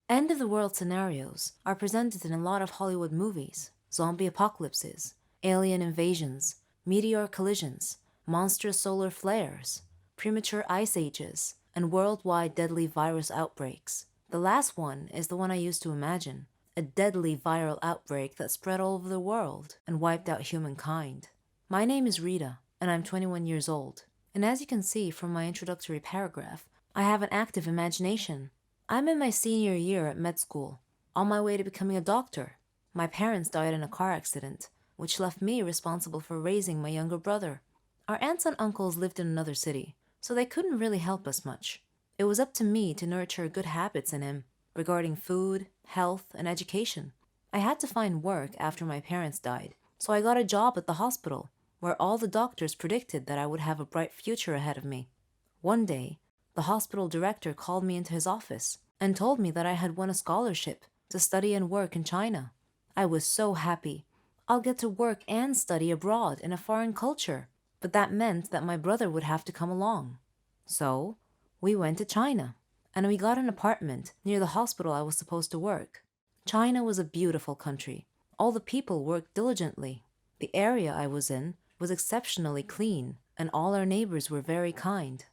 End-of-the-world scenarios are presented in a lot of Hollywood movies: zombie apocalypses, alien invasions, meteor collisions, monstrous solar flares, premature ice ages, and worldwide deadly virus outbreaks. The last one is the one I used to imagine: a deadly viral outbreak that spread all over the world and wiped out humankind. My name is Rita, and I'm 21 years old. And as you can see from my introductory paragraph, I have an active imagination. I'm in my senior year at med school, on my way to becoming a doctor. My parents died in a car accident, which left me responsible for raising my younger brother. Our aunts and uncles lived in another city, so they couldn't really help us much. It was up to me to nurture good habits in him regarding food, health, and education. I had to find work after my parents died, so I got a job at the hospital, where all the doctors predicted that I would have a bright future ahead of me. One day, the hospital director called me into his office and told me that I had won a scholarship to study and work in China. I was so happy. I'll get to work and study abroad in a foreign culture, but that meant that my brother would have to come along. So, we went to China, and we got an apartment near the hospital I was supposed to work. China was a beautiful country. All the people worked diligently. The area I was in was exceptionally clean, and all our neighbors were very kind.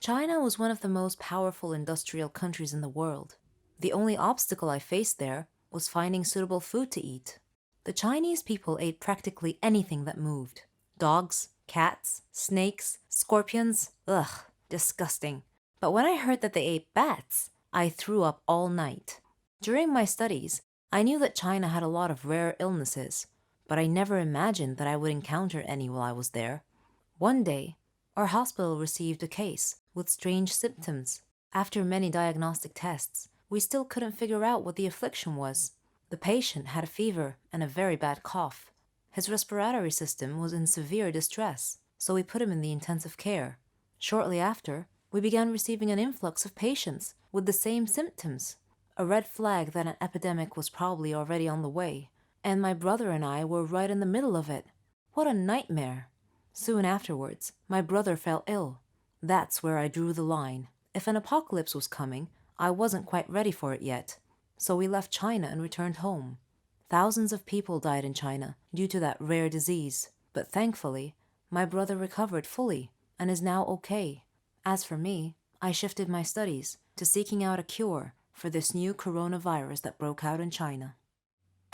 China was one of the most powerful industrial countries in the world. The only obstacle I faced there was finding suitable food to eat. The Chinese people ate practically anything that moved: dogs, cats, snakes, scorpions. Ugh, disgusting. But when I heard that they ate bats, I threw up all night. During my studies, I knew that China had a lot of rare illnesses, but I never imagined that I would encounter any while I was there. One day, our hospital received a case with strange symptoms. After many diagnostic tests, we still couldn't figure out what the affliction was. The patient had a fever and a very bad cough. His respiratory system was in severe distress, so we put him in the intensive care. Shortly after, we began receiving an influx of patients with the same symptoms, a red flag that an epidemic was probably already on the way, and my brother and I were right in the middle of it. What a nightmare! Soon afterwards, my brother fell ill. That's where I drew the line. If an apocalypse was coming, I wasn't quite ready for it yet. So we left China and returned home. Thousands of people died in China due to that rare disease, but thankfully, my brother recovered fully and is now okay. As for me, I shifted my studies to seeking out a cure for this new coronavirus that broke out in China.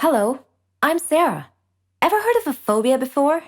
Hello, I'm Sarah. Ever heard of a phobia before?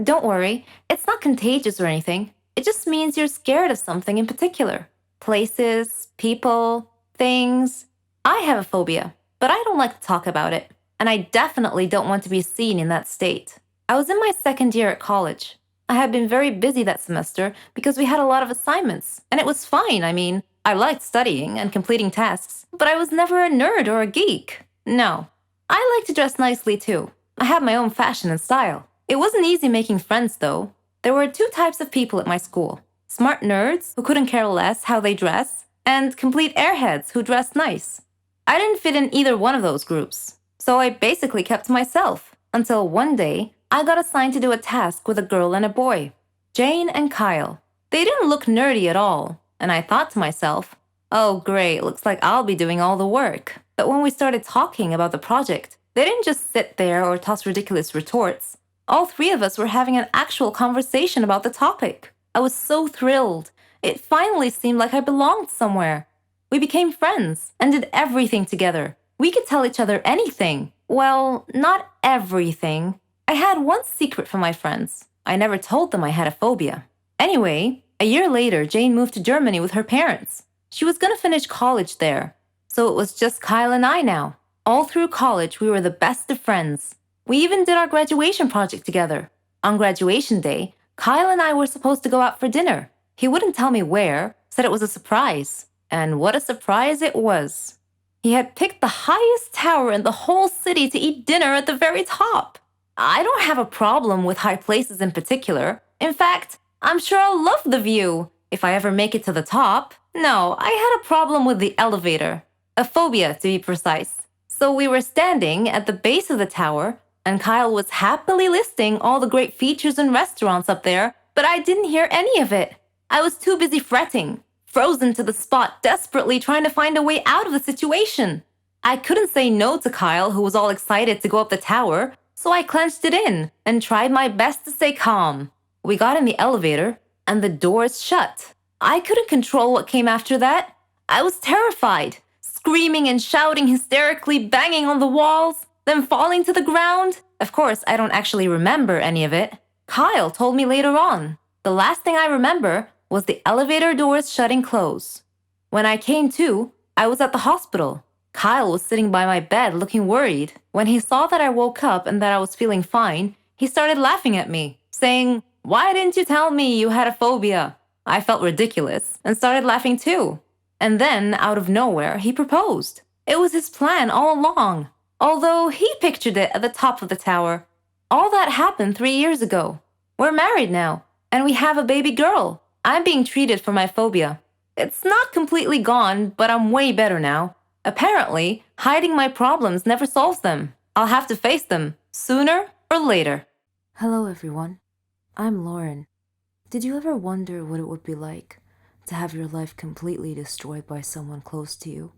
Don't worry, it's not contagious or anything. It just means you're scared of something in particular. Places, people, things. I have a phobia, but I don't like to talk about it, and I definitely don't want to be seen in that state. I was in my second year at college. I had been very busy that semester because we had a lot of assignments, and it was fine. I mean, I liked studying and completing tasks, but I was never a nerd or a geek. No. I like to dress nicely too. I have my own fashion and style. It wasn't easy making friends though. There were two types of people at my school: smart nerds who couldn't care less how they dress, and complete airheads who dressed nice. I didn't fit in either one of those groups, so I basically kept to myself until one day I got assigned to do a task with a girl and a boy, Jane and Kyle. They didn't look nerdy at all, and I thought to myself, oh great, looks like I'll be doing all the work. But when we started talking about the project, they didn't just sit there or toss ridiculous retorts. All three of us were having an actual conversation about the topic. I was so thrilled. It finally seemed like I belonged somewhere. We became friends and did everything together. We could tell each other anything. Well, not everything. I had one secret from my friends. I never told them I had a phobia. Anyway, a year later, Jane moved to Germany with her parents. She was gonna finish college there, so it was just Kyle and I now. All through college, we were the best of friends. We even did our graduation project together. On graduation day, Kyle and I were supposed to go out for dinner. He wouldn't tell me where, said it was a surprise. And what a surprise it was. He had picked the highest tower in the whole city to eat dinner at the very top. I don't have a problem with high places in particular. In fact, I'm sure I'll love the view if I ever make it to the top. No, I had a problem with the elevator. A phobia, to be precise. So we were standing at the base of the tower, and Kyle was happily listing all the great features and restaurants up there, but I didn't hear any of it. I was too busy fretting, frozen to the spot, desperately trying to find a way out of the situation. I couldn't say no to Kyle, who was all excited to go up the tower, so I clenched it in and tried my best to stay calm. We got in the elevator, and the doors shut. I couldn't control what came after that. I was terrified, screaming and shouting hysterically, banging on the walls, then falling to the ground. Of course, I don't actually remember any of it. Kyle told me later on. The last thing I remember was the elevator doors shutting close. When I came to, I was at the hospital. Kyle was sitting by my bed looking worried. When he saw that I woke up and that I was feeling fine, he started laughing at me, saying, "Why didn't you tell me you had a phobia?" I felt ridiculous and started laughing too. And then, out of nowhere, he proposed. It was his plan all along, although he pictured it at the top of the tower. All that happened 3 years ago. We're married now, and we have a baby girl. I'm being treated for my phobia. It's not completely gone, but I'm way better now. Apparently, hiding my problems never solves them. I'll have to face them, sooner or later. Hello, everyone. I'm Lauren. Did you ever wonder what it would be like to have your life completely destroyed by someone close to you?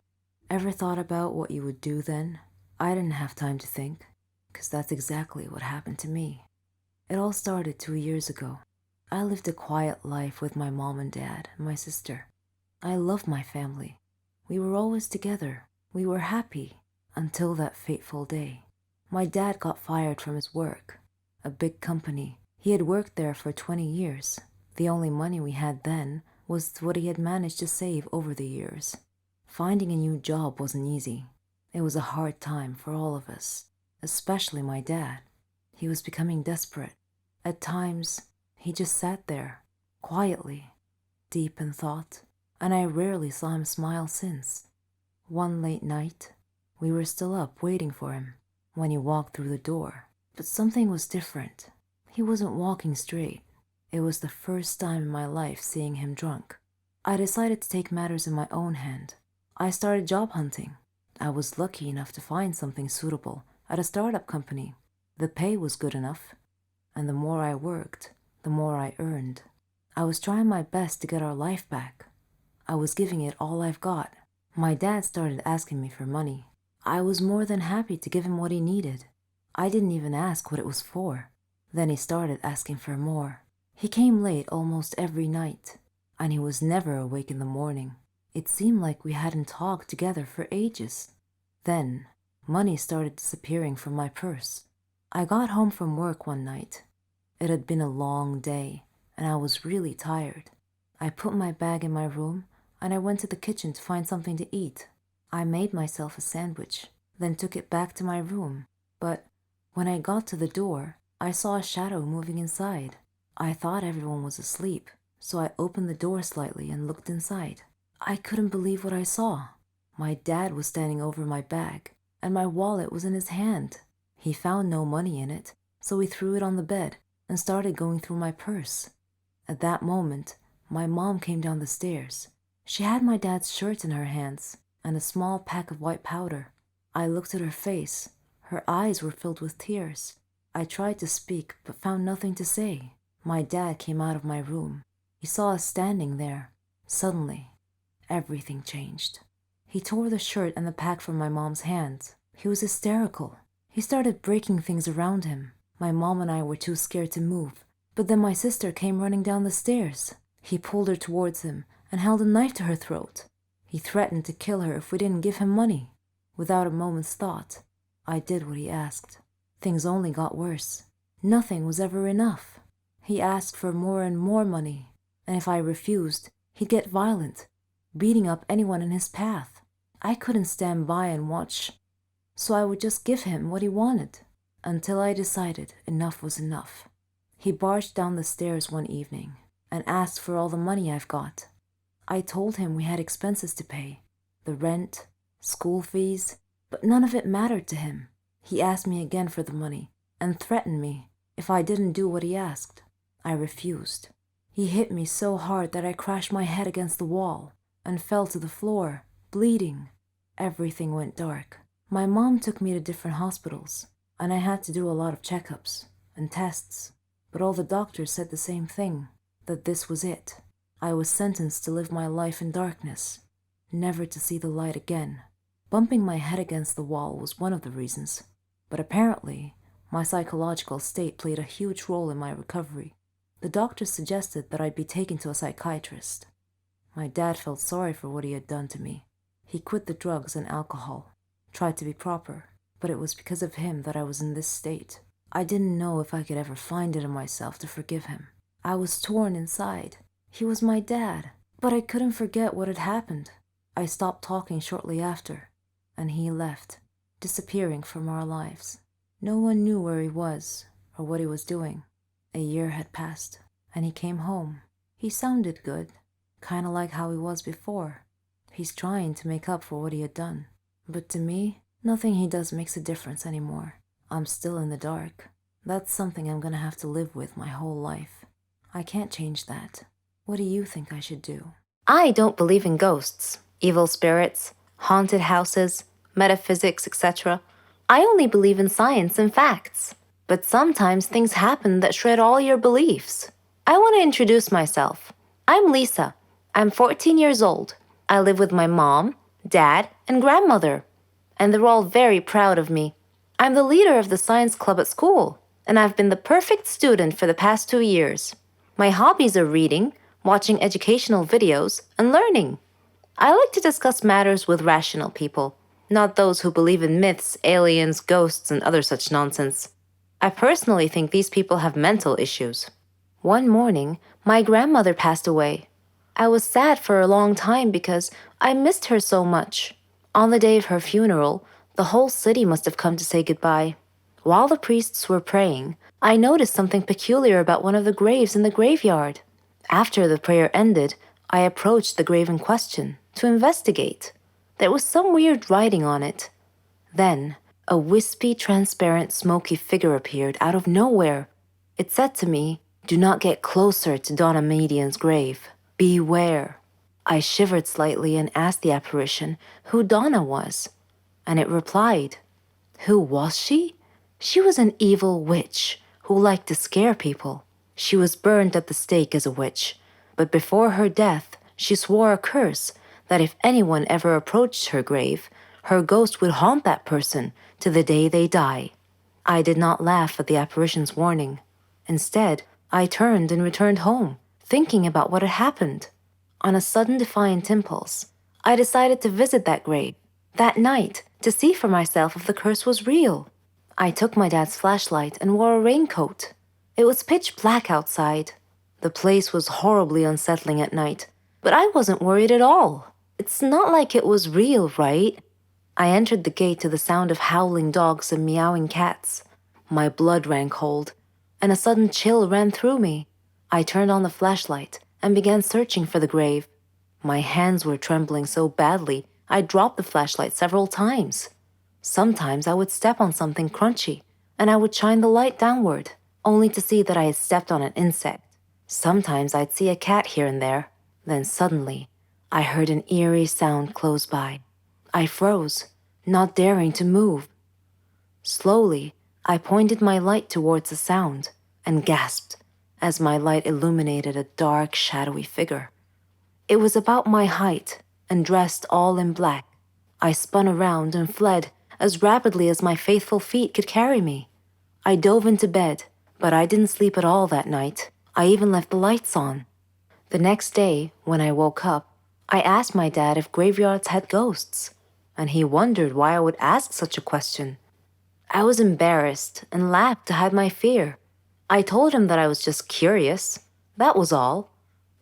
Ever thought about what you would do then? I didn't have time to think, because that's exactly what happened to me. It all started 2 years ago. I lived a quiet life with my mom and dad and my sister. I loved my family. We were always together. We were happy until that fateful day. My dad got fired from his work, a big company. He had worked there for 20 years. The only money we had then was what he had managed to save over the years. Finding a new job wasn't easy. It was a hard time for all of us, especially my dad. He was becoming desperate. At times, he just sat there, quietly, deep in thought, and I rarely saw him smile since. One late night, we were still up waiting for him when he walked through the door. But something was different. He wasn't walking straight. It was the first time in my life seeing him drunk. I decided to take matters in my own hand. I started job hunting. I was lucky enough to find something suitable at a startup company. The pay was good enough, and the more I worked, the more I earned. I was trying my best to get our life back. I was giving it all I've got. My dad started asking me for money. I was more than happy to give him what he needed. I didn't even ask what it was for. Then he started asking for more. He came late almost every night, and he was never awake in the morning. It seemed like we hadn't talked together for ages. Then, money started disappearing from my purse. I got home from work one night. It had been a long day, and I was really tired. I put my bag in my room, and I went to the kitchen to find something to eat. I made myself a sandwich, then took it back to my room. But when I got to the door, I saw a shadow moving inside. I thought everyone was asleep, so I opened the door slightly and looked inside. I couldn't believe what I saw. My dad was standing over my bag, and my wallet was in his hand. He found no money in it, so he threw it on the bed and started going through my purse. At that moment, my mom came down the stairs. She had my dad's shirt in her hands and a small pack of white powder. I looked at her face. Her eyes were filled with tears. I tried to speak, but found nothing to say. My dad came out of my room. He saw us standing there. Suddenly, everything changed. He tore the shirt and the pack from my mom's hands. He was hysterical. He started breaking things around him. My mom and I were too scared to move. But then my sister came running down the stairs. He pulled her towards him and held a knife to her throat. He threatened to kill her if we didn't give him money. Without a moment's thought, I did what he asked. Things only got worse. Nothing was ever enough. He asked for more and more money, and if I refused, he'd get violent, beating up anyone in his path. I couldn't stand by and watch, so I would just give him what he wanted, until I decided enough was enough. He barged down the stairs one evening and asked for all the money I've got. I told him we had expenses to pay, the rent, school fees, but none of it mattered to him. He asked me again for the money and threatened me if I didn't do what he asked. I refused. He hit me so hard that I crashed my head against the wall and fell to the floor, bleeding. Everything went dark. My mom took me to different hospitals, and I had to do a lot of checkups and tests, but all the doctors said the same thing, that this was it. I was sentenced to live my life in darkness, never to see the light again. Bumping my head against the wall was one of the reasons, but apparently, my psychological state played a huge role in my recovery. The doctor suggested that I'd be taken to a psychiatrist. My dad felt sorry for what he had done to me. He quit the drugs and alcohol, tried to be proper, but it was because of him that I was in this state. I didn't know if I could ever find it in myself to forgive him. I was torn inside. He was my dad, but I couldn't forget what had happened. I stopped talking shortly after, and he left, disappearing from our lives. No one knew where he was or what he was doing. A year had passed, and he came home. He sounded good, kind of like how he was before. He's trying to make up for what he had done. But to me, nothing he does makes a difference anymore. I'm still in the dark. That's something I'm gonna have to live with my whole life. I can't change that. What do you think I should do? I don't believe in ghosts, evil spirits, haunted houses, metaphysics, etc. I only believe in science and facts. But sometimes things happen that shred all your beliefs. I want to introduce myself. I'm Lisa. I'm 14 years old. I live with my mom, dad, and grandmother. And they're all very proud of me. I'm the leader of the science club at school, and I've been the perfect student for the past 2 years. My hobbies are reading, watching educational videos, and learning. I like to discuss matters with rational people, not those who believe in myths, aliens, ghosts, and other such nonsense. I personally think these people have mental issues. One morning, my grandmother passed away. I was sad for a long time because I missed her so much. On the day of her funeral, the whole city must have come to say goodbye. While the priests were praying, I noticed something peculiar about one of the graves in the graveyard. After the prayer ended, I approached the grave in question to investigate. There was some weird writing on it. Then, a wispy, transparent, smoky figure appeared out of nowhere. It said to me, "Do not get closer to Donna Median's grave. Beware." I shivered slightly and asked the apparition who Donna was. And it replied. Who was she? She was an evil witch who liked to scare people. She was burned at the stake as a witch, but before her death, she swore a curse that if anyone ever approached her grave, her ghost would haunt that person to the day they die. I did not laugh at the apparition's warning. Instead, I turned and returned home, thinking about what had happened. On a sudden defiant impulse, I decided to visit that grave that night to see for myself if the curse was real. I took my dad's flashlight and wore a raincoat. It was pitch black outside. The place was horribly unsettling at night, but I wasn't worried at all. It's not like it was real, right? I entered the gate to the sound of howling dogs and meowing cats. My blood ran cold, and a sudden chill ran through me. I turned on the flashlight and began searching for the grave. My hands were trembling so badly, I dropped the flashlight several times. Sometimes I would step on something crunchy, and I would shine the light downward, only to see that I had stepped on an insect. Sometimes I'd see a cat here and there. Then suddenly, I heard an eerie sound close by. I froze, not daring to move. Slowly, I pointed my light towards the sound and gasped as my light illuminated a dark, shadowy figure. It was about my height and dressed all in black. I spun around and fled as rapidly as my faithful feet could carry me. I dove into bed, but I didn't sleep at all that night. I even left the lights on. The next day, when I woke up, I asked my dad if graveyards had ghosts, and he wondered why I would ask such a question. I was embarrassed and laughed to hide my fear. I told him that I was just curious. That was all.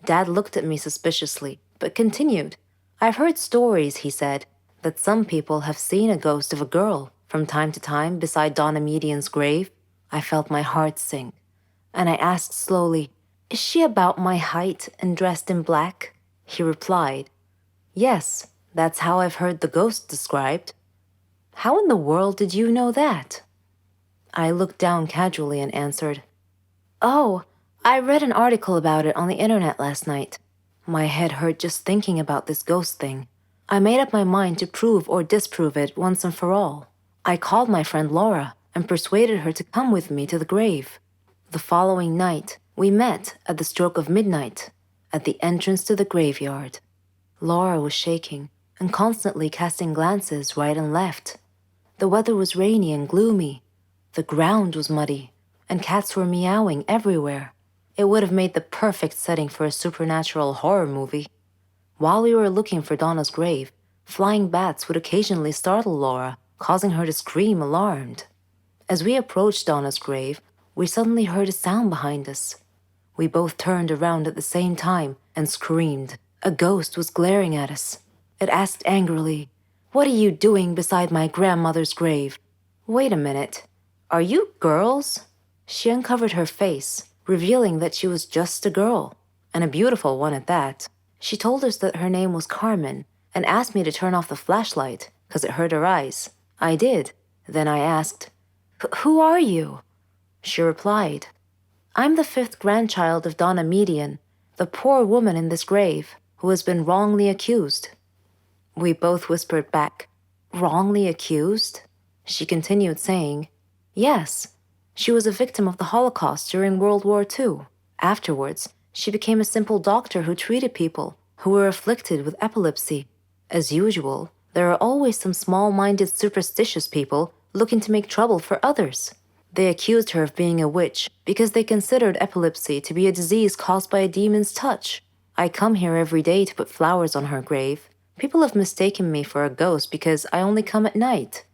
Dad looked at me suspiciously, but continued. I've heard stories, he said, that some people have seen a ghost of a girl from time to time beside Donna Median's grave. I felt my heart sink, and I asked slowly, "Is she about my height and dressed in black?" He replied, "Yes, that's how I've heard the ghost described." "How in the world did you know that?" I looked down casually and answered, "Oh, I read an article about it on the internet last night." My head hurt just thinking about this ghost thing. I made up my mind to prove or disprove it once and for all. I called my friend Laura and persuaded her to come with me to the grave. The following night, we met at the stroke of midnight at the entrance to the graveyard. Laura was shaking. and constantly casting glances right and left. The weather was rainy and gloomy. The ground was muddy, and cats were meowing everywhere. It would have made the perfect setting for a supernatural horror movie. While we were looking for Donna's grave, flying bats would occasionally startle Laura, causing her to scream alarmed. As we approached Donna's grave, we suddenly heard a sound behind us. We both turned around at the same time and screamed. A ghost was glaring at us. It asked angrily, "What are you doing beside my grandmother's grave?" Wait a minute. Are you girls? She uncovered her face, revealing that she was just a girl, and a beautiful one at that. She told us that her name was Carmen and asked me to turn off the flashlight because it hurt her eyes. I did. Then I asked, "Who are you?" She replied, "I'm the fifth grandchild of Donna Median, the poor woman in this grave who has been wrongly accused." We both whispered back, "Wrongly accused?" She continued saying, "Yes, she was a victim of the Holocaust during World War II. Afterwards, she became a simple doctor who treated people who were afflicted with epilepsy. As usual, there are always some small-minded superstitious people looking to make trouble for others. They accused her of being a witch because they considered epilepsy to be a disease caused by a demon's touch. I come here every day to put flowers on her grave. People have mistaken me for a ghost because I only come at night.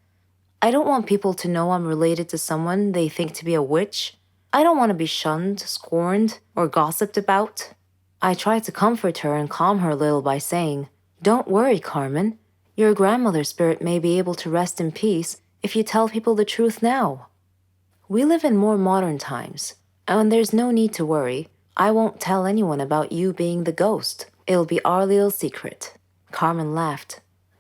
I don't want people to know I'm related to someone they think to be a witch. I don't want to be shunned, scorned, or gossiped about." I tried to comfort her and calm her a little by saying, "Don't worry, Carmen. Your grandmother's spirit may be able to rest in peace if you tell people the truth now. We live in more modern times, and there's no need to worry. I won't tell anyone about you being the ghost. It'll be our little secret." Carmen laughed.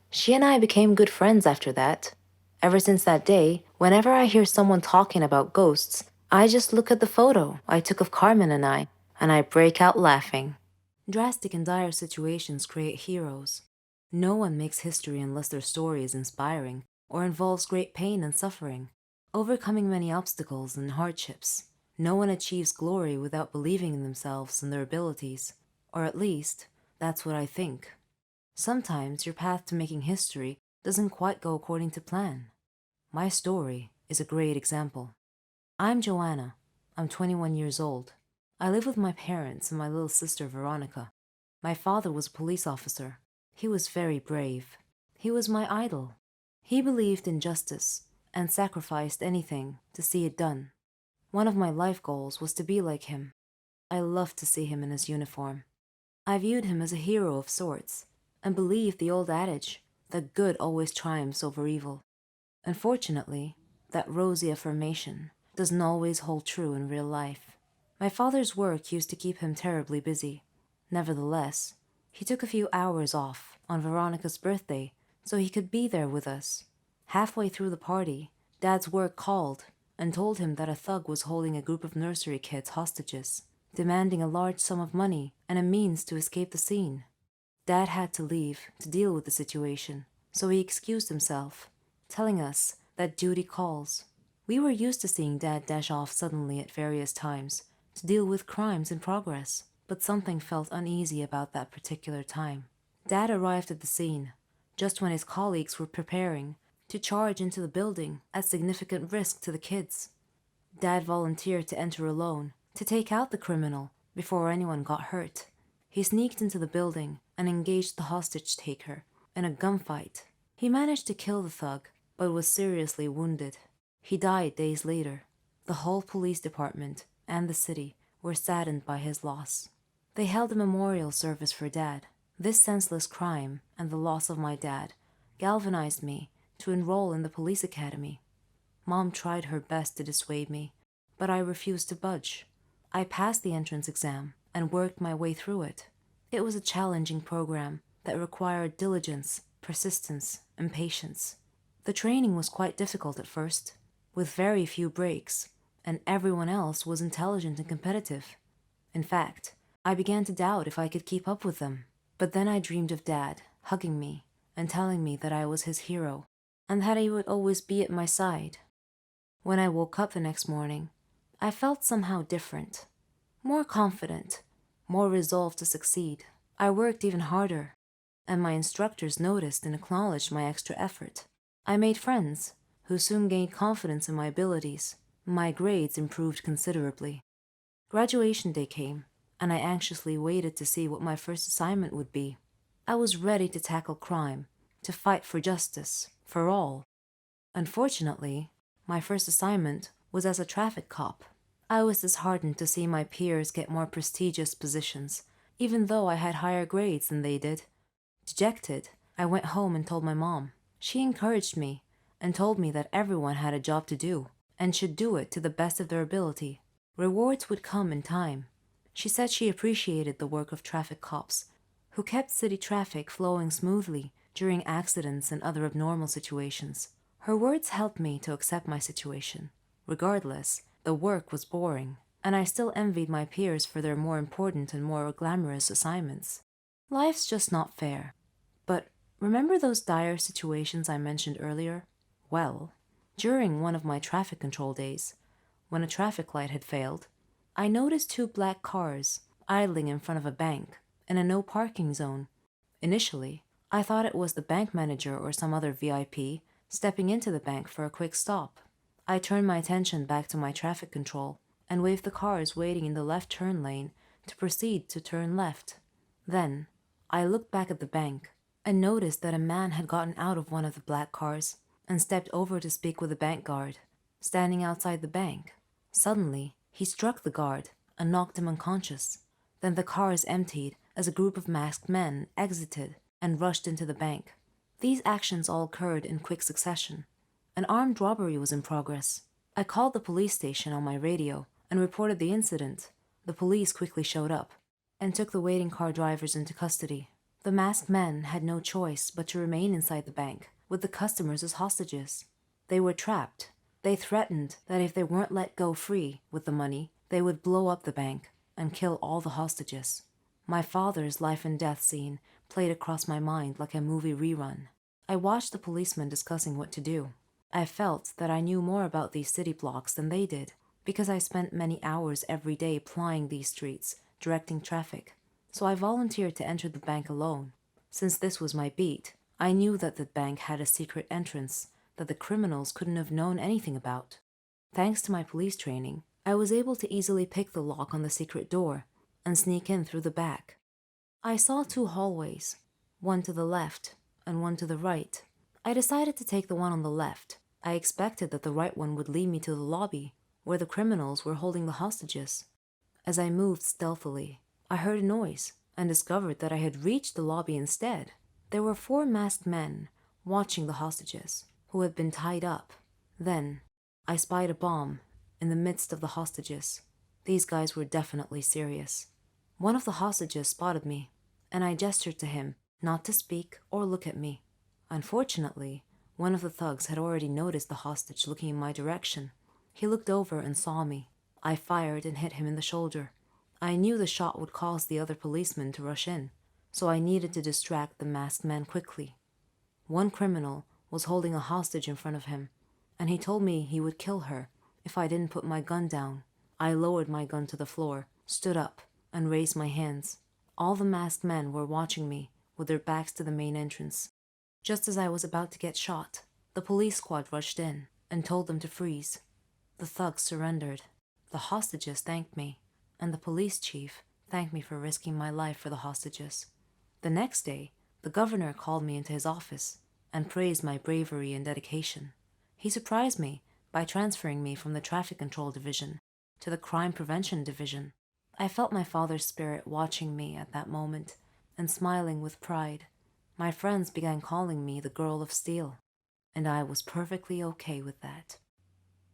She and I became good friends after that. Ever since that day, whenever I hear someone talking about ghosts, I just look at the photo I took of Carmen and I break out laughing. Drastic and dire situations create heroes. No one makes history unless their story is inspiring or involves great pain and suffering, overcoming many obstacles and hardships. No one achieves glory without believing in themselves and their abilities, or at least, that's what I think. Sometimes your path to making history doesn't quite go according to plan. My story is a great example. I'm Joanna. I'm 21 years old. I live with my parents and my little sister Veronica. My father was a police officer. He was very brave. He was my idol. He believed in justice and sacrificed anything to see it done. One of my life goals was to be like him. I loved to see him in his uniform. I viewed him as a hero of sorts and believed the old adage that good always triumphs over evil. Unfortunately, that rosy affirmation doesn't always hold true in real life. My father's work used to keep him terribly busy. Nevertheless, he took a few hours off on Veronica's birthday so he could be there with us. Halfway through the party, Dad's work called and told him that a thug was holding a group of nursery kids hostages, demanding a large sum of money and a means to escape the scene. Dad had to leave to deal with the situation, so he excused himself, telling us that duty calls. We were used to seeing Dad dash off suddenly at various times to deal with crimes in progress, but something felt uneasy about that particular time. Dad arrived at the scene just when his colleagues were preparing to charge into the building at significant risk to the kids. Dad volunteered to enter alone to take out the criminal before anyone got hurt. He sneaked into the building and engaged the hostage taker in a gunfight. He managed to kill the thug, but was seriously wounded. He died days later. The whole police department and the city were saddened by his loss. They held a memorial service for Dad. This senseless crime and the loss of my dad galvanized me to enroll in the police academy. Mom tried her best to dissuade me, but I refused to budge. I passed the entrance exam and worked my way through it. It was a challenging program that required diligence, persistence, and patience. The training was quite difficult at first, with very few breaks, and everyone else was intelligent and competitive. In fact, I began to doubt if I could keep up with them. But then I dreamed of Dad hugging me and telling me that I was his hero and that he would always be at my side. When I woke up the next morning, I felt somehow different, more confident, more resolved to succeed. I worked even harder. and my instructors noticed and acknowledged my extra effort. I made friends, who soon gained confidence in my abilities. My grades improved considerably. Graduation day came, and I anxiously waited to see what my first assignment would be. I was ready to tackle crime, to fight for justice, for all. Unfortunately, my first assignment was as a traffic cop. I was disheartened to see my peers get more prestigious positions, even though I had higher grades than they did. Dejected, I went home and told my mom. She encouraged me and told me that everyone had a job to do and should do it to the best of their ability. Rewards would come in time. She said she appreciated the work of traffic cops, who kept city traffic flowing smoothly during accidents and other abnormal situations. Her words helped me to accept my situation. Regardless, the work was boring, and I still envied my peers for their more important and more glamorous assignments. Life's just not fair. But remember those dire situations I mentioned earlier? Well, during one of my traffic control days, when a traffic light had failed, I noticed two black cars idling in front of a bank in a no parking zone. Initially, I thought it was the bank manager or some other VIP stepping into the bank for a quick stop. I turned my attention back to my traffic control and waved the cars waiting in the left turn lane to proceed to turn left. Then, I looked back at the bank and noticed that a man had gotten out of one of the black cars and stepped over to speak with a bank guard, standing outside the bank. Suddenly, he struck the guard and knocked him unconscious. Then the cars emptied as a group of masked men exited and rushed into the bank. These actions all occurred in quick succession. An armed robbery was in progress. I called the police station on my radio and reported the incident. The police quickly showed up and took the waiting car drivers into custody. The masked men had no choice but to remain inside the bank with the customers as hostages. They were trapped. They threatened that if they weren't let go free with the money, they would blow up the bank and kill all the hostages. My father's life and death scene played across my mind like a movie rerun. I watched the policemen discussing what to do. I felt that I knew more about these city blocks than they did, because I spent many hours every day plying these streets, directing traffic. So I volunteered to enter the bank alone. Since this was my beat, I knew that the bank had a secret entrance that the criminals couldn't have known anything about. Thanks to my police training, I was able to easily pick the lock on the secret door and sneak in through the back. I saw two hallways, one to the left and one to the right. I decided to take the one on the left. I expected that the right one would lead me to the lobby, where the criminals were holding the hostages. As I moved stealthily, I heard a noise and discovered that I had reached the lobby instead. There were 4 masked men watching the hostages, who had been tied up. Then, I spied a bomb in the midst of the hostages. These guys were definitely serious. One of the hostages spotted me, and I gestured to him not to speak or look at me. Unfortunately, one of the thugs had already noticed the hostage looking in my direction. He looked over and saw me. I fired and hit him in the shoulder. I knew the shot would cause the other policemen to rush in, so I needed to distract the masked man quickly. One criminal was holding a hostage in front of him, and he told me he would kill her if I didn't put my gun down. I lowered my gun to the floor, stood up, and raised my hands. All the masked men were watching me with their backs to the main entrance. Just as I was about to get shot, the police squad rushed in and told them to freeze. The thugs surrendered. The hostages thanked me, and the police chief thanked me for risking my life for the hostages. The next day, the governor called me into his office and praised my bravery and dedication. He surprised me by transferring me from the traffic control division to the crime prevention division. I felt my father's spirit watching me at that moment and smiling with pride. My friends began calling me the Girl of Steel, and I was perfectly okay with that.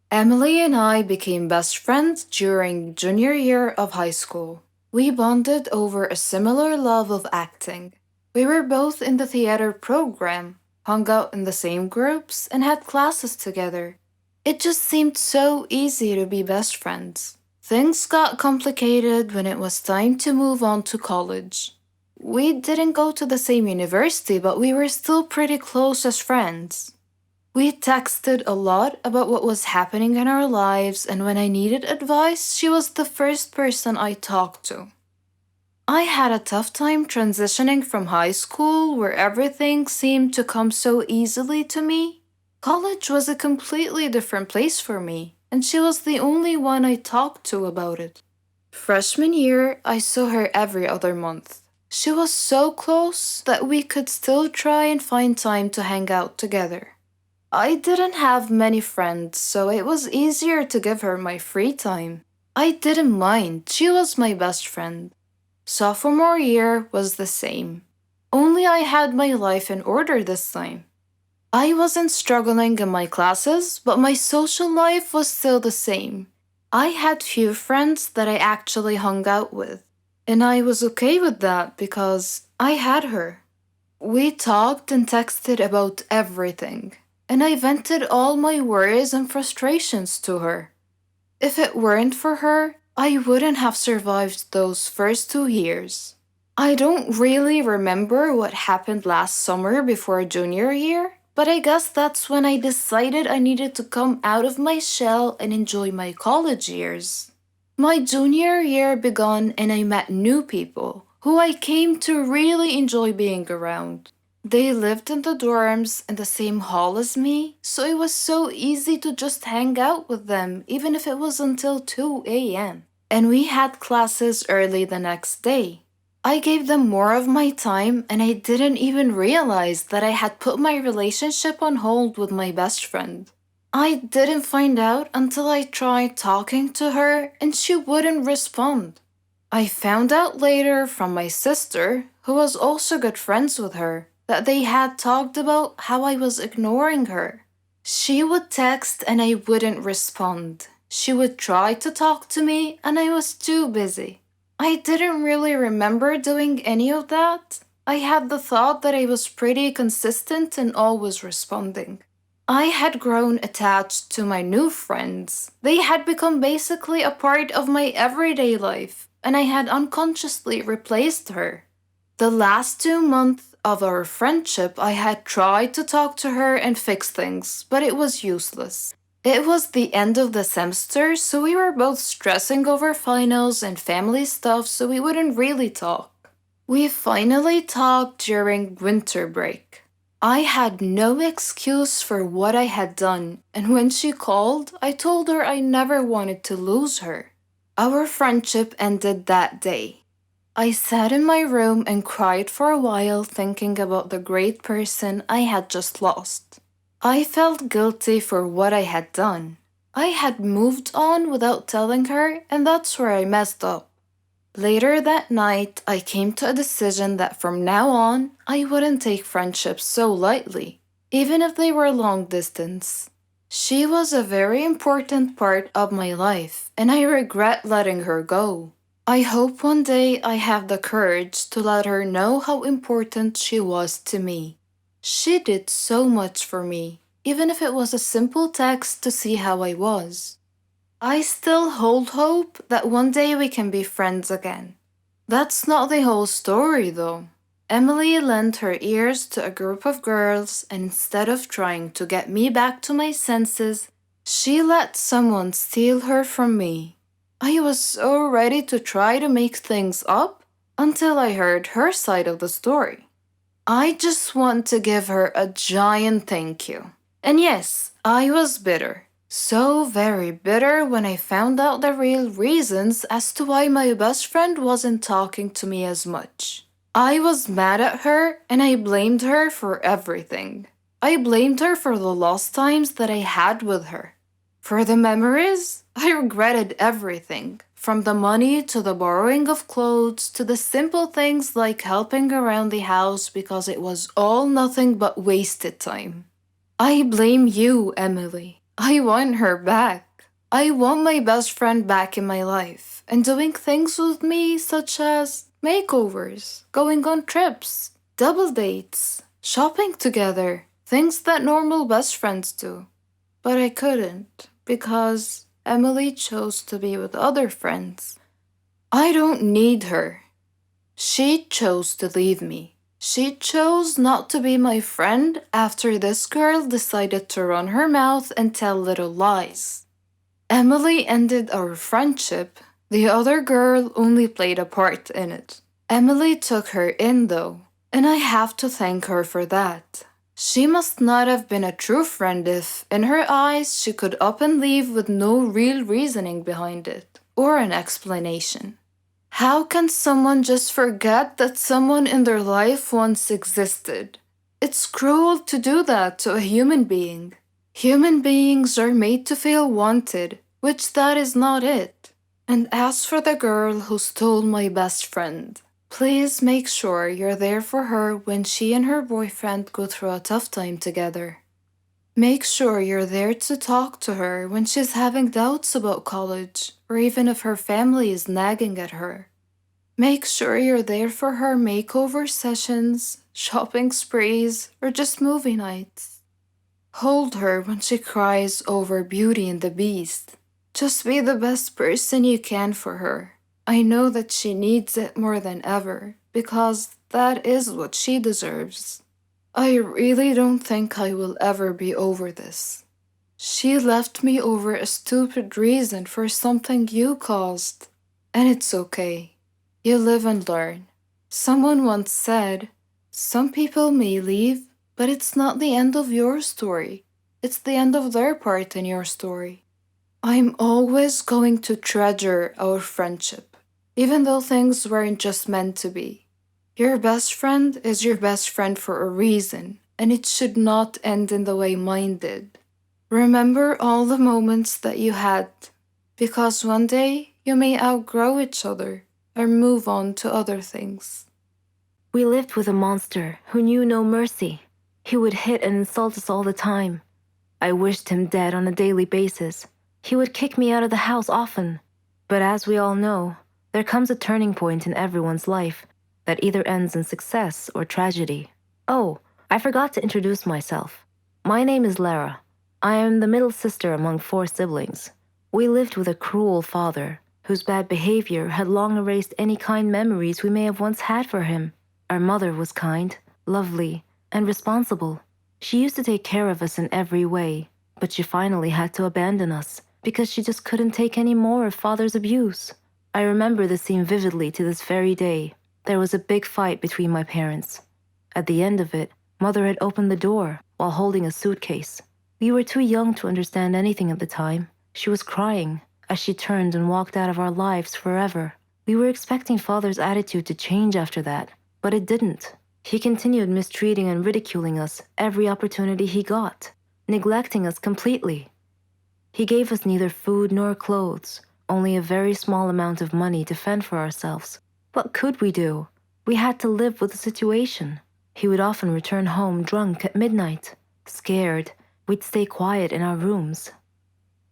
Emily and I became best friends during junior year of high school. We bonded over a similar love of acting. We were both in the theater program, hung out in the same groups, and had classes together. It just seemed so easy to be best friends. Things got complicated when it was time to move on to college. We didn't go to the same university, but we were still pretty close as friends. We texted a lot about what was happening in our lives, and when I needed advice, she was the first person I talked to. I had a tough time transitioning from high school, where everything seemed to come so easily to me. College was a completely different place for me, and she was the only one I talked to about it. Freshman year, I saw her every other month. She was so close that we could still try and find time to hang out together. I didn't have many friends, so it was easier to give her my free time. I didn't mind, she was my best friend. Sophomore year was the same. Only I had my life in order this time. I wasn't struggling in my classes, but my social life was still the same. I had few friends that I actually hung out with, and I was okay with that because I had her. We talked and texted about everything, and I vented all my worries and frustrations to her. If it weren't for her, I wouldn't have survived those first 2 years. I don't really remember what happened last summer before junior year, but I guess that's when I decided I needed to come out of my shell and enjoy my college years. My junior year began and I met new people who I came to really enjoy being around. They lived in the dorms in the same hall as me, so it was so easy to just hang out with them, even if it was until 2 a.m. And we had classes early the next day. I gave them more of my time, and I didn't even realize that I had put my relationship on hold with my best friend. I didn't find out until I tried talking to her, and she wouldn't respond. I found out later from my sister, who was also good friends with her, that they had talked about how I was ignoring her. She would text and I wouldn't respond. She would try to talk to me and I was too busy. I didn't really remember doing any of that. I had the thought that I was pretty consistent and always responding. I had grown attached to my new friends. They had become basically a part of my everyday life, and I had unconsciously replaced her. The last 2 months of our friendship, I had tried to talk to her and fix things, but it was useless. It was the end of the semester, so we were both stressing over finals and family stuff, so we wouldn't really talk. We finally talked during winter break. I had no excuse for what I had done, and when she called, I told her I never wanted to lose her. Our friendship ended that day. I sat in my room and cried for a while, thinking about the great person I had just lost. I felt guilty for what I had done. I had moved on without telling her, and that's where I messed up. Later that night, I came to a decision that from now on, I wouldn't take friendships so lightly, even if they were long distance. She was a very important part of my life, and I regret letting her go. I hope one day I have the courage to let her know how important she was to me. She did so much for me, even if it was a simple text to see how I was. I still hold hope that one day we can be friends again. That's not the whole story, though. Emily lent her ears to a group of girls, and instead of trying to get me back to my senses, she let someone steal her from me. I was so ready to try to make things up until I heard her side of the story. I just want to give her a giant thank you. And yes, I was bitter. So very bitter when I found out the real reasons as to why my best friend wasn't talking to me as much. I was mad at her and I blamed her for everything. I blamed her for the lost times that I had with her. For the memories, I regretted everything, from the money to the borrowing of clothes to the simple things like helping around the house because it was all nothing but wasted time. I blame you, Emily. I want her back. I want my best friend back in my life and doing things with me such as makeovers, going on trips, double dates, shopping together, things that normal best friends do. But I couldn't because Emily chose to be with other friends. I don't need her. She chose to leave me. She chose not to be my friend after this girl decided to run her mouth and tell little lies. Emily ended our friendship. The other girl only played a part in it. Emily took her in, though, and I have to thank her for that. She must not have been a true friend if, in her eyes, she could up and leave with no real reasoning behind it, or an explanation. How can someone just forget that someone in their life once existed? It's cruel to do that to a human being. Human beings are made to feel wanted, which that is not it. And as for the girl who stole my best friend, please make sure you're there for her when she and her boyfriend go through a tough time together. Make sure you're there to talk to her when she's having doubts about college, or even if her family is nagging at her. Make sure you're there for her makeover sessions, shopping sprees, or just movie nights. Hold her when she cries over Beauty and the Beast. Just be the best person you can for her. I know that she needs it more than ever, because that is what she deserves. I really don't think I will ever be over this. She left me over a stupid reason for something you caused. And it's okay. You live and learn. Someone once said, some people may leave, but it's not the end of your story. It's the end of their part in your story. I'm always going to treasure our friendship, even though things weren't just meant to be. Your best friend is your best friend for a reason, and it should not end in the way mine did. Remember all the moments that you had, because one day you may outgrow each other or move on to other things. We lived with a monster who knew no mercy. He would hit and insult us all the time. I wished him dead on a daily basis. He would kick me out of the house often. But as we all know, there comes a turning point in everyone's life that either ends in success or tragedy. Oh, I forgot to introduce myself. My name is Lara. I am the middle sister among 4 siblings. We lived with a cruel father, whose bad behavior had long erased any kind memories we may have once had for him. Our mother was kind, lovely, and responsible. She used to take care of us in every way, but she finally had to abandon us because she just couldn't take any more of father's abuse. I remember the scene vividly to this very day. There was a big fight between my parents. At the end of it, mother had opened the door while holding a suitcase. We were too young to understand anything at the time. She was crying as she turned and walked out of our lives forever. We were expecting father's attitude to change after that, but it didn't. He continued mistreating and ridiculing us every opportunity he got, neglecting us completely. He gave us neither food nor clothes, only a very small amount of money to fend for ourselves. What could we do? We had to live with the situation. He would often return home drunk at midnight. Scared, we'd stay quiet in our rooms.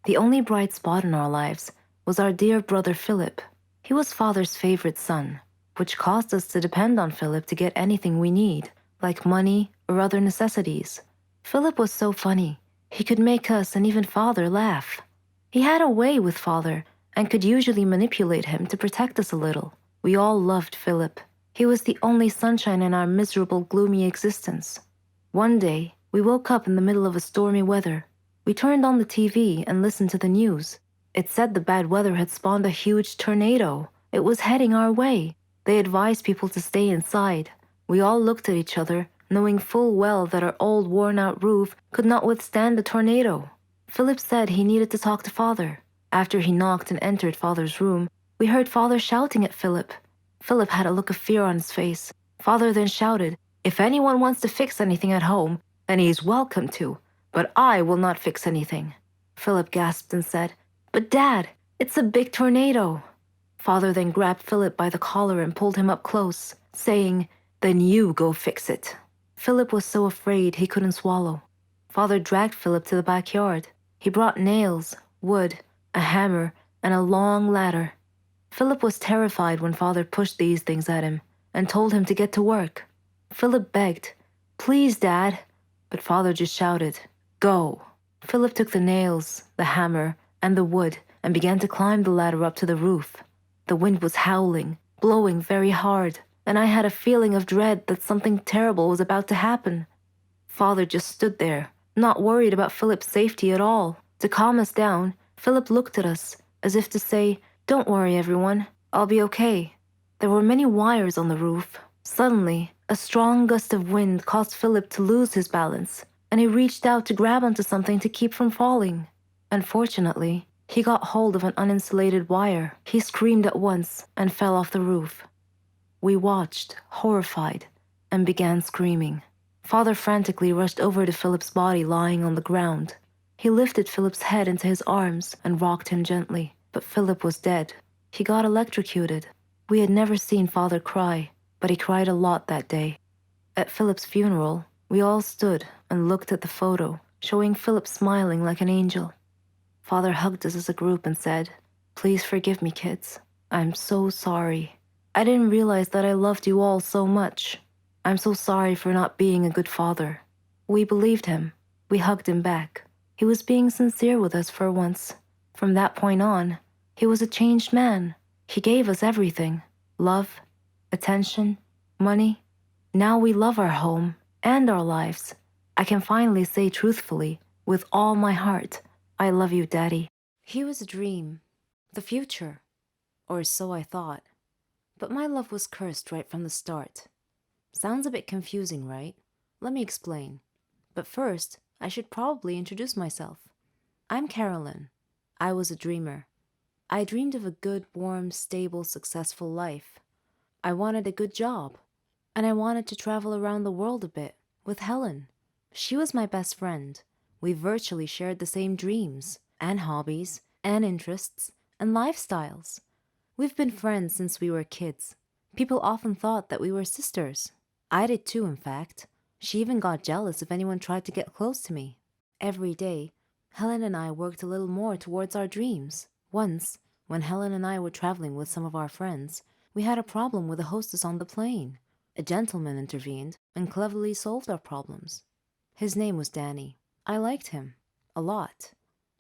The only bright spot in our lives was our dear brother Philip. He was father's favorite son, which caused us to depend on Philip to get anything we need, like money or other necessities. Philip was so funny. He could make us and even father laugh. He had a way with father and could usually manipulate him to protect us a little. We all loved Philip. He was the only sunshine in our miserable, gloomy existence. One day, we woke up in the middle of a stormy weather. We turned on the TV and listened to the news. It said the bad weather had spawned a huge tornado. It was heading our way. They advised people to stay inside. We all looked at each other, knowing full well that our old worn-out roof could not withstand the tornado. Philip said he needed to talk to father. After he knocked and entered father's room, we heard father shouting at Philip. Philip had a look of fear on his face. Father then shouted, "If anyone wants to fix anything at home, then he is welcome to, but I will not fix anything." Philip gasped and said, "But Dad, it's a big tornado." Father then grabbed Philip by the collar and pulled him up close, saying, "Then you go fix it." Philip was so afraid he couldn't swallow. Father dragged Philip to the backyard. He brought nails, wood, a hammer, and a long ladder. Philip was terrified when father pushed these things at him and told him to get to work. Philip begged, "Please, Dad," but father just shouted, "Go." Philip took the nails, the hammer, and the wood and began to climb the ladder up to the roof. The wind was howling, blowing very hard, and I had a feeling of dread that something terrible was about to happen. Father just stood there, not worried about Philip's safety at all. To calm us down, Philip looked at us, as if to say, "Don't worry, everyone. I'll be okay." There were many wires on the roof. Suddenly, a strong gust of wind caused Philip to lose his balance, and he reached out to grab onto something to keep from falling. Unfortunately, he got hold of an uninsulated wire. He screamed at once and fell off the roof. We watched, horrified, and began screaming. Father frantically rushed over to Philip's body lying on the ground. He lifted Philip's head into his arms and rocked him gently, but Philip was dead. He got electrocuted. We had never seen Father cry, but he cried a lot that day. At Philip's funeral, we all stood and looked at the photo, showing Philip smiling like an angel. Father hugged us as a group and said, "Please forgive me, kids. I'm so sorry. I didn't realize that I loved you all so much. I'm so sorry for not being a good father." We believed him. We hugged him back. He was being sincere with us for once. From that point on, he was a changed man. He gave us everything: love, attention, money. Now we love our home and our lives. I can finally say truthfully, with all my heart, I love you, Daddy. He was a dream, the future, or so I thought. But my love was cursed right from the start. Sounds a bit confusing, right? Let me explain. But first, I should probably introduce myself. I'm Carolyn. I was a dreamer. I dreamed of a good, warm, stable, successful life. I wanted a good job. And I wanted to travel around the world a bit with Helen. She was my best friend. We virtually shared the same dreams and hobbies and interests and lifestyles. We've been friends since we were kids. People often thought that we were sisters. I did too, in fact. She even got jealous if anyone tried to get close to me. Every day, Helen and I worked a little more towards our dreams. Once, when Helen and I were traveling with some of our friends, we had a problem with the hostess on the plane. A gentleman intervened and cleverly solved our problems. His name was Danny. I liked him. A lot.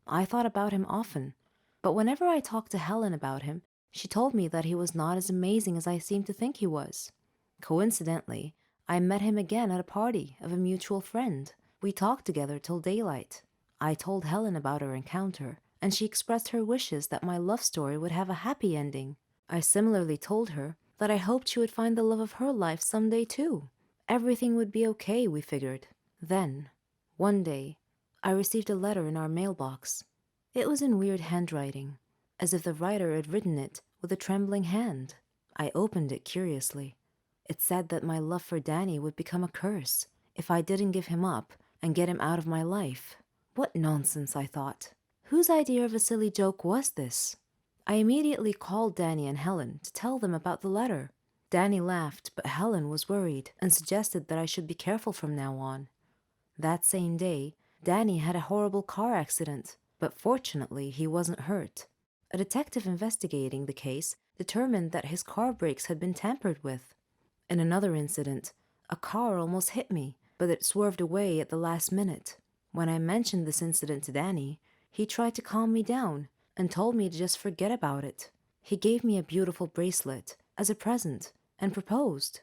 I thought about him often. But whenever I talked to Helen about him, she told me that he was not as amazing as I seemed to think he was. Coincidentally, I met him again at a party of a mutual friend. We talked together till daylight. I told Helen about our encounter, and she expressed her wishes that my love story would have a happy ending. I similarly told her that I hoped she would find the love of her life someday too. Everything would be okay, we figured. Then, one day, I received a letter in our mailbox. It was in weird handwriting, as if the writer had written it with a trembling hand. I opened it curiously. It said that my love for Danny would become a curse if I didn't give him up and get him out of my life. What nonsense, I thought. Whose idea of a silly joke was this? I immediately called Danny and Helen to tell them about the letter. Danny laughed, but Helen was worried and suggested that I should be careful from now on. That same day, Danny had a horrible car accident, but fortunately he wasn't hurt. A detective investigating the case determined that his car brakes had been tampered with. In another incident, a car almost hit me, but it swerved away at the last minute. When I mentioned this incident to Danny, he tried to calm me down and told me to just forget about it. He gave me a beautiful bracelet as a present and proposed.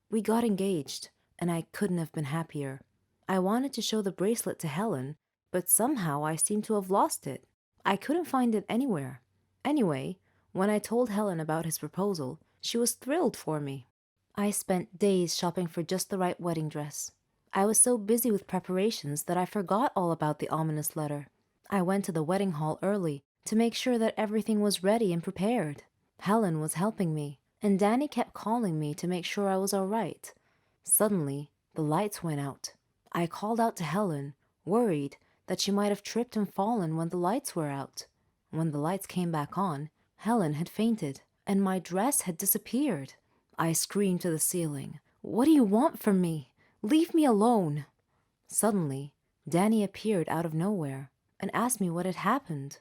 We got engaged, and I couldn't have been happier. I wanted to show the bracelet to Helen, but somehow I seemed to have lost it. I couldn't find it anywhere. Anyway, when I told Helen about his proposal, she was thrilled for me. I spent days shopping for just the right wedding dress. I was so busy with preparations that I forgot all about the ominous letter. I went to the wedding hall early to make sure that everything was ready and prepared. Helen was helping me, and Danny kept calling me to make sure I was all right. Suddenly, the lights went out. I called out to Helen, worried that she might have tripped and fallen when the lights were out. When the lights came back on, Helen had fainted, and my dress had disappeared. I screamed to the ceiling, "What do you want from me? Leave me alone!" Suddenly, Danny appeared out of nowhere and asked me what had happened.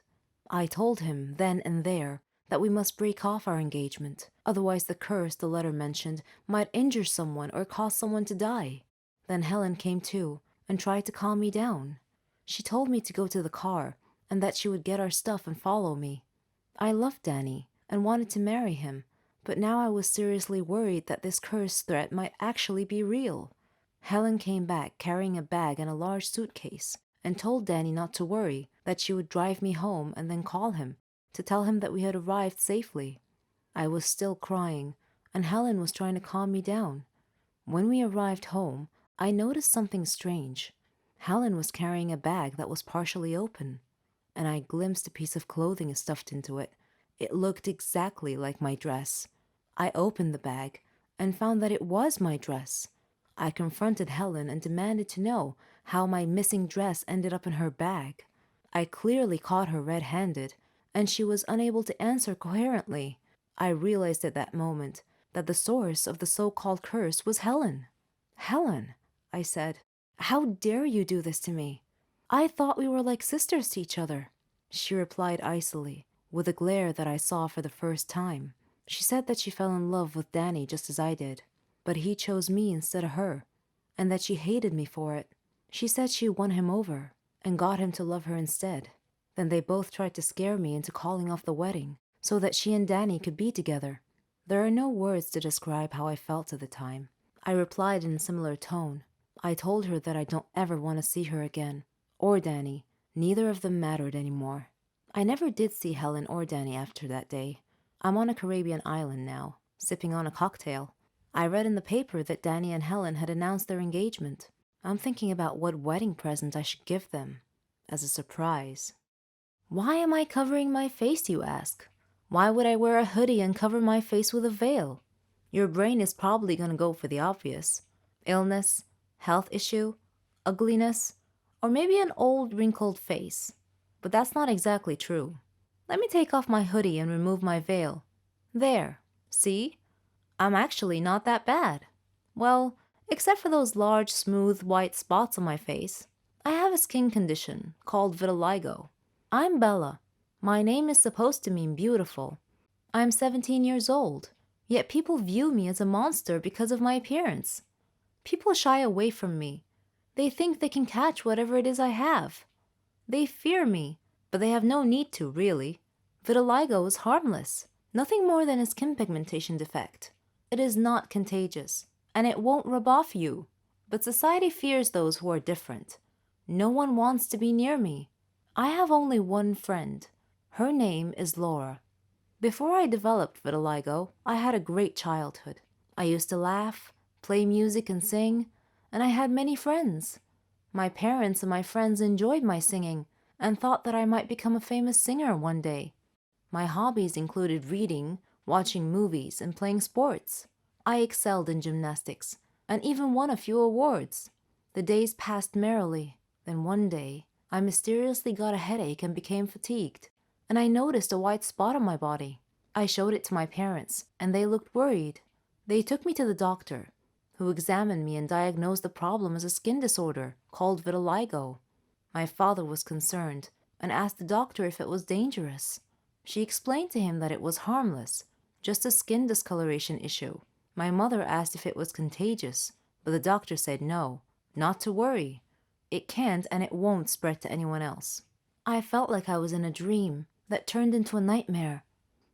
I told him then and there that we must break off our engagement, otherwise the curse the letter mentioned might injure someone or cause someone to die. Then Helen came too and tried to calm me down. She told me to go to the car and that she would get our stuff and follow me. I loved Danny and wanted to marry him, but now I was seriously worried that this curse threat might actually be real. Helen came back carrying a bag and a large suitcase and told Danny not to worry, that she would drive me home and then call him to tell him that we had arrived safely. I was still crying, and Helen was trying to calm me down. When we arrived home, I noticed something strange. Helen was carrying a bag that was partially open, and I glimpsed a piece of clothing stuffed into it. It looked exactly like my dress. I opened the bag and found that it was my dress. I confronted Helen and demanded to know how my missing dress ended up in her bag. I clearly caught her red-handed, and she was unable to answer coherently. I realized at that moment that the source of the so-called curse was Helen. "Helen," I said, "how dare you do this to me? I thought we were like sisters to each other." She replied icily, with a glare that I saw for the first time. She said that she fell in love with Danny just as I did, but he chose me instead of her, and that she hated me for it. She said she won him over and got him to love her instead. Then they both tried to scare me into calling off the wedding so that she and Danny could be together. There are no words to describe how I felt at the time. I replied in a similar tone. I told her that I don't ever want to see her again, or Danny. Neither of them mattered anymore. I never did see Helen or Danny after that day. I'm on a Caribbean island now, sipping on a cocktail. I read in the paper that Danny and Helen had announced their engagement. I'm thinking about what wedding present I should give them as a surprise. Why am I covering my face, you ask? Why would I wear a hoodie and cover my face with a veil? Your brain is probably going to go for the obvious. Illness, health issue, ugliness, or maybe an old wrinkled face. But that's not exactly true. Let me take off my hoodie and remove my veil. There, see? I'm actually not that bad. Well, except for those large, smooth, white spots on my face. I have a skin condition called vitiligo. I'm Bella. My name is supposed to mean beautiful. I'm 17 years old, yet people view me as a monster because of my appearance. People shy away from me. They think they can catch whatever it is I have. They fear me, but they have no need to, really. Vitiligo is harmless, nothing more than a skin pigmentation defect. It is not contagious, and it won't rub off you. But society fears those who are different. No one wants to be near me. I have only one friend. Her name is Laura. Before I developed vitiligo, I had a great childhood. I used to laugh, play music and sing, and I had many friends. My parents and my friends enjoyed my singing and thought that I might become a famous singer one day. My hobbies included reading, watching movies, and playing sports. I excelled in gymnastics and even won a few awards. The days passed merrily. Then one day, I mysteriously got a headache and became fatigued, and I noticed a white spot on my body. I showed it to my parents, and they looked worried. They took me to the doctor, who examined me and diagnosed the problem as a skin disorder called vitiligo. My father was concerned and asked the doctor if it was dangerous. She explained to him that it was harmless, just a skin discoloration issue. My mother asked if it was contagious, but the doctor said no, not to worry. It can't and it won't spread to anyone else. I felt like I was in a dream that turned into a nightmare.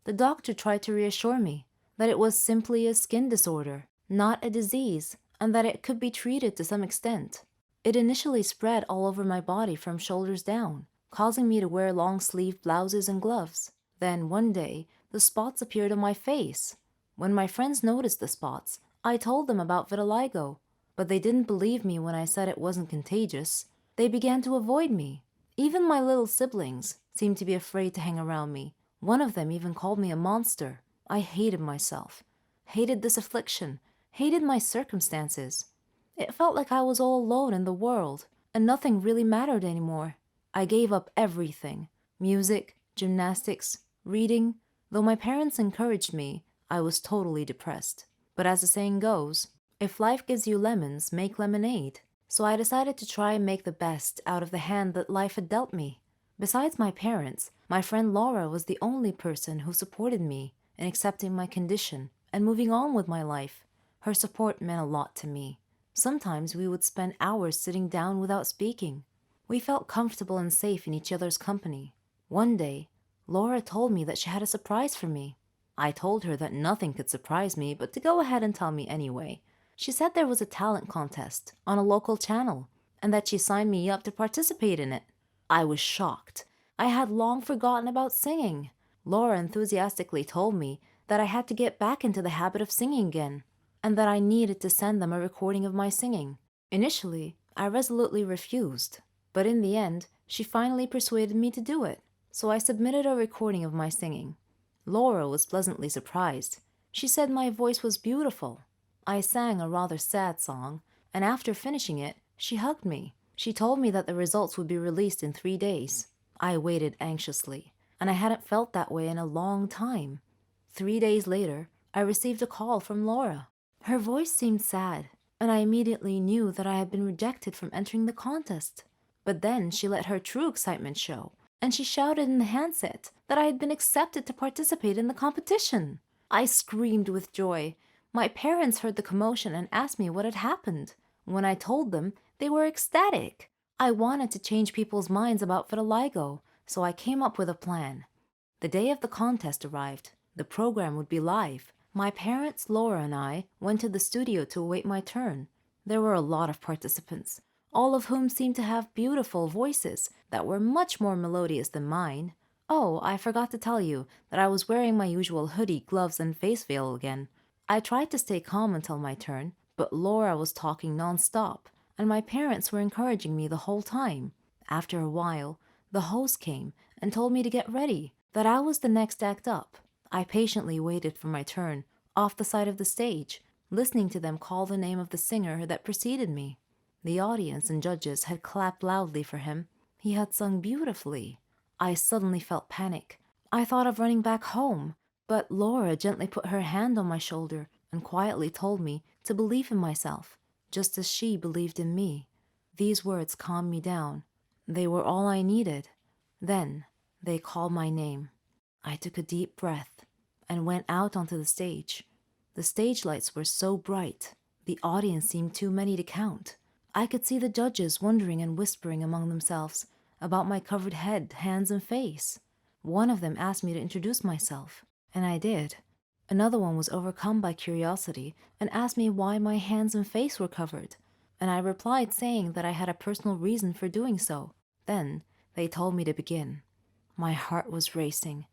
The doctor tried to reassure me that it was simply a skin disorder, not a disease, and that it could be treated to some extent. It initially spread all over my body from shoulders down, causing me to wear long-sleeved blouses and gloves. Then one day, the spots appeared on my face. When my friends noticed the spots, I told them about vitiligo, but they didn't believe me when I said it wasn't contagious. They began to avoid me. Even my little siblings seemed to be afraid to hang around me. One of them even called me a monster. I hated myself, hated this affliction, hated my circumstances. It felt like I was all alone in the world, and nothing really mattered anymore. I gave up everything: music, gymnastics, reading. Though my parents encouraged me, I was totally depressed. But as the saying goes, if life gives you lemons, make lemonade. So I decided to try and make the best out of the hand that life had dealt me. Besides my parents, my friend Laura was the only person who supported me in accepting my condition and moving on with my life. Her support meant a lot to me. Sometimes we would spend hours sitting down without speaking. We felt comfortable and safe in each other's company. One day, Laura told me that she had a surprise for me. I told her that nothing could surprise me, but to go ahead and tell me anyway. She said there was a talent contest on a local channel, and that she signed me up to participate in it. I was shocked. I had long forgotten about singing. Laura enthusiastically told me that I had to get back into the habit of singing again, and that I needed to send them a recording of my singing. Initially, I resolutely refused, but in the end, she finally persuaded me to do it, so I submitted a recording of my singing. Laura was pleasantly surprised. She said my voice was beautiful. I sang a rather sad song, and after finishing it, she hugged me. She told me that the results would be released in 3 days. I waited anxiously, and I hadn't felt that way in a long time. 3 days later, I received a call from Laura. Her voice seemed sad, and I immediately knew that I had been rejected from entering the contest. But then she let her true excitement show, and she shouted in the handset that I had been accepted to participate in the competition. I screamed with joy. My parents heard the commotion and asked me what had happened. When I told them, they were ecstatic. I wanted to change people's minds about vitiligo, so I came up with a plan. The day of the contest arrived. The program would be live. My parents, Laura, and I went to the studio to await my turn. There were a lot of participants, all of whom seemed to have beautiful voices that were much more melodious than mine. Oh, I forgot to tell you that I was wearing my usual hoodie, gloves, and face veil again. I tried to stay calm until my turn, but Laura was talking non-stop, and my parents were encouraging me the whole time. After a while, the host came and told me to get ready, that I was the next act up. I patiently waited for my turn, off the side of the stage, listening to them call the name of the singer that preceded me. The audience and judges had clapped loudly for him. He had sung beautifully. I suddenly felt panic. I thought of running back home, but Laura gently put her hand on my shoulder and quietly told me to believe in myself, just as she believed in me. These words calmed me down. They were all I needed. Then they called my name. I took a deep breath and went out onto the stage. The stage lights were so bright, the audience seemed too many to count. I could see the judges wondering and whispering among themselves about my covered head, hands, and face. One of them asked me to introduce myself, and I did. Another one was overcome by curiosity and asked me why my hands and face were covered, and I replied saying that I had a personal reason for doing so. Then they told me to begin. My heart was racing.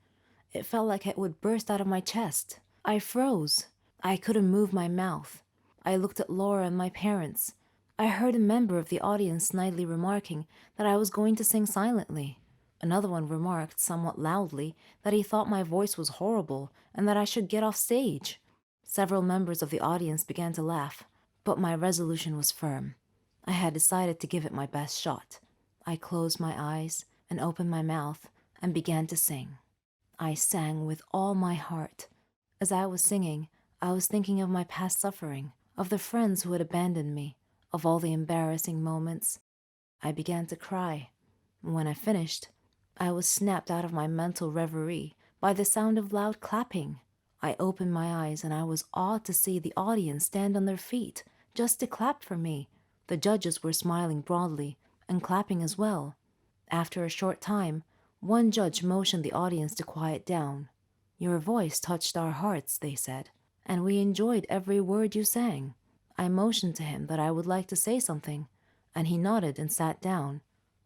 It felt like it would burst out of my chest. I froze. I couldn't move my mouth. I looked at Laura and my parents. I heard a member of the audience snidely remarking that I was going to sing silently. Another one remarked, somewhat loudly, that he thought my voice was horrible and that I should get off stage. Several members of the audience began to laugh, but my resolution was firm. I had decided to give it my best shot. I closed my eyes and opened my mouth and began to sing. I sang with all my heart. As I was singing, I was thinking of my past suffering, of the friends who had abandoned me, of all the embarrassing moments. I began to cry. When I finished, I was snapped out of my mental reverie by the sound of loud clapping. I opened my eyes and I was awed to see the audience stand on their feet just to clap for me. The judges were smiling broadly and clapping as well. After a short time, one judge motioned the audience to quiet down. "Your voice touched our hearts," they said, "and we enjoyed every word you sang." I motioned to him that I would like to say something, and he nodded and sat down.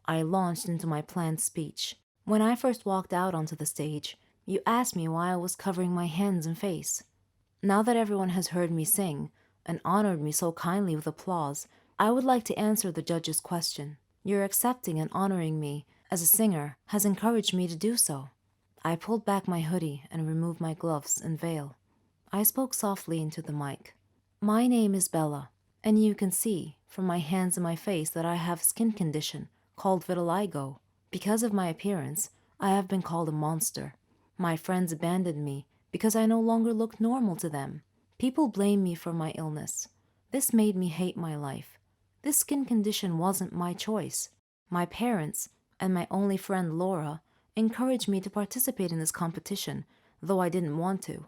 I launched into my planned speech. When I first walked out onto the stage, you asked me why I was covering my hands and face. Now that everyone has heard me sing and honored me so kindly with applause, I would like to answer the judge's question. Your accepting and honoring me as a singer has encouraged me to do so. I pulled back my hoodie and removed my gloves and veil. I spoke softly into the mic. My name is Bella, and you can see from my hands and my face that I have a skin condition called vitiligo. Because of my appearance, I have been called a monster. My friends abandoned me because I no longer looked normal to them. People blame me for my illness. This made me hate my life. This skin condition wasn't my choice. My parents and my only friend Laura encouraged me to participate in this competition, though I didn't want to.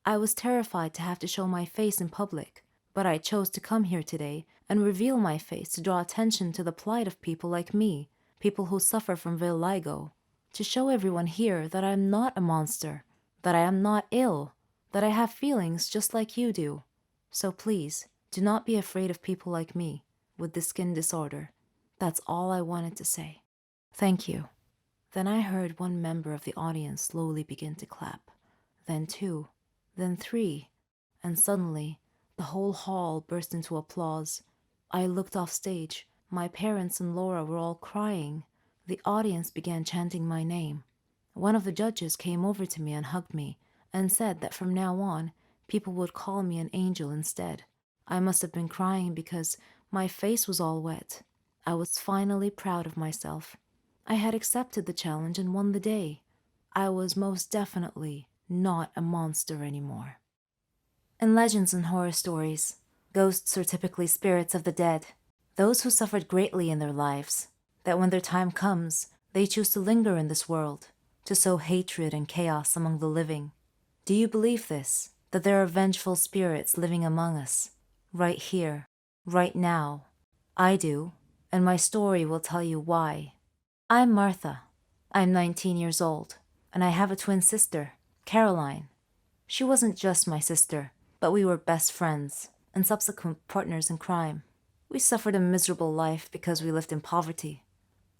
I was terrified to have to show my face in public, but I chose to come here today and reveal my face to draw attention to the plight of people like me, people who suffer from vitiligo, to show everyone here that I am not a monster, that I am not ill, that I have feelings just like you do. So please, do not be afraid of people like me with the skin disorder. That's all I wanted to say. Thank you. Then I heard one member of the audience slowly begin to clap. Then two. then 3, and suddenly the whole hall burst into applause. I looked off stage. My parents and Laura were all crying. The audience began chanting my name. One of the judges came over to me and hugged me and said that from now on, people would call me an angel instead. I must have been crying because my face was all wet. I was finally proud of myself. I had accepted the challenge and won the day. I was most definitely not a monster anymore. In legends and horror stories, ghosts are typically spirits of the dead, those who suffered greatly in their lives, that when their time comes, they choose to linger in this world, to sow hatred and chaos among the living. Do you believe this, that there are vengeful spirits living among us, right here, right now? I do, and my story will tell you why. I'm Martha. I'm 19 years old, and I have a twin sister, Caroline. She wasn't just my sister, but we were best friends and subsequent partners in crime. We suffered a miserable life because we lived in poverty.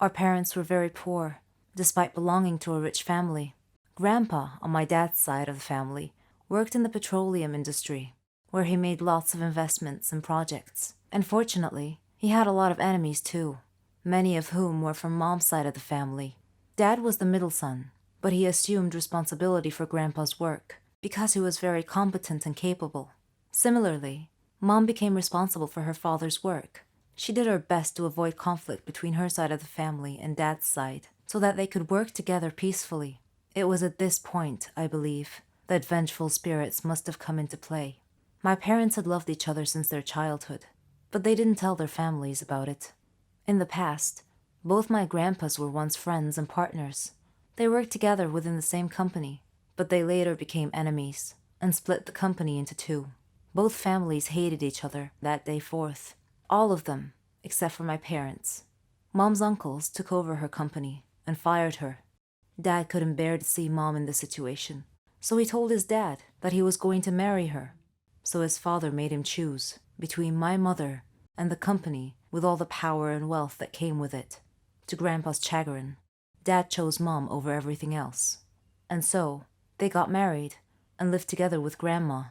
Our parents were very poor, despite belonging to a rich family. Grandpa, on my dad's side of the family, worked in the petroleum industry, where he made lots of investments and projects. And fortunately, he had a lot of enemies too, many of whom were from Mom's side of the family. Dad was the middle son, but he assumed responsibility for Grandpa's work because he was very competent and capable. Similarly, Mom became responsible for her father's work. She did her best to avoid conflict between her side of the family and Dad's side, so that they could work together peacefully. It was at this point, I believe, that vengeful spirits must have come into play. My parents had loved each other since their childhood, but they didn't tell their families about it. In the past, both my grandpas were once friends and partners. They worked together within the same company, but they later became enemies and split the company into 2. Both families hated each other that day forth. All of them, except for my parents. Mom's uncles took over her company and fired her. Dad couldn't bear to see Mom in this situation, so he told his dad that he was going to marry her. So his father made him choose between my mother and the company with all the power and wealth that came with it. To Grandpa's chagrin, Dad chose Mom over everything else. And so, they got married and lived together with Grandma.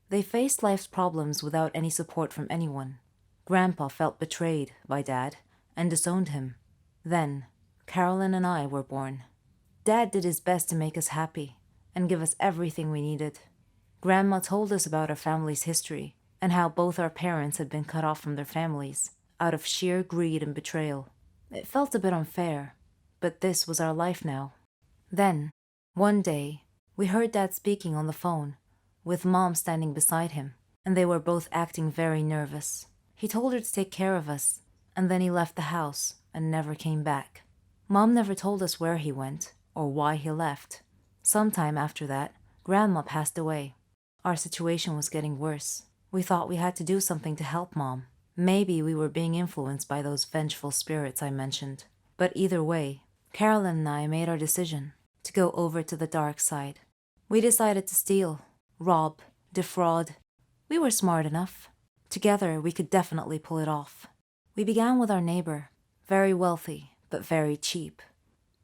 They faced life's problems without any support from anyone. Grandpa felt betrayed by Dad and disowned him. Then, Carolyn and I were born. Dad did his best to make us happy and give us everything we needed. Grandma told us about our family's history and how both our parents had been cut off from their families out of sheer greed and betrayal. It felt a bit unfair, but this was our life now. Then, one day, we heard Dad speaking on the phone, with Mom standing beside him, and they were both acting very nervous. He told her to take care of us, and then he left the house and never came back. Mom never told us where he went or why he left. Sometime after that, Grandma passed away. Our situation was getting worse. We thought we had to do something to help Mom. Maybe we were being influenced by those vengeful spirits I mentioned. But either way, Carolyn and I made our decision to go over to the dark side. We decided to steal, rob, defraud. We were smart enough. Together, we could definitely pull it off. We began with our neighbor, very wealthy, but very cheap.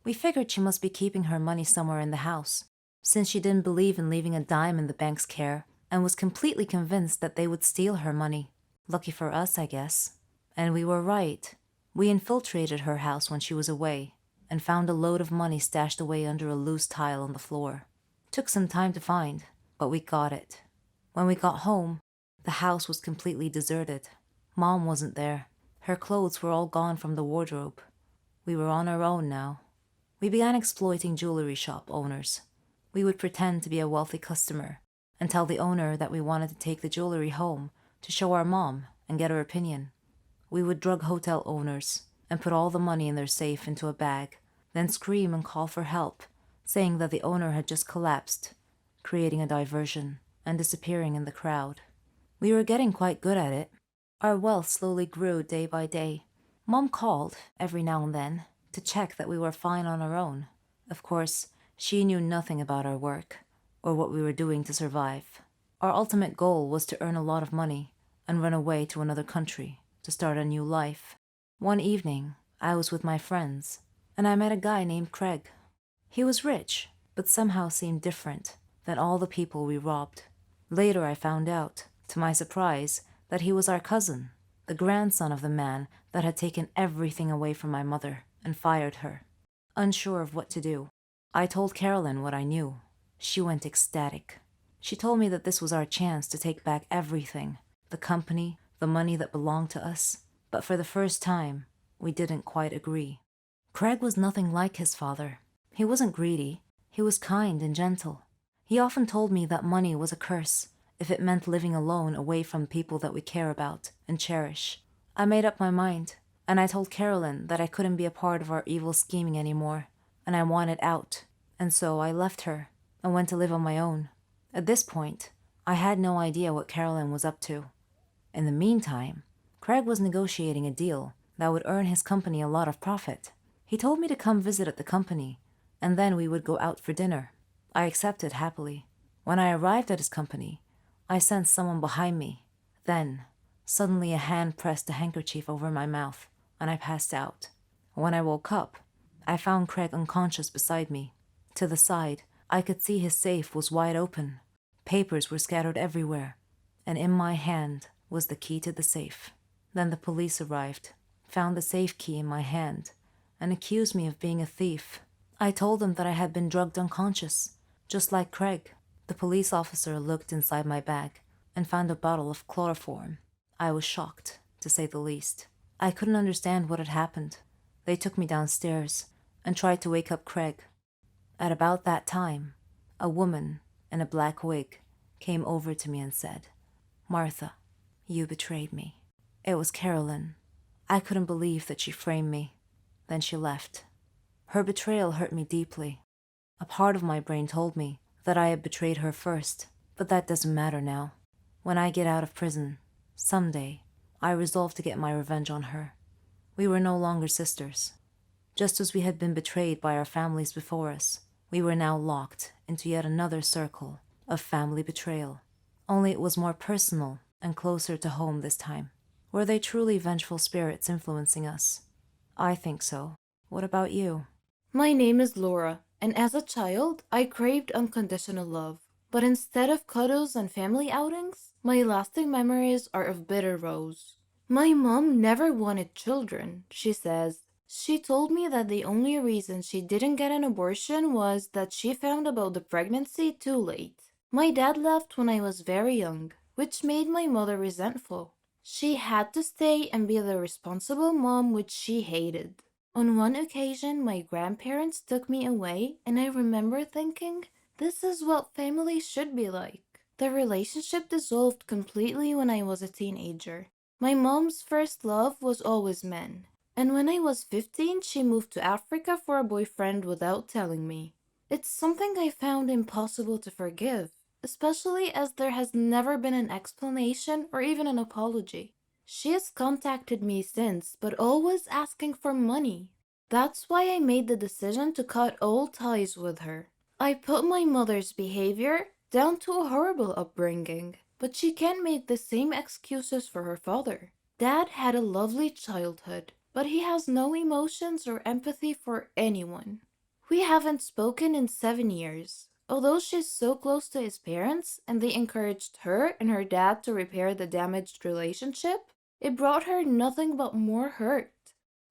We figured she must be keeping her money somewhere in the house, since she didn't believe in leaving a dime in the bank's care and was completely convinced that they would steal her money. Lucky for us, I guess. And we were right. We infiltrated her house when she was away and found a load of money stashed away under a loose tile on the floor. Took some time to find, but we got it. When we got home, the house was completely deserted. Mom wasn't there. Her clothes were all gone from the wardrobe. We were on our own now. We began exploiting jewelry shop owners. We would pretend to be a wealthy customer and tell the owner that we wanted to take the jewelry home to show our mom and get her opinion. We would drug hotel owners and put all the money in their safe into a bag, then scream and call for help, saying that the owner had just collapsed, creating a diversion and disappearing in the crowd. We were getting quite good at it. Our wealth slowly grew day by day. Mom called, every now and then, to check that we were fine on our own. Of course, she knew nothing about our work, or what we were doing to survive. Our ultimate goal was to earn a lot of money and run away to another country to start a new life. One evening, I was with my friends, and I met a guy named Craig. He was rich, but somehow seemed different, than all the people we robbed. Later I found out, to my surprise, that he was our cousin, the grandson of the man that had taken everything away from my mother and fired her. Unsure of what to do, I told Carolyn what I knew. She went ecstatic. She told me that this was our chance to take back everything, the company, the money that belonged to us. But for the first time, we didn't quite agree. Craig was nothing like his father. He wasn't greedy. He was kind and gentle. He often told me that money was a curse if it meant living alone away from people that we care about and cherish. I made up my mind, and I told Carolyn that I couldn't be a part of our evil scheming anymore, and I wanted out. And so I left her and went to live on my own. At this point, I had no idea what Carolyn was up to. In the meantime, Craig was negotiating a deal that would earn his company a lot of profit. He told me to come visit at the company, and then we would go out for dinner. I accepted happily. When I arrived at his company, I sensed someone behind me. Then, suddenly a hand pressed a handkerchief over my mouth, and I passed out. When I woke up, I found Craig unconscious beside me. To the side, I could see his safe was wide open. Papers were scattered everywhere, and in my hand was the key to the safe. Then the police arrived, found the safe key in my hand, and accused me of being a thief. I told them that I had been drugged unconscious, just like Craig. The police officer looked inside my bag and found a bottle of chloroform. I was shocked, to say the least. I couldn't understand what had happened. They took me downstairs and tried to wake up Craig. At about that time, a woman in a black wig came over to me and said, "Martha, you betrayed me." It was Carolyn. I couldn't believe that she framed me. Then she left. Her betrayal hurt me deeply. A part of my brain told me that I had betrayed her first, but that doesn't matter now. When I get out of prison, someday, I resolved to get my revenge on her. We were no longer sisters. Just as we had been betrayed by our families before us, we were now locked into yet another circle of family betrayal. Only it was more personal and closer to home this time. Were they truly vengeful spirits influencing us? I think so. What about you? My name is Laura, and as a child, I craved unconditional love. But instead of cuddles and family outings, my lasting memories are of bitter rows. My mom never wanted children, she says. She told me that the only reason she didn't get an abortion was that she found about the pregnancy too late. My dad left when I was very young, which made my mother resentful. She had to stay and be the responsible mom, which she hated. On one occasion, my grandparents took me away, and I remember thinking, this is what family should be like. The relationship dissolved completely when I was a teenager. My mom's first love was always men. And when I was 15, she moved to Africa for a boyfriend without telling me. It's something I found impossible to forgive, especially as there has never been an explanation or even an apology. She has contacted me since, but always asking for money. That's why I made the decision to cut all ties with her. I put my mother's behavior down to a horrible upbringing, but she can't make the same excuses for her father. Dad had a lovely childhood, but he has no emotions or empathy for anyone. We haven't spoken in 7 years. Although she's so close to his parents and they encouraged her and her dad to repair the damaged relationship, it brought her nothing but more hurt.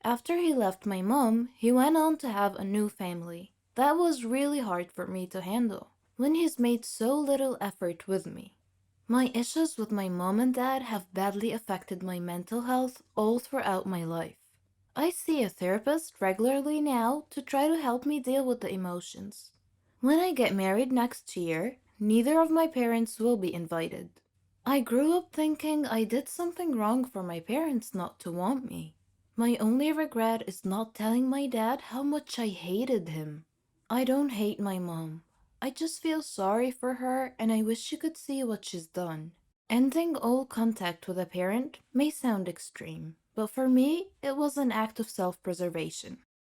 After he left my mom, he went on to have a new family. That was really hard for me to handle when he's made so little effort with me. My issues with my mom and dad have badly affected my mental health all throughout my life. I see a therapist regularly now to try to help me deal with the emotions. When I get married next year, neither of my parents will be invited. I grew up thinking I did something wrong for my parents not to want me. My only regret is not telling my dad how much I hated him. I don't hate my mom. I just feel sorry for her and I wish she could see what she's done. Ending all contact with a parent may sound extreme, but for me, it was an act of self-preservation.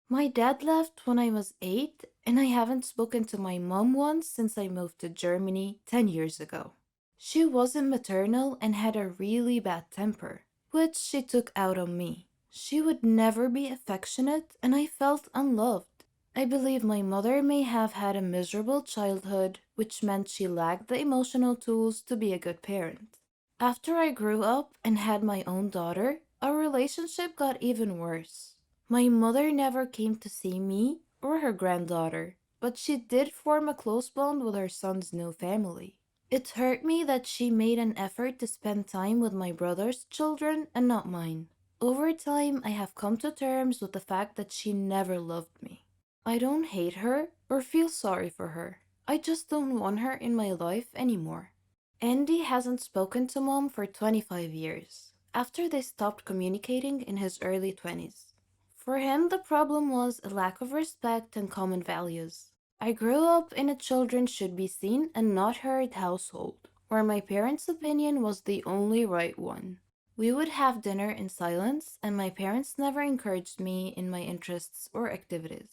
My dad left when I was 8, and I haven't spoken to my mom once since I moved to Germany 10 years ago. She wasn't maternal and had a really bad temper, which she took out on me. She would never be affectionate, and I felt unloved. I believe my mother may have had a miserable childhood, which meant she lacked the emotional tools to be a good parent. After I grew up and had my own daughter, our relationship got even worse. My mother never came to see me or her granddaughter, but she did form a close bond with her son's new family. It hurt me that she made an effort to spend time with my brother's children and not mine. Over time, I have come to terms with the fact that she never loved me. I don't hate her or feel sorry for her. I just don't want her in my life anymore. Andy hasn't spoken to Mom for 25 years, after they stopped communicating in his early 20s. For him, the problem was a lack of respect and common values. I grew up in a children should be seen and not heard household, where my parents' opinion was the only right one. We would have dinner in silence, and my parents never encouraged me in my interests or activities.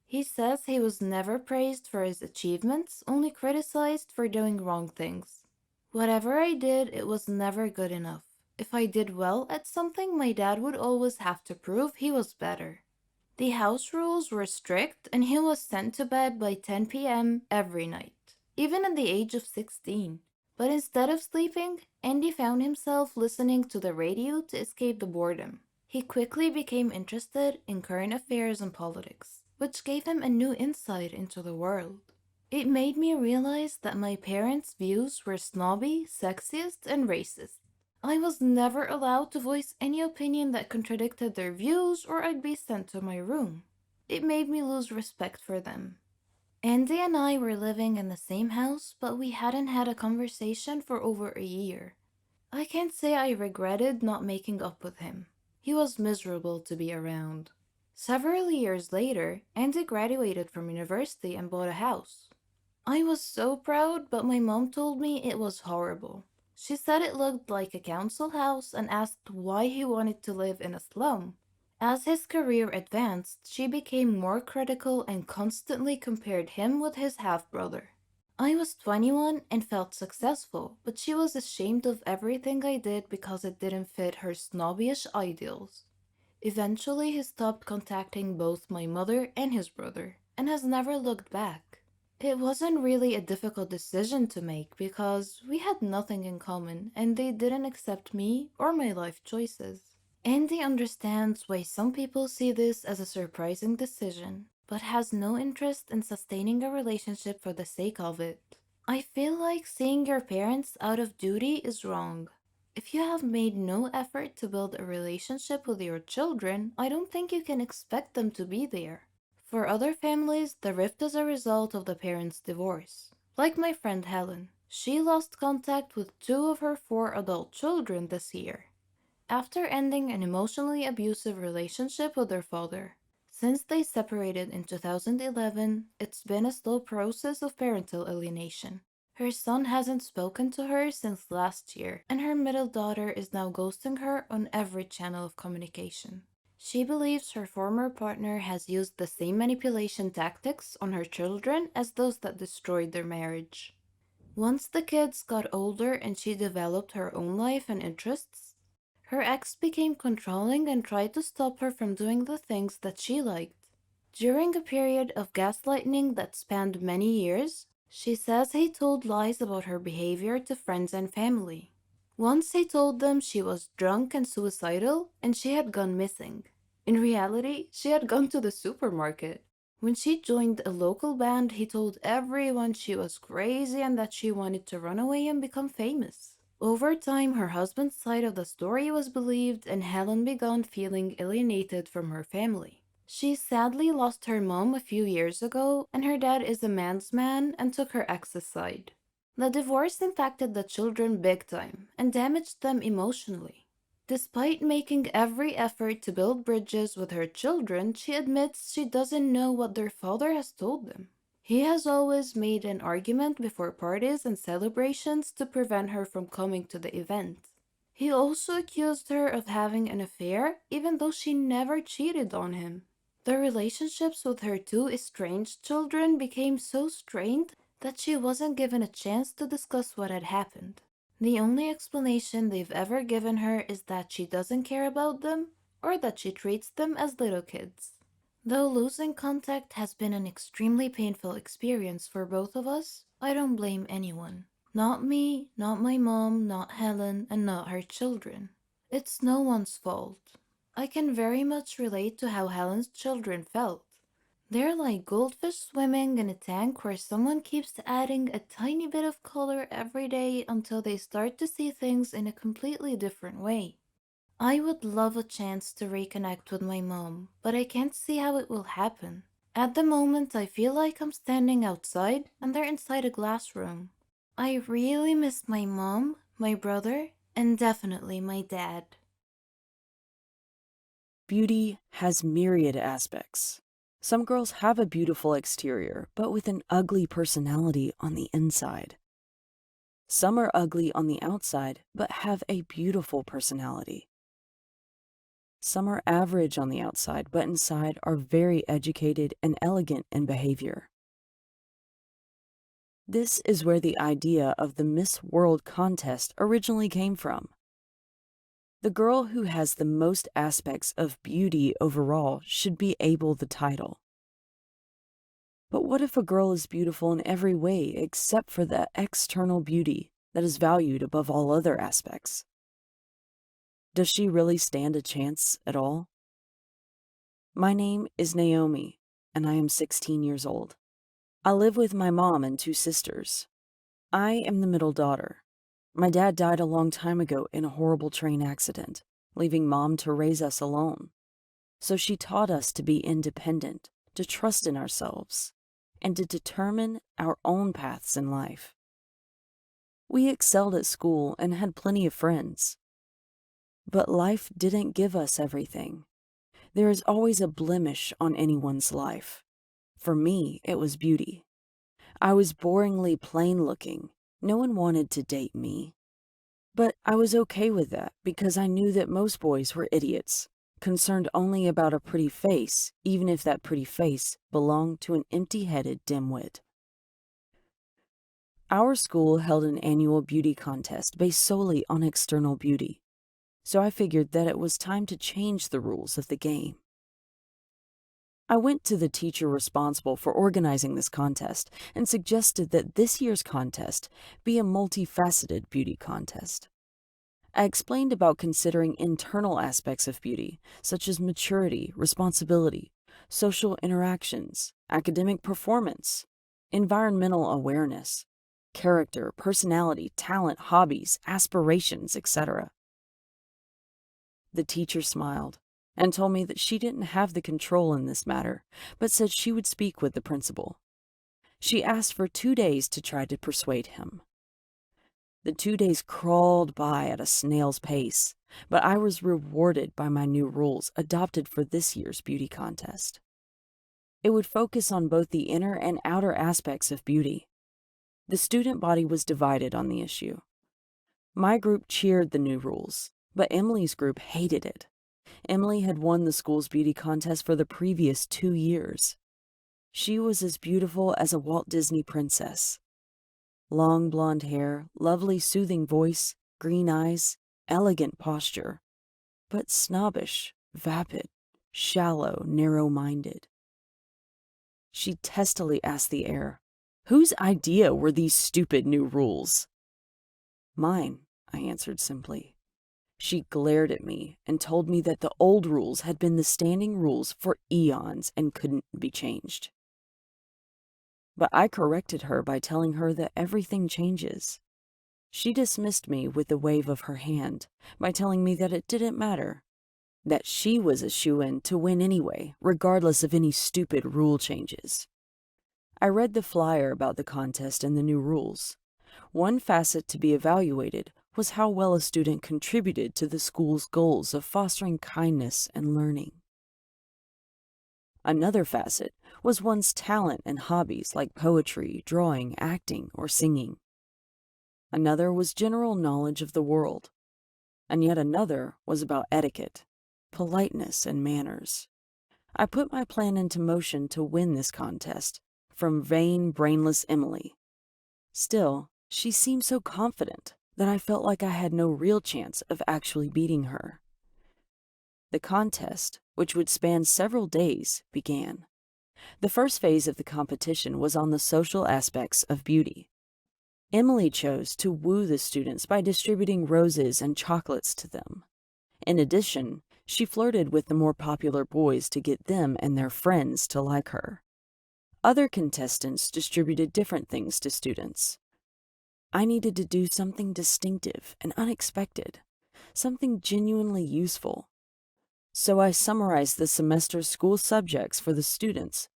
He says he was never praised for his achievements, only criticized for doing wrong things. Whatever I did, it was never good enough. If I did well at something, my dad would always have to prove he was better. The house rules were strict, and he was sent to bed by 10 p.m. every night, even at the age of 16. But instead of sleeping, Andy found himself listening to the radio to escape the boredom. He quickly became interested in current affairs and politics, which gave him a new insight into the world. It made me realize that my parents' views were snobby, sexist, and racist. I was never allowed to voice any opinion that contradicted their views, or I'd be sent to my room. It made me lose respect for them. Andy and I were living in the same house, but we hadn't had a conversation for over a year. I can't say I regretted not making up with him. He was miserable to be around. Several years later, Andy graduated from university and bought a house. I was so proud, but my mom told me it was horrible. She said it looked like a council house and asked why he wanted to live in a slum. As his career advanced, she became more critical and constantly compared him with his half-brother. I was 21 and felt successful, but she was ashamed of everything I did because it didn't fit her snobbish ideals. Eventually, he stopped contacting both my mother and his brother, and has never looked back. It wasn't really a difficult decision to make because we had nothing in common and they didn't accept me or my life choices. Andy understands why some people see this as a surprising decision, but has no interest in sustaining a relationship for the sake of it. I feel like seeing your parents out of duty is wrong. If you have made no effort to build a relationship with your children, I don't think you can expect them to be there. For other families, the rift is a result of the parents' divorce. Like my friend Helen, she lost contact with 2 of her 4 adult children this year, after ending an emotionally abusive relationship with her father. Since they separated in 2011, it's been a slow process of parental alienation. Her son hasn't spoken to her since last year, and her middle daughter is now ghosting her on every channel of communication. She believes her former partner has used the same manipulation tactics on her children as those that destroyed their marriage. Once the kids got older and she developed her own life and interests, her ex became controlling and tried to stop her from doing the things that she liked. During a period of gaslighting that spanned many years, she says he told lies about her behavior to friends and family. Once he told them she was drunk and suicidal and she had gone missing. In reality, she had gone to the supermarket. When she joined a local band, he told everyone she was crazy and that she wanted to run away and become famous. Over time, her husband's side of the story was believed, and Helen began feeling alienated from her family. She sadly lost her mom a few years ago, and her dad is a man's man and took her ex's side. The divorce impacted the children big time and damaged them emotionally. Despite making every effort to build bridges with her children, she admits she doesn't know what their father has told them. He has always made an argument before parties and celebrations to prevent her from coming to the event. He also accused her of having an affair, even though she never cheated on him. The relationships with her 2 estranged children became so strained that she wasn't given a chance to discuss what had happened. The only explanation they've ever given her is that she doesn't care about them or that she treats them as little kids. Though losing contact has been an extremely painful experience for both of us, I don't blame anyone. Not me, not my mom, not Helen, and not her children. It's no one's fault. I can very much relate to how Helen's children felt. They're like goldfish swimming in a tank where someone keeps adding a tiny bit of color every day until they start to see things in a completely different way. I would love a chance to reconnect with my mom, but I can't see how it will happen. At the moment, I feel like I'm standing outside and they're inside a glass room. I really miss my mom, my brother, and definitely my dad. Beauty has myriad aspects. Some girls have a beautiful exterior, but with an ugly personality on the inside. Some are ugly on the outside, but have a beautiful personality. Some are average on the outside, but inside are very educated and elegant in behavior. This is where the idea of the Miss World contest originally came from. The girl who has the most aspects of beauty overall should be able the title. But what if a girl is beautiful in every way except for the external beauty that is valued above all other aspects? Does she really stand a chance at all? My name is Naomi, and I am 16 years old. I live with my mom and 2 sisters. I am the middle daughter. My dad died a long time ago in a horrible train accident, leaving Mom to raise us alone. So she taught us to be independent, to trust in ourselves, and to determine our own paths in life. We excelled at school and had plenty of friends. But life didn't give us everything. There is always a blemish on anyone's life. For me, it was beauty. I was boringly plain looking. No one wanted to date me. But I was okay with that because I knew that most boys were idiots, concerned only about a pretty face, even if that pretty face belonged to an empty-headed dimwit. Our school held an annual beauty contest based solely on external beauty, so I figured that it was time to change the rules of the game. I went to the teacher responsible for organizing this contest and suggested that this year's contest be a multifaceted beauty contest. I explained about considering internal aspects of beauty, such as maturity, responsibility, social interactions, academic performance, environmental awareness, character, personality, talent, hobbies, aspirations, etc. The teacher smiled and told me that she didn't have the control in this matter, but said she would speak with the principal. She asked for 2 days to try to persuade him. The 2 days crawled by at a snail's pace, but I was rewarded by my new rules adopted for this year's beauty contest. It would focus on both the inner and outer aspects of beauty. The student body was divided on the issue. My group cheered the new rules, but Emily's group hated it. Emily had won the school's beauty contest for the previous 2 years. She was as beautiful as a Walt Disney princess. Long blonde hair, lovely soothing voice, green eyes, elegant posture, but snobbish, vapid, shallow, narrow-minded. She testily asked the air, "Whose idea were these stupid new rules?" "Mine," I answered simply. She glared at me and told me that the old rules had been the standing rules for eons and couldn't be changed. But I corrected her by telling her that everything changes. She dismissed me with a wave of her hand by telling me that it didn't matter, that she was a shoo-in to win anyway, regardless of any stupid rule changes. I read the flyer about the contest and the new rules. One facet to be evaluated was how well a student contributed to the school's goals of fostering kindness and learning. Another facet was one's talent and hobbies like poetry, drawing, acting, or singing. Another was general knowledge of the world. And yet another was about etiquette, politeness, and manners. I put my plan into motion to win this contest from vain, brainless Emily. Still, she seemed so confident that I felt like I had no real chance of actually beating her. The contest, which would span several days, began. The first phase of the competition was on the social aspects of beauty. Emily chose to woo the students by distributing roses and chocolates to them. In addition, she flirted with the more popular boys to get them and their friends to like her. Other contestants distributed different things to students. I needed to do something distinctive and unexpected, something genuinely useful. So I summarized the semester's school subjects for the students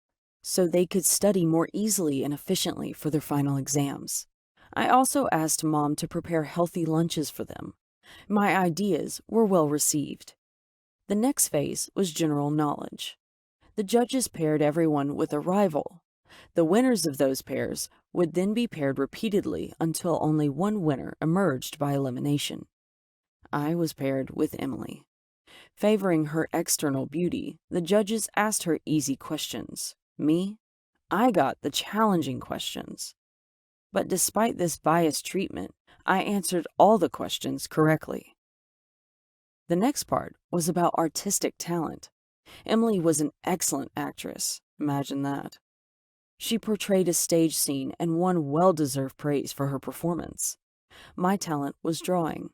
so they could study more easily and efficiently for their final exams. I also asked Mom to prepare healthy lunches for them. My ideas were well received. The next phase was general knowledge. The judges paired everyone with a rival. The winners of those pairs would then be paired repeatedly until only one winner emerged by elimination. I was paired with Emily. Favoring her external beauty, the judges asked her easy questions. Me? I got the challenging questions. But despite this biased treatment, I answered all the questions correctly. The next part was about artistic talent. Emily was an excellent actress. Imagine that. She portrayed a stage scene and won well-deserved praise for her performance. My talent was drawing.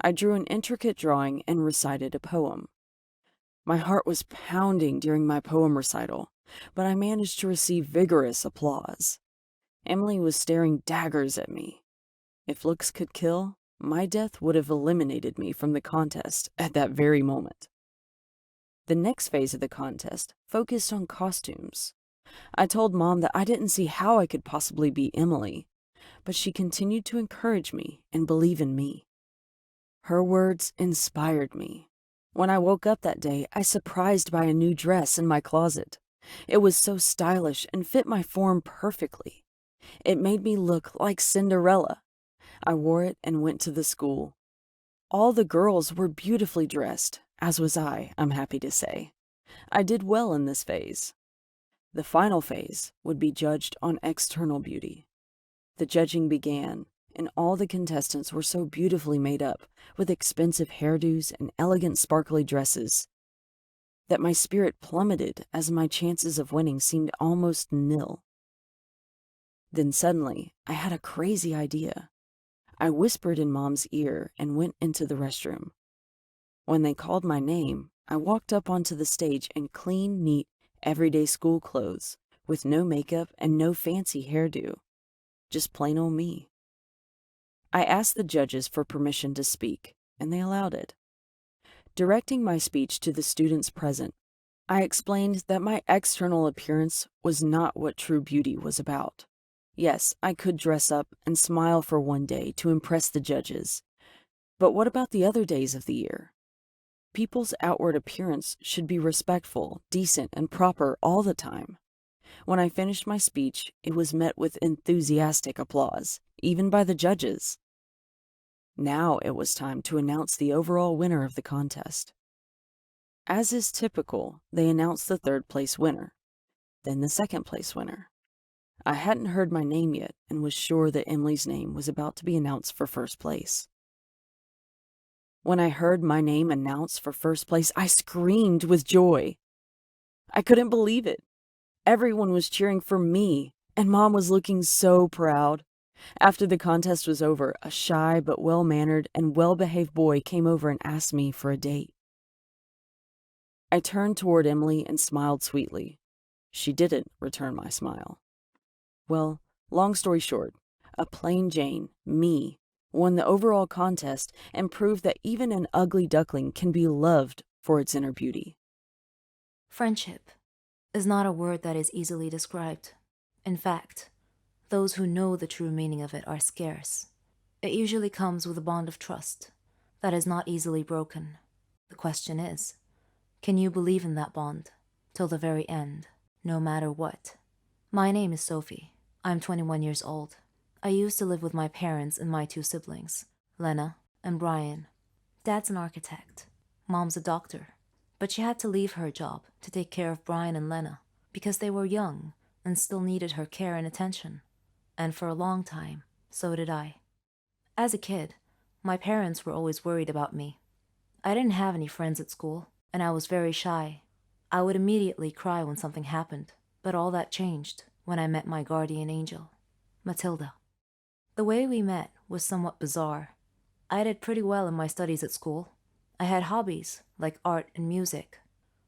I drew an intricate drawing and recited a poem. My heart was pounding during my poem recital, but I managed to receive vigorous applause. Emily was staring daggers at me. If looks could kill, my death would have eliminated me from the contest at that very moment. The next phase of the contest focused on costumes. I told Mom that I didn't see how I could possibly be Emily, but she continued to encourage me and believe in me. Her words inspired me. When I woke up that day, I was surprised by a new dress in my closet. It was so stylish and fit my form perfectly. It made me look like Cinderella. I wore it and went to the school. All the girls were beautifully dressed, as was I'm happy to say. I did well in this phase. The final phase would be judged on external beauty. The judging began, and all the contestants were so beautifully made up, with expensive hairdos and elegant sparkly dresses, that my spirit plummeted as my chances of winning seemed almost nil. Then suddenly, I had a crazy idea. I whispered in Mom's ear and went into the restroom. When they called my name, I walked up onto the stage in clean, neat, everyday school clothes, with no makeup and no fancy hairdo. Just plain old me. I asked the judges for permission to speak, and they allowed it. Directing my speech to the students present, I explained that my external appearance was not what true beauty was about. Yes, I could dress up and smile for one day to impress the judges. But what about the other days of the year? People's outward appearance should be respectful, decent, and proper all the time. When I finished my speech, it was met with enthusiastic applause, even by the judges. Now it was time to announce the overall winner of the contest. As is typical, they announced the third-place winner, then the second-place winner. I hadn't heard my name yet and was sure that Emily's name was about to be announced for first place. When I heard my name announced for first place, I screamed with joy. I couldn't believe it. Everyone was cheering for me, and Mom was looking so proud. After the contest was over, a shy but well-mannered and well-behaved boy came over and asked me for a date. I turned toward Emily and smiled sweetly. She didn't return my smile. Well, long story short, a plain Jane, me, won the overall contest and proved that even an ugly duckling can be loved for its inner beauty. Friendship is not a word that is easily described. In fact, those who know the true meaning of it are scarce. It usually comes with a bond of trust that is not easily broken. The question is, can you believe in that bond till the very end, no matter what? My name is Sophie. I'm 21 years old. I used to live with my parents and my two siblings, Lena and Brian. Dad's an architect. Mom's a doctor. But she had to leave her job to take care of Brian and Lena because they were young and still needed her care and attention. And for a long time, so did I. As a kid, my parents were always worried about me. I didn't have any friends at school. and I was very shy. I would immediately cry when something happened, but all that changed when I met my guardian angel, Matilda. The way we met was somewhat bizarre. I did pretty well in my studies at school. I had hobbies like art and music.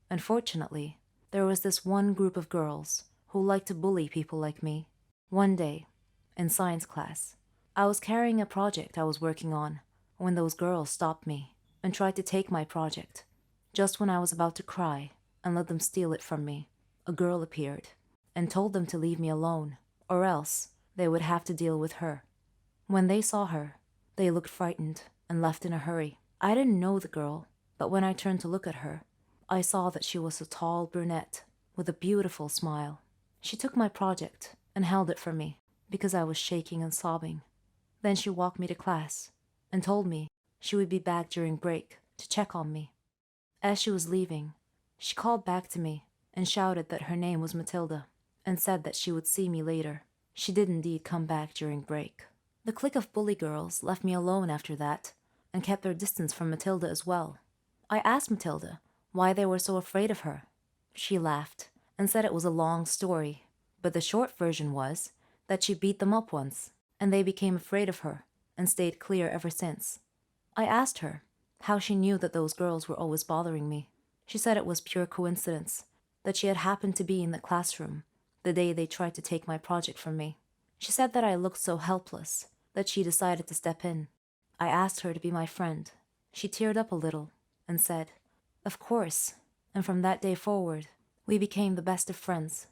Unfortunately, there was this one group of girls who liked to bully people like me. One day, in science class, I was carrying a project I was working on when those girls stopped me and tried to take my project. Just when I was about to cry and let them steal it from me, a girl appeared and told them to leave me alone, or else they would have to deal with her. When they saw her, they looked frightened and left in a hurry. I didn't know the girl, but when I turned to look at her, I saw that she was a tall brunette with a beautiful smile. She took my project and held it for me because I was shaking and sobbing. Then she walked me to class and told me she would be back during break to check on me. As she was leaving, she called back to me and shouted that her name was Matilda and said that she would see me later. She did indeed come back during break. The clique of bully girls left me alone after that and kept their distance from Matilda as well. I asked Matilda why they were so afraid of her. She laughed and said it was a long story, but the short version was that she beat them up once and they became afraid of her and stayed clear ever since. I asked her how she knew that those girls were always bothering me. She said it was pure coincidence, that she had happened to be in the classroom the day they tried to take my project from me. She said that I looked so helpless that she decided to step in. I asked her to be my friend. She teared up a little and said, "Of course," and from that day forward, we became the best of friends.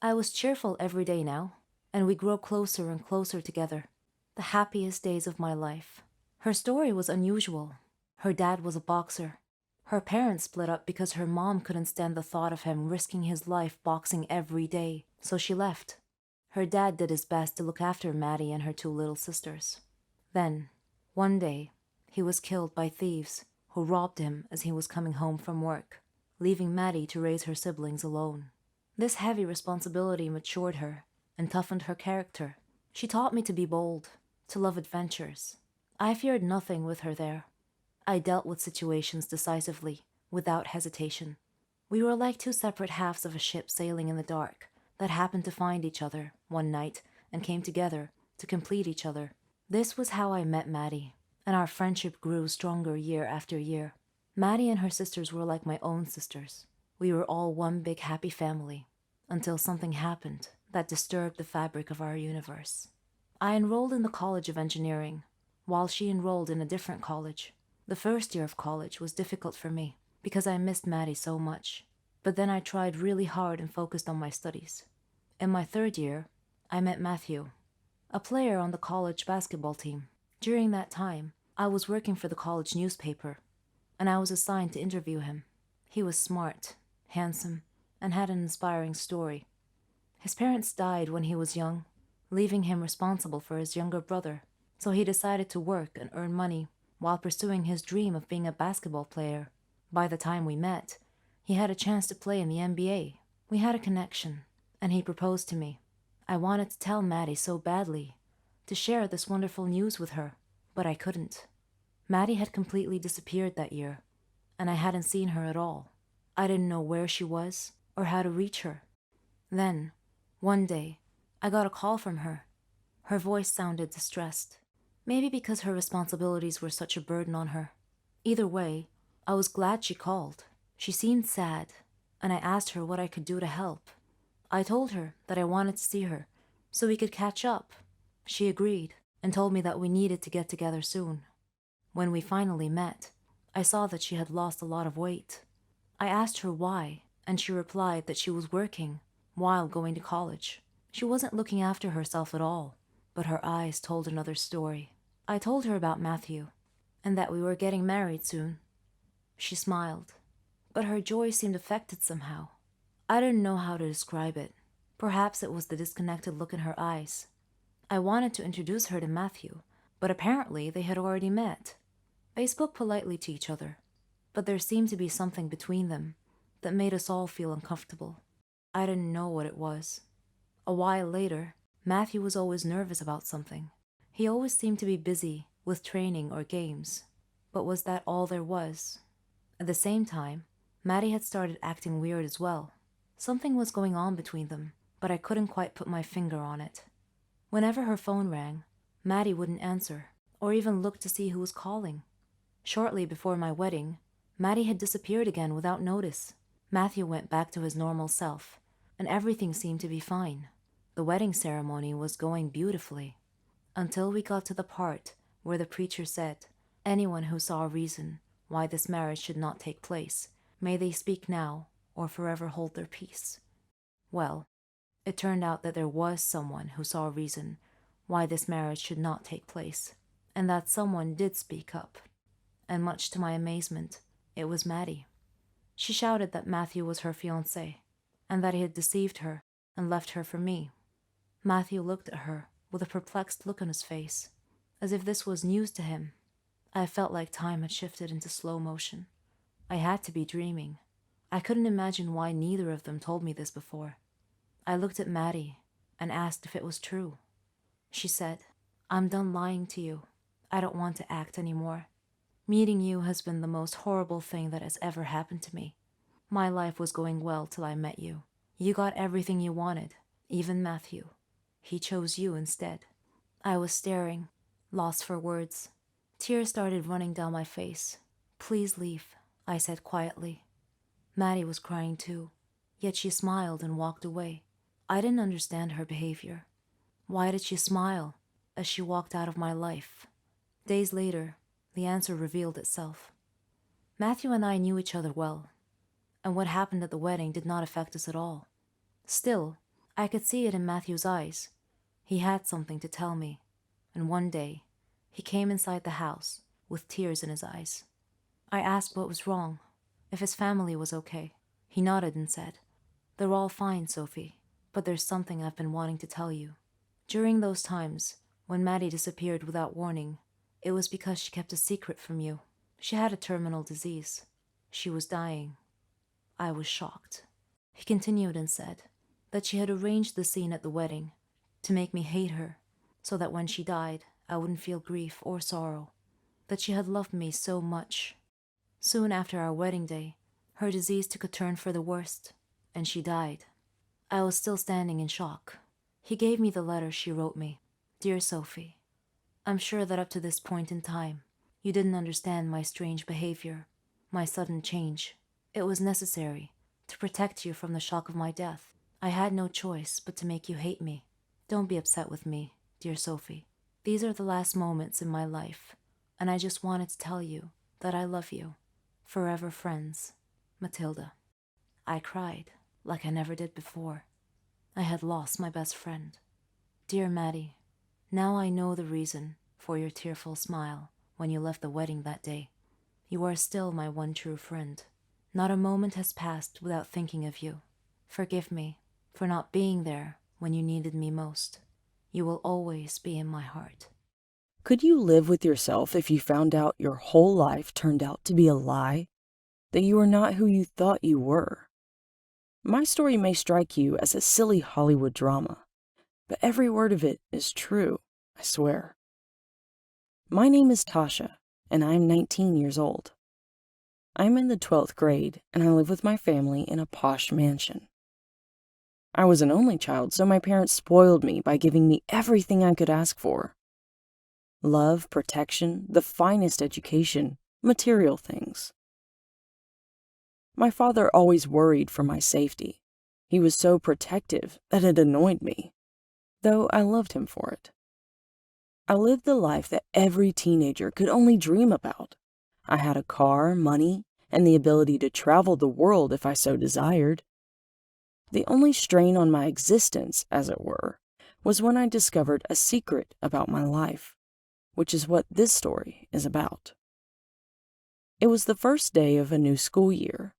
I was cheerful every day now, and we grew closer and closer together. The happiest days of my life. Her story was unusual. Her dad was a boxer. Her parents split up because her mom couldn't stand the thought of him risking his life boxing every day, so she left. Her dad did his best to look after Maddie and her two little sisters. Then, one day, he was killed by thieves who robbed him as he was coming home from work, leaving Maddie to raise her siblings alone. This heavy responsibility matured her and toughened her character. She taught me to be bold, to love adventures. I feared nothing with her there. I dealt with situations decisively, without hesitation. We were like two separate halves of a ship sailing in the dark that happened to find each other one night and came together to complete each other. This was how I met Maddie, and our friendship grew stronger year after year. Maddie and her sisters were like my own sisters. We were all one big happy family, until something happened that disturbed the fabric of our universe. I enrolled in the College of Engineering, while she enrolled in a different college. The first year of college was difficult for me, because I missed Maddie so much. But then I tried really hard and focused on my studies. In my third year, I met Matthew, a player on the college basketball team. During that time, I was working for the college newspaper, and I was assigned to interview him. He was smart, handsome, and had an inspiring story. His parents died when he was young, leaving him responsible for his younger brother, so he decided to work and earn money while pursuing his dream of being a basketball player. By the time we met, he had a chance to play in the NBA. We had a connection, and he proposed to me. I wanted to tell Maddie so badly, to share this wonderful news with her, but I couldn't. Maddie had completely disappeared that year, and I hadn't seen her at all. I didn't know where she was or how to reach her. Then, one day, I got a call from her. Her voice sounded distressed, maybe because her responsibilities were such a burden on her. Either way, I was glad she called. She seemed sad, and I asked her what I could do to help. I told her that I wanted to see her, so we could catch up. She agreed, and told me that we needed to get together soon. When we finally met, I saw that she had lost a lot of weight. I asked her why, and she replied that she was working while going to college. She wasn't looking after herself at all, but her eyes told another story. I told her about Matthew, and that we were getting married soon. She smiled, but her joy seemed affected somehow. I didn't know how to describe it. Perhaps it was the disconnected look in her eyes. I wanted to introduce her to Matthew, but apparently they had already met. They spoke politely to each other, but there seemed to be something between them that made us all feel uncomfortable. I didn't know what it was. A while later, Matthew was always nervous about something. He always seemed to be busy with training or games. But was that all there was? At the same time, Maddie had started acting weird as well. Something was going on between them, but I couldn't quite put my finger on it. Whenever her phone rang, Maddie wouldn't answer, or even look to see who was calling. Shortly before my wedding, Maddie had disappeared again without notice. Matthew went back to his normal self, and everything seemed to be fine. The wedding ceremony was going beautifully, until we got to the part where the preacher said, "Anyone who saw a reason why this marriage should not take place, may they speak now or forever hold their peace." Well, it turned out that there was someone who saw a reason why this marriage should not take place, and that someone did speak up. And much to my amazement, it was Maddie. She shouted that Matthew was her fiancé, and that he had deceived her and left her for me. Matthew looked at her with a perplexed look on his face, as if this was news to him. I felt like time had shifted into slow motion. I had to be dreaming. I couldn't imagine why neither of them told me this before. I looked at Maddie and asked if it was true. She said, "I'm done lying to you. I don't want to act anymore. Meeting you has been the most horrible thing that has ever happened to me. My life was going well till I met you. You got everything you wanted, even Matthew. He chose you instead." I was staring, lost for words. Tears started running down my face. "Please leave," I said quietly. Maddie was crying too, yet she smiled and walked away. I didn't understand her behavior. Why did she smile as she walked out of my life? Days later, the answer revealed itself. Matthew and I knew each other well, and what happened at the wedding did not affect us at all. Still, I could see it in Matthew's eyes. He had something to tell me, and one day, he came inside the house with tears in his eyes. I asked what was wrong, if his family was okay. He nodded and said, "They're all fine, Sophie, but there's something I've been wanting to tell you." During those times, when Maddie disappeared without warning, it was because she kept a secret from you. She had a terminal disease. She was dying. I was shocked. He continued and said that she had arranged the scene at the wedding to make me hate her, so that when she died, I wouldn't feel grief or sorrow. That she had loved me so much. Soon after our wedding day, her disease took a turn for the worst, and she died. I was still standing in shock. He gave me the letter she wrote me. "Dear Sophie, I'm sure that up to this point in time, you didn't understand my strange behavior, my sudden change. It was necessary to protect you from the shock of my death. I had no choice but to make you hate me. Don't be upset with me, dear Sophie. These are the last moments in my life, and I just wanted to tell you that I love you. Forever friends, Matilda." I cried like I never did before. I had lost my best friend. Dear Maddie, now I know the reason for your tearful smile when you left the wedding that day. You are still my one true friend. Not a moment has passed without thinking of you. Forgive me for not being there when you needed me most. You will always be in my heart. Could you live with yourself if you found out your whole life turned out to be a lie? That you are not who you thought you were? My story may strike you as a silly Hollywood drama, but every word of it is true, I swear. My name is Tasha, and I am 19 years old. I am in the 12th grade, and I live with my family in a posh mansion. I was an only child, so my parents spoiled me by giving me everything I could ask for. Love, protection, the finest education, material things. My father always worried for my safety. He was so protective that it annoyed me, though I loved him for it. I lived the life that every teenager could only dream about. I had a car, money, and the ability to travel the world if I so desired. The only strain on my existence, as it were, was when I discovered a secret about my life, which is what this story is about. It was the first day of a new school year.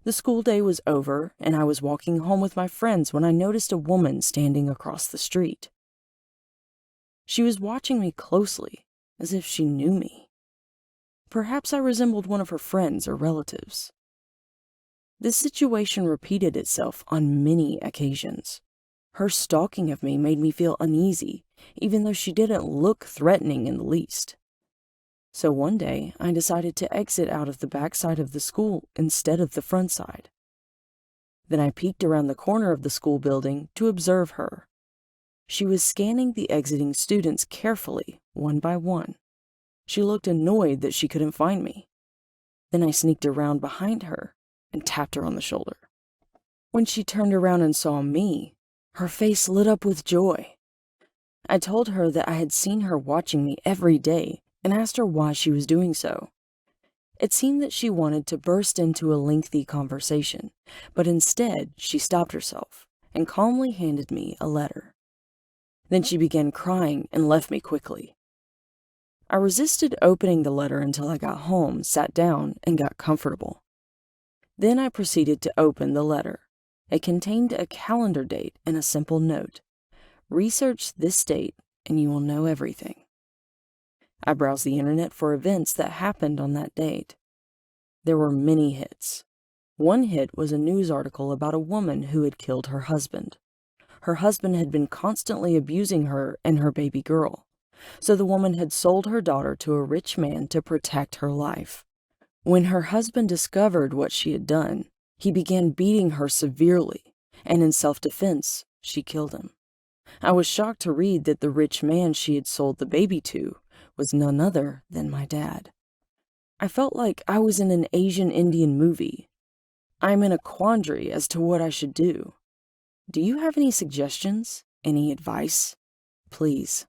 The school day was over, and I was walking home with my friends when I noticed a woman standing across the street. She was watching me closely, as if she knew me. Perhaps I resembled one of her friends or relatives. This situation repeated itself on many occasions. Her stalking of me made me feel uneasy, even though she didn't look threatening in the least. So one day, I decided to exit out of the back side of the school instead of the front side. Then I peeked around the corner of the school building to observe her. She was scanning the exiting students carefully, one by one. She looked annoyed that she couldn't find me. Then I sneaked around behind her and tapped her on the shoulder. When she turned around and saw me, her face lit up with joy. I told her that I had seen her watching me every day and asked her why she was doing so. It seemed that she wanted to burst into a lengthy conversation, but instead she stopped herself and calmly handed me a letter. Then she began crying and left me quickly. I resisted opening the letter until I got home, sat down, and got comfortable. Then I proceeded to open the letter. It contained a calendar date and a simple note. Research this date and you will know everything. I browsed the internet for events that happened on that date. There were many hits. One hit was a news article about a woman who had killed her husband. Her husband had been constantly abusing her and her baby girl, so the woman had sold her daughter to a rich man to protect her life. When her husband discovered what she had done, he began beating her severely, and in self-defense, she killed him. I was shocked to read that the rich man she had sold the baby to was none other than my dad. I felt like I was in an Asian Indian movie. I'm in a quandary as to what I should do. Do you have any suggestions? Any advice? Please.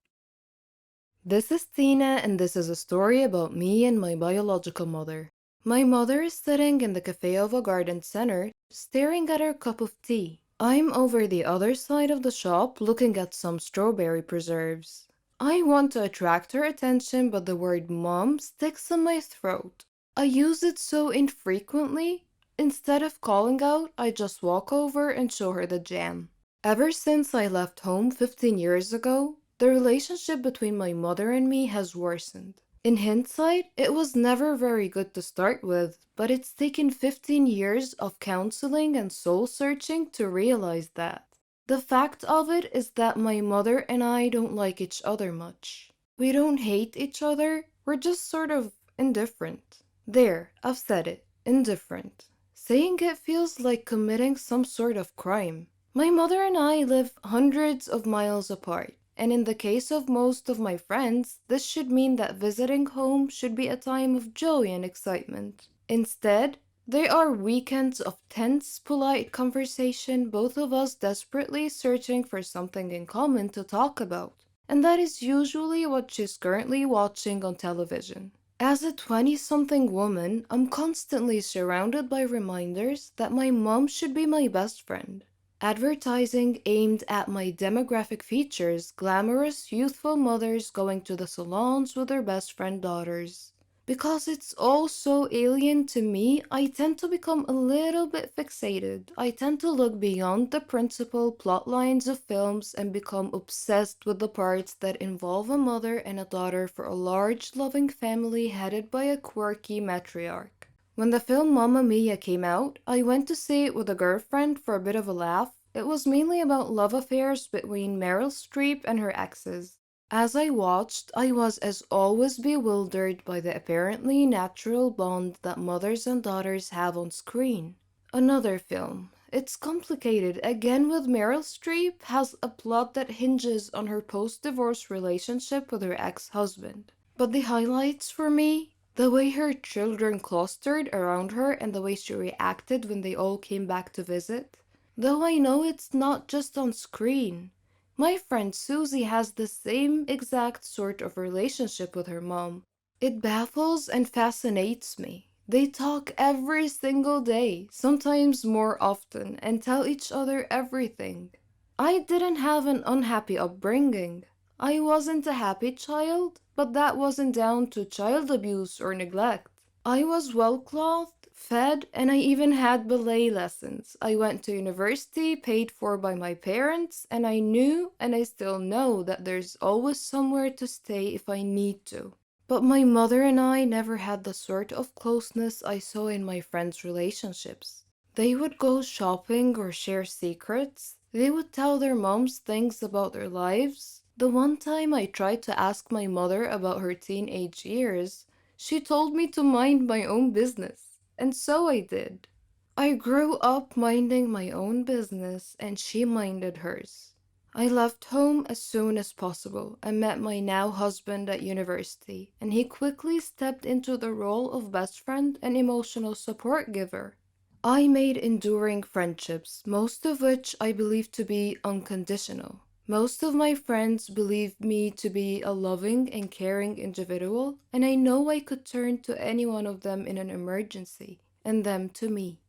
This is Tina, and this is a story about me and my biological mother. My mother is sitting in the cafe of a garden center, staring at her cup of tea. I'm over the other side of the shop looking at some strawberry preserves. I want to attract her attention, but the word mom sticks in my throat. I use it so infrequently. Instead of calling out, I just walk over and show her the jam. Ever since I left home 15 years ago, the relationship between my mother and me has worsened. In hindsight, it was never very good to start with, but it's taken 15 years of counseling and soul searching to realize that. The fact of it is that my mother and I don't like each other much. We don't hate each other, we're just sort of indifferent. There, I've said it, indifferent. Saying it feels like committing some sort of crime. My mother and I live hundreds of miles apart, and in the case of most of my friends, this should mean that visiting home should be a time of joy and excitement. Instead, they are weekends of tense, polite conversation, both of us desperately searching for something in common to talk about. And that is usually what she's currently watching on television. As a 20-something woman, I'm constantly surrounded by reminders that my mom should be my best friend. Advertising aimed at my demographic features glamorous, youthful mothers going to the salons with their best friend daughters. Because it's all so alien to me, I tend to become a little bit fixated. I tend to look beyond the principal plot lines of films and become obsessed with the parts that involve a mother and a daughter for a large, loving family headed by a quirky matriarch. When the film Mamma Mia came out, I went to see it with a girlfriend for a bit of a laugh. It was mainly about love affairs between Meryl Streep and her exes. As I watched, I was as always bewildered by the apparently natural bond that mothers and daughters have on screen. Another film. It's complicated. Again with Meryl Streep has a plot that hinges on her post-divorce relationship with her ex-husband. But the highlights for me? The way her children clustered around her and the way she reacted when they all came back to visit. Though I know it's not just on screen. My friend Susie has the same exact sort of relationship with her mom. It baffles and fascinates me. They talk every single day, sometimes more often, and tell each other everything. I didn't have an unhappy upbringing. I wasn't a happy child, but that wasn't down to child abuse or neglect. I was well-clothed, fed, and I even had ballet lessons. I went to university paid for by my parents, and I knew, and I still know, that there's always somewhere to stay if I need to. But my mother and I never had the sort of closeness I saw in my friends' relationships. They would go shopping or share secrets. They would tell their moms things about their lives. The one time I tried to ask my mother about her teenage years, She told me to mind my own business, and so I did. I grew up minding my own business, and she minded hers. I left home as soon as possible and met my now husband at university, and he quickly stepped into the role of best friend and emotional support giver. I made enduring friendships, most of which I believe to be unconditional. Most of my friends believe me to be a loving and caring individual, and I know I could turn to any one of them in an emergency, and them to me.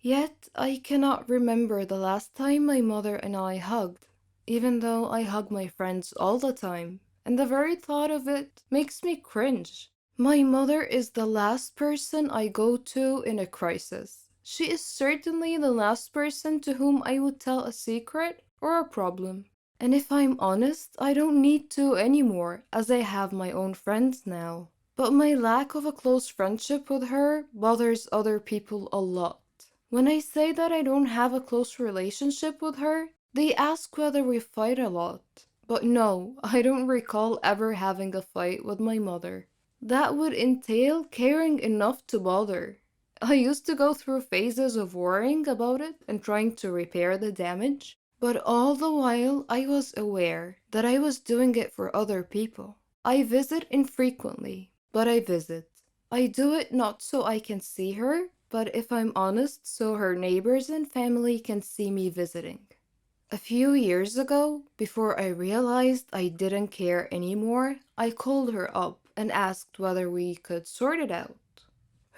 Yet I cannot remember the last time my mother and I hugged, even though I hug my friends all the time, and the very thought of it makes me cringe. My mother is the last person I go to in a crisis. She is certainly the last person to whom I would tell a secret or a problem. And if I'm honest, I don't need to anymore, as I have my own friends now. But my lack of a close friendship with her bothers other people a lot. When I say that I don't have a close relationship with her, they ask whether we fight a lot. But no, I don't recall ever having a fight with my mother. That would entail caring enough to bother. I used to go through phases of worrying about it and trying to repair the damage, but all the while I was aware that I was doing it for other people. I visit infrequently, but I visit. I do it not so I can see her, but if I'm honest, so her neighbors and family can see me visiting. A few years ago, before I realized I didn't care anymore, I called her up and asked whether we could sort it out.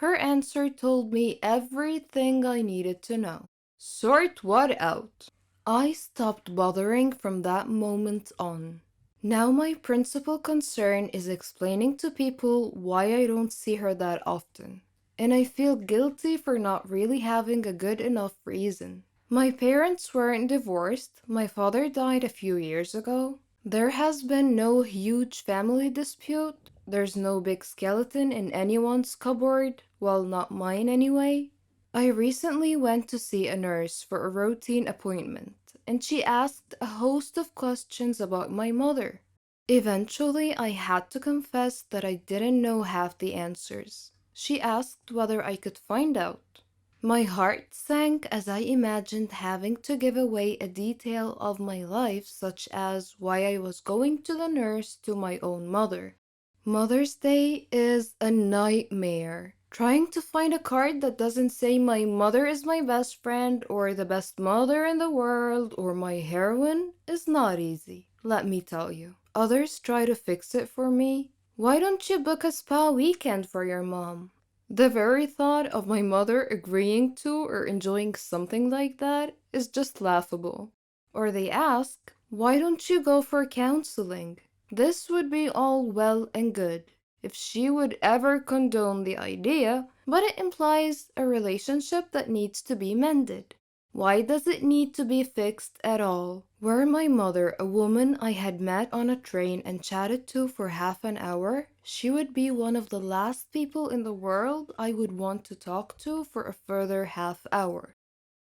Her answer told me everything I needed to know. Sort what out? I stopped bothering from that moment on. Now my principal concern is explaining to people why I don't see her that often. And I feel guilty for not really having a good enough reason. My parents weren't divorced. My father died a few years ago. There has been no huge family dispute. There's no big skeleton in anyone's cupboard, well, not mine anyway. I recently went to see a nurse for a routine appointment, and she asked a host of questions about my mother. Eventually, I had to confess that I didn't know half the answers. She asked whether I could find out. My heart sank as I imagined having to give away a detail of my life, such as why I was going to the nurse, to my own mother. Mother's Day is a nightmare. Trying to find a card that doesn't say my mother is my best friend or the best mother in the world or my heroine is not easy, let me tell you. Others try to fix it for me. Why don't you book a spa weekend for your mom? The very thought of my mother agreeing to or enjoying something like that is just laughable. Or they ask, why don't you go for counseling? This would be all well and good if she would ever condone the idea, but it implies a relationship that needs to be mended. Why does it need to be fixed at all? Were my mother a woman I had met on a train and chatted to for half an hour, she would be one of the last people in the world I would want to talk to for a further half hour.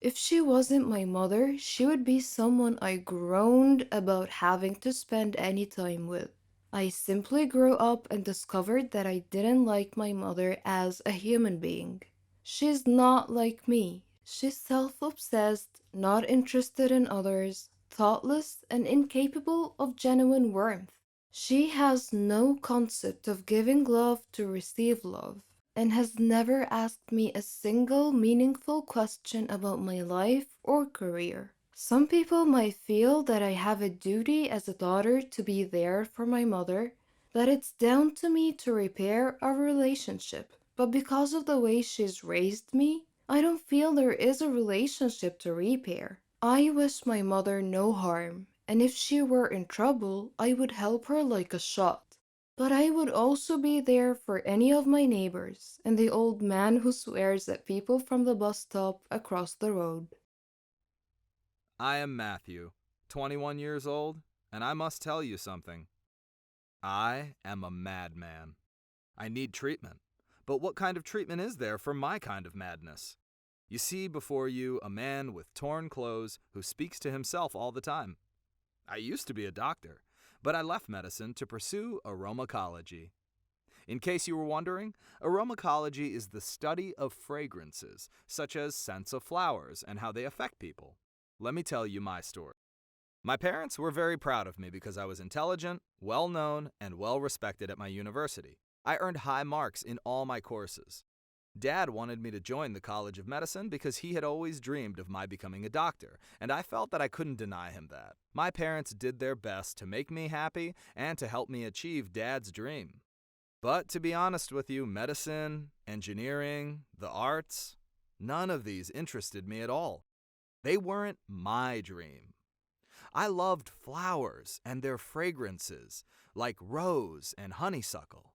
If she wasn't my mother, she would be someone I groaned about having to spend any time with. I simply grew up and discovered that I didn't like my mother as a human being. She's not like me. She's self-obsessed, not interested in others, thoughtless, and incapable of genuine warmth. She has no concept of giving love to receive love, and has never asked me a single meaningful question about my life or career. Some people might feel that I have a duty as a daughter to be there for my mother, that it's down to me to repair our relationship. But because of the way she's raised me, I don't feel there is a relationship to repair. I wish my mother no harm, and if she were in trouble, I would help her like a shot. But I would also be there for any of my neighbors and the old man who swears at people from the bus stop across the road. I am Matthew, 21 years old, and I must tell you something. I am a madman. I need treatment. But what kind of treatment is there for my kind of madness? You see before you a man with torn clothes who speaks to himself all the time. I used to be a doctor, but I left medicine to pursue aromatology. In case you were wondering, aromacology is the study of fragrances, such as scents of flowers and how they affect people. Let me tell you my story. My parents were very proud of me because I was intelligent, well-known, and well-respected at my university. I earned high marks in all my courses. Dad wanted me to join the College of Medicine because he had always dreamed of my becoming a doctor, and I felt that I couldn't deny him that. My parents did their best to make me happy and to help me achieve Dad's dream. But to be honest with you, medicine, engineering, the arts, none of these interested me at all. They weren't my dream. I loved flowers and their fragrances, like rose and honeysuckle.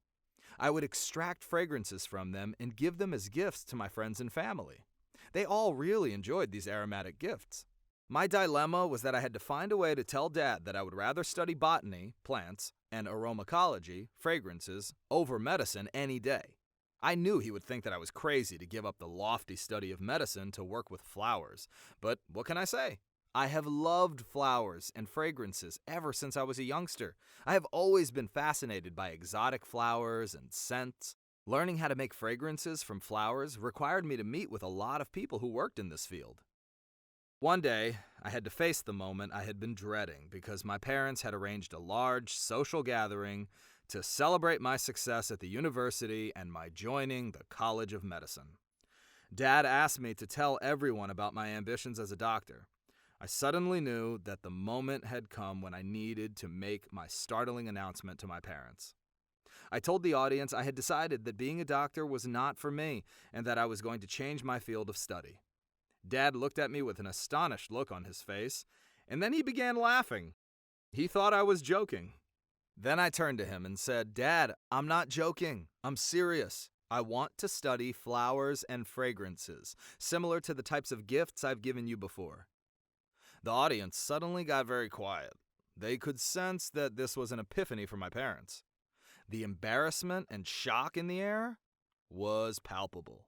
I would extract fragrances from them and give them as gifts to my friends and family. They all really enjoyed these aromatic gifts. My dilemma was that I had to find a way to tell Dad that I would rather study botany, plants, and aromacology, fragrances, over medicine any day. I knew he would think that I was crazy to give up the lofty study of medicine to work with flowers, but what can I say? I have loved flowers and fragrances ever since I was a youngster. I have always been fascinated by exotic flowers and scents. Learning how to make fragrances from flowers required me to meet with a lot of people who worked in this field. One day, I had to face the moment I had been dreading because my parents had arranged a large social gathering to celebrate my success at the university and my joining the College of Medicine. Dad asked me to tell everyone about my ambitions as a doctor. I suddenly knew that the moment had come when I needed to make my startling announcement to my parents. I told the audience I had decided that being a doctor was not for me and that I was going to change my field of study. Dad looked at me with an astonished look on his face, and then he began laughing. He thought I was joking. Then I turned to him and said, "Dad, I'm not joking. I'm serious. I want to study flowers and fragrances, similar to the types of gifts I've given you before." The audience suddenly got very quiet. They could sense that this was an epiphany for my parents. The embarrassment and shock in the air was palpable.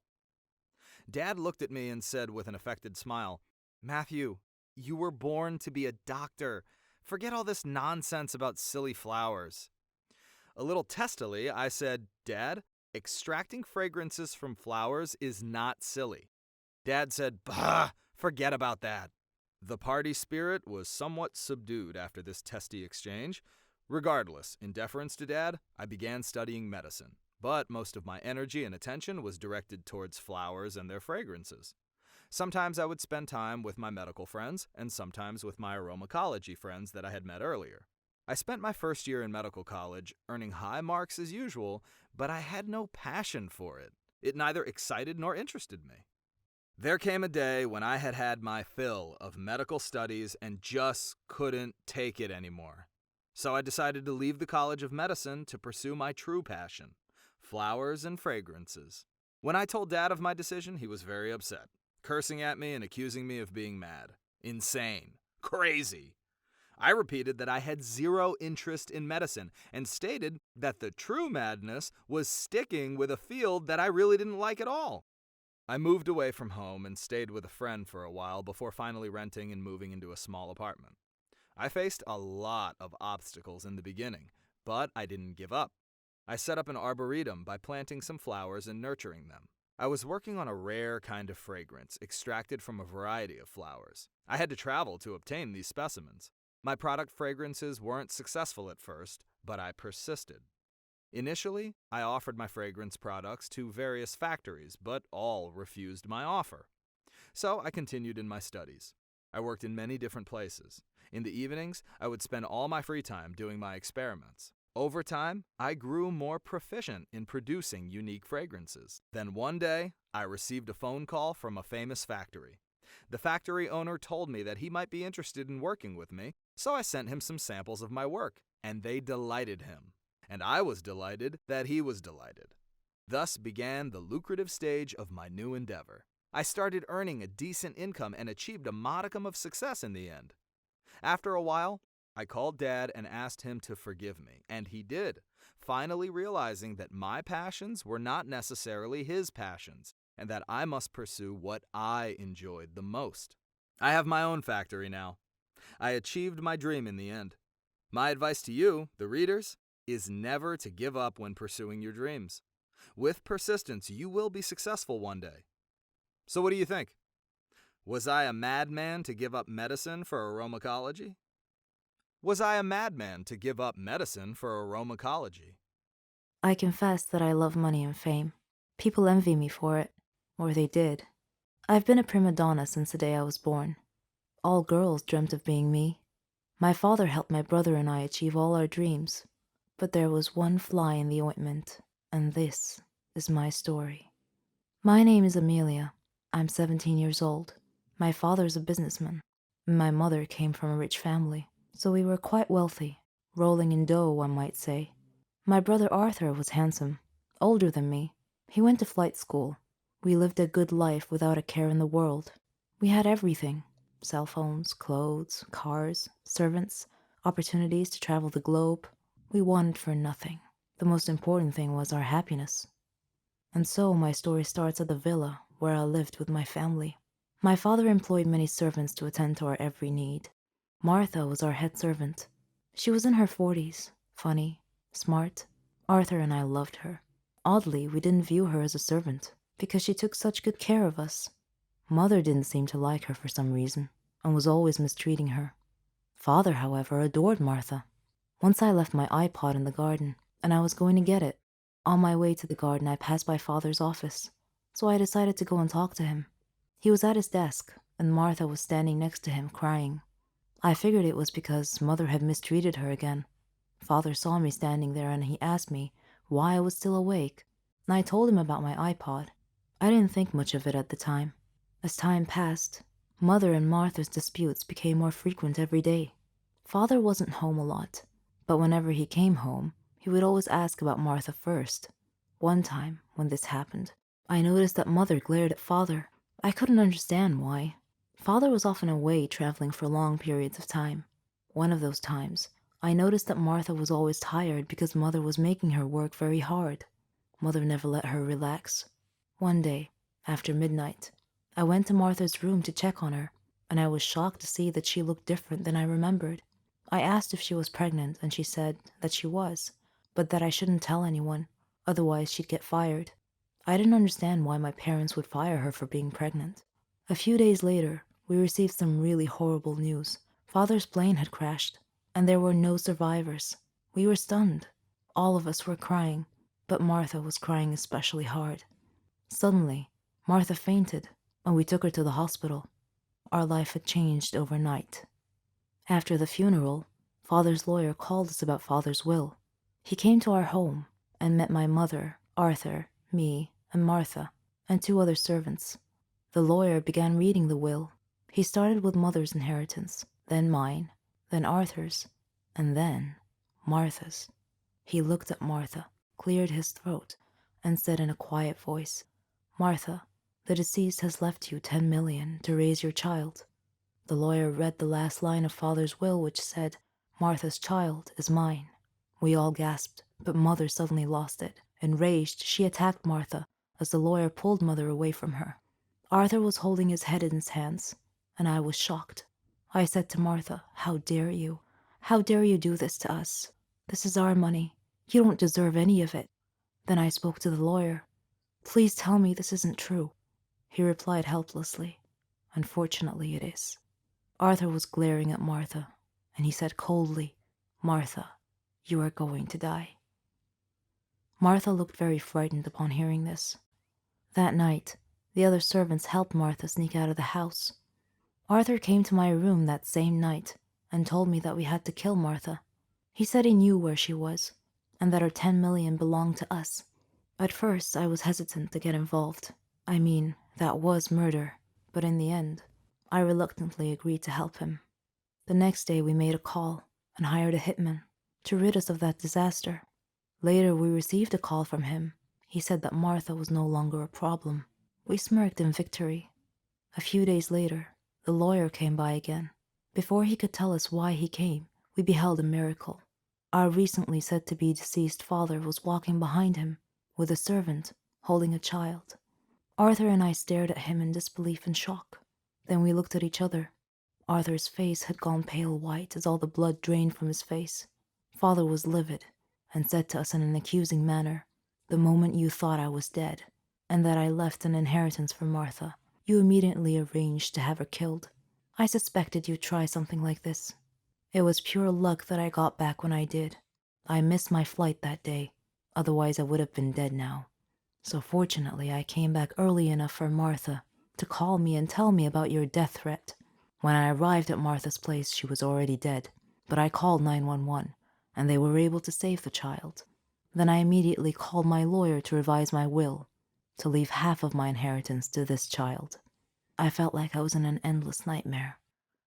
Dad looked at me and said with an affected smile, "Matthew, you were born to be a doctor. Forget all this nonsense about silly flowers." A little testily, I said, "Dad, extracting fragrances from flowers is not silly." Dad said, "Bah, forget about that." The party spirit was somewhat subdued after this testy exchange. Regardless, in deference to Dad, I began studying medicine, but most of my energy and attention was directed towards flowers and their fragrances. Sometimes I would spend time with my medical friends, and sometimes with my aromacology friends that I had met earlier. I spent my first year in medical college earning high marks as usual, but I had no passion for it. It neither excited nor interested me. There came a day when I had had my fill of medical studies and just couldn't take it anymore. So I decided to leave the College of Medicine to pursue my true passion, flowers and fragrances. When I told Dad of my decision, he was very upset, cursing at me and accusing me of being mad, insane, crazy. I repeated that I had zero interest in medicine and stated that the true madness was sticking with a field that I really didn't like at all. I moved away from home and stayed with a friend for a while before finally renting and moving into a small apartment. I faced a lot of obstacles in the beginning, but I didn't give up. I set up an arboretum by planting some flowers and nurturing them. I was working on a rare kind of fragrance extracted from a variety of flowers. I had to travel to obtain these specimens. My product fragrances weren't successful at first, but I persisted. Initially, I offered my fragrance products to various factories, but all refused my offer. So I continued in my studies. I worked in many different places. In the evenings, I would spend all my free time doing my experiments. Over time, I grew more proficient in producing unique fragrances. Then one day, I received a phone call from a famous factory. The factory owner told me that he might be interested in working with me, so I sent him some samples of my work, and they delighted him. And I was delighted that he was delighted. Thus began the lucrative stage of my new endeavor. I started earning a decent income and achieved a modicum of success in the end. After a while, I called Dad and asked him to forgive me, and he did, finally realizing that my passions were not necessarily his passions, and that I must pursue what I enjoyed the most. I have my own factory now. I achieved my dream in the end. My advice to you, the readers, is never to give up when pursuing your dreams. With persistence, you will be successful one day. So what do you think? Was I a madman to give up medicine for aromatology? Was I a madman to give up medicine for aromatology? I confess that I love money and fame. People envy me for it, or they did. I've been a prima donna since the day I was born. All girls dreamt of being me. My father helped my brother and I achieve all our dreams. But there was one fly in the ointment, and this is my story. My name is Amelia. I'm 17 years old. My father's a businessman. My mother came from a rich family, so we were quite wealthy, rolling in dough, one might say. My brother Arthur was handsome, older than me. He went to flight school. We lived a good life without a care in the world. We had everything: cell phones, clothes, cars, servants, opportunities to travel the globe. We wanted for nothing. The most important thing was our happiness. And so my story starts at the villa where I lived with my family. My father employed many servants to attend to our every need. Martha was our head servant. She was in her 40s, funny, smart. Arthur and I loved her. Oddly, we didn't view her as a servant because she took such good care of us. Mother didn't seem to like her for some reason and was always mistreating her. Father, however, adored Martha. Once I left my iPod in the garden, and I was going to get it. On my way to the garden, I passed by Father's office, so I decided to go and talk to him. He was at his desk, and Martha was standing next to him, crying. I figured it was because Mother had mistreated her again. Father saw me standing there, and he asked me why I was still awake, and I told him about my iPod. I didn't think much of it at the time. As time passed, Mother and Martha's disputes became more frequent every day. Father wasn't home a lot, but whenever he came home, he would always ask about Martha first. One time, when this happened, I noticed that Mother glared at Father. I couldn't understand why. Father was often away traveling for long periods of time. One of those times, I noticed that Martha was always tired because Mother was making her work very hard. Mother never let her relax. One day, after midnight, I went to Martha's room to check on her, and I was shocked to see that she looked different than I remembered. I asked if she was pregnant, and she said that she was, but that I shouldn't tell anyone, otherwise she'd get fired. I didn't understand why my parents would fire her for being pregnant. A few days later, we received some really horrible news. Father's plane had crashed, and there were no survivors. We were stunned. All of us were crying, but Martha was crying especially hard. Suddenly, Martha fainted, and we took her to the hospital. Our life had changed overnight. After the funeral, Father's lawyer called us about Father's will. He came to our home and met my mother, Arthur, me, and Martha, and 2 other servants. The lawyer began reading the will. He started with Mother's inheritance, then mine, then Arthur's, and then Martha's. He looked at Martha, cleared his throat, and said in a quiet voice, "Martha, the deceased has left you 10 million to raise your child." The lawyer read the last line of Father's will, which said, "Martha's child is mine." We all gasped, but Mother suddenly lost it. Enraged, she attacked Martha as the lawyer pulled Mother away from her. Arthur was holding his head in his hands, and I was shocked. I said to Martha, "How dare you? How dare you do this to us? This is our money. You don't deserve any of it." Then I spoke to the lawyer. "Please tell me this isn't true." He replied helplessly, "Unfortunately, it is." Arthur was glaring at Martha, and he said coldly, "Martha, you are going to die." Martha looked very frightened upon hearing this. That night, the other servants helped Martha sneak out of the house. Arthur came to my room that same night and told me that we had to kill Martha. He said he knew where she was, and that her 10 million belonged to us. At first, I was hesitant to get involved. I mean, that was murder, but in the end, I reluctantly agreed to help him. The next day, we made a call and hired a hitman to rid us of that disaster. Later, we received a call from him. He said that Martha was no longer a problem. We smirked in victory. A few days later, the lawyer came by again. Before he could tell us why he came, we beheld a miracle. Our recently said to be deceased father was walking behind him with a servant holding a child. Arthur and I stared at him in disbelief and shock. Then we looked at each other. Arthur's face had gone pale white as all the blood drained from his face. Father was livid, and said to us in an accusing manner, "The moment you thought I was dead, and that I left an inheritance for Martha, you immediately arranged to have her killed. I suspected you'd try something like this. It was pure luck that I got back when I did. I missed my flight that day, otherwise I would have been dead now. So fortunately I came back early enough for Martha to call me and tell me about your death threat. When I arrived at Martha's place, she was already dead, but I called 911, and they were able to save the child. Then I immediately called my lawyer to revise my will, to leave half of my inheritance to this child. I felt like I was in an endless nightmare.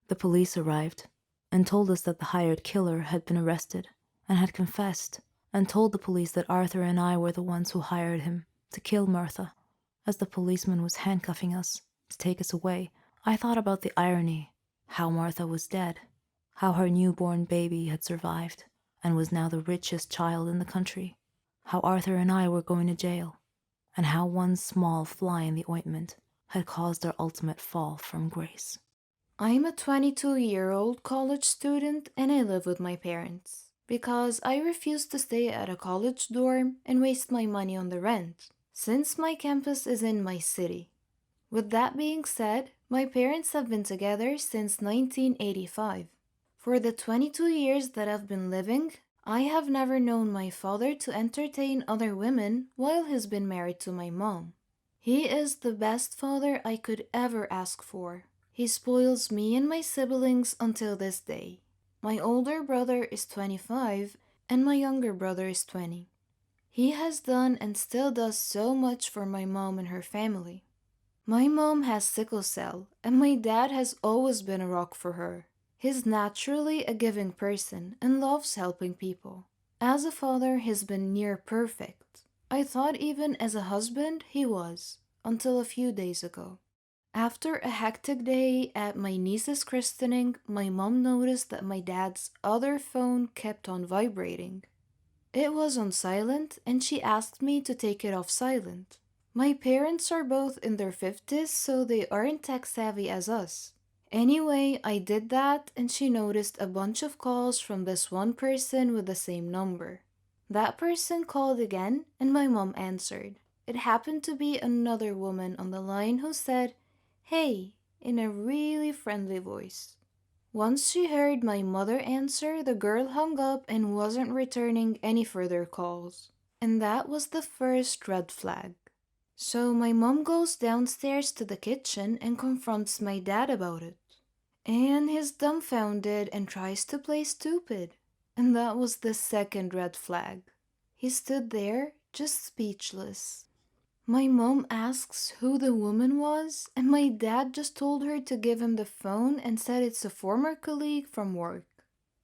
The police arrived and told us that the hired killer had been arrested and had confessed, and told the police that Arthur and I were the ones who hired him to kill Martha. As the policeman was handcuffing us to take us away, I thought about the irony, how Martha was dead, how her newborn baby had survived and was now the richest child in the country, how Arthur and I were going to jail, and how one small fly in the ointment had caused our ultimate fall from grace. I'm a 22-year-old college student and I live with my parents because I refuse to stay at a college dorm and waste my money on the rent, since my campus is in my city. With that being said, my parents have been together since 1985. For the 22 years that I've been living, I have never known my father to entertain other women while he's been married to my mom. He is the best father I could ever ask for. He spoils me and my siblings until this day. My older brother is 25 and my younger brother is 20. He has done and still does so much for my mom and her family. My mom has sickle cell and my dad has always been a rock for her. He's naturally a giving person and loves helping people. As a father, he's been near perfect. I thought even as a husband he was, until a few days ago. After a hectic day at my niece's christening, my mom noticed that my dad's other phone kept on vibrating. It was on silent and she asked me to take it off silent. My parents are both in their 50s, so they aren't tech savvy as us. Anyway, I did that and she noticed a bunch of calls from this one person with the same number. That person called again and my mom answered. It happened to be another woman on the line who said, "Hey," in a really friendly voice. Once she heard my mother answer, the girl hung up and wasn't returning any further calls. And that was the first red flag. So my mom goes downstairs to the kitchen and confronts my dad about it. And he's dumbfounded and tries to play stupid. And that was the second red flag. He stood there, just speechless. My mom asks who the woman was, and my dad just told her to give him the phone and said it's a former colleague from work.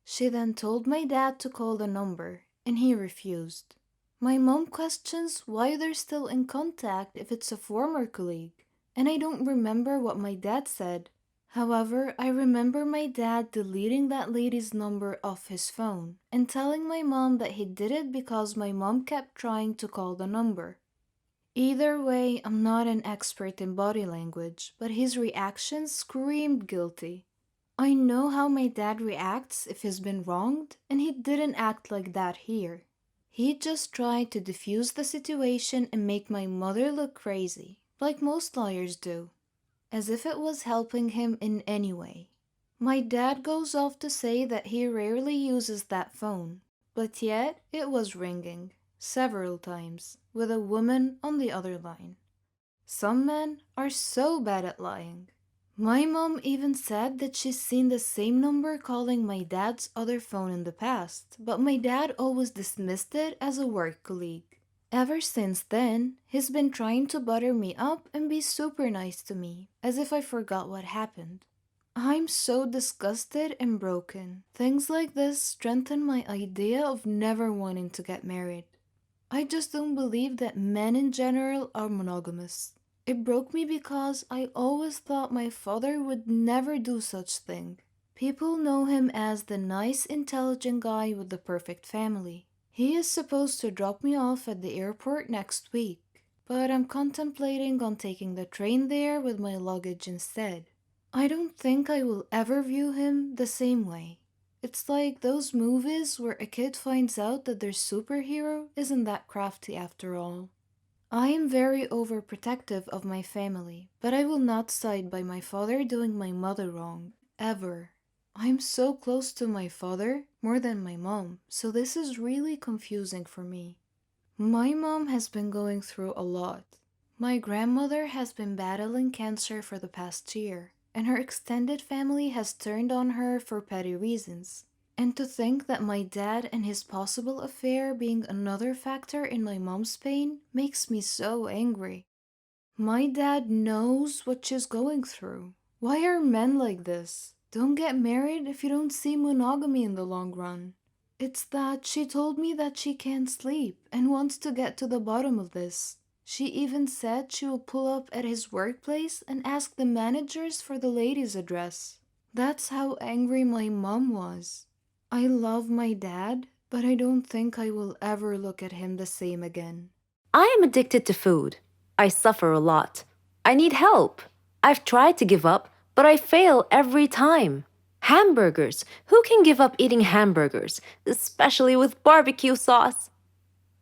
She then told my dad to call the number, and he refused. My mom questions why they're still in contact if it's a former colleague, and I don't remember what my dad said. However, I remember my dad deleting that lady's number off his phone and telling my mom that he did it because my mom kept trying to call the number. Either way, I'm not an expert in body language, but his reaction screamed guilty. I know how my dad reacts if he's been wronged, and he didn't act like that here. He just tried to defuse the situation and make my mother look crazy, like most lawyers do, as if it was helping him in any way. My dad goes off to say that he rarely uses that phone, but yet it was ringing several times, with a woman on the other line. Some men are so bad at lying. My mom even said that she's seen the same number calling my dad's other phone in the past, but my dad always dismissed it as a work colleague. Ever since then, he's been trying to butter me up and be super nice to me, as if I forgot what happened. I'm so disgusted and broken. Things like this strengthen my idea of never wanting to get married. I just don't believe that men in general are monogamous. It broke me because I always thought my father would never do such thing. People know him as the nice, intelligent guy with the perfect family. He is supposed to drop me off at the airport next week, but I'm contemplating on taking the train there with my luggage instead. I don't think I will ever view him the same way. It's like those movies where a kid finds out that their superhero isn't that crafty after all. I am very overprotective of my family, but I will not side by my father doing my mother wrong, ever. I am so close to my father, more than my mom, so this is really confusing for me. My mom has been going through a lot. My grandmother has been battling cancer for the past year, and her extended family has turned on her for petty reasons. And to think that my dad and his possible affair being another factor in my mom's pain makes me so angry. My dad knows what she's going through. Why are men like this? Don't get married if you don't see monogamy in the long run. It's that she told me that she can't sleep and wants to get to the bottom of this. She even said she will pull up at his workplace and ask the managers for the lady's address. That's how angry my mom was. I love my dad, but I don't think I will ever look at him the same again. I am addicted to food. I suffer a lot. I need help. I've tried to give up, but I fail every time. Hamburgers. Who can give up eating hamburgers, especially with barbecue sauce?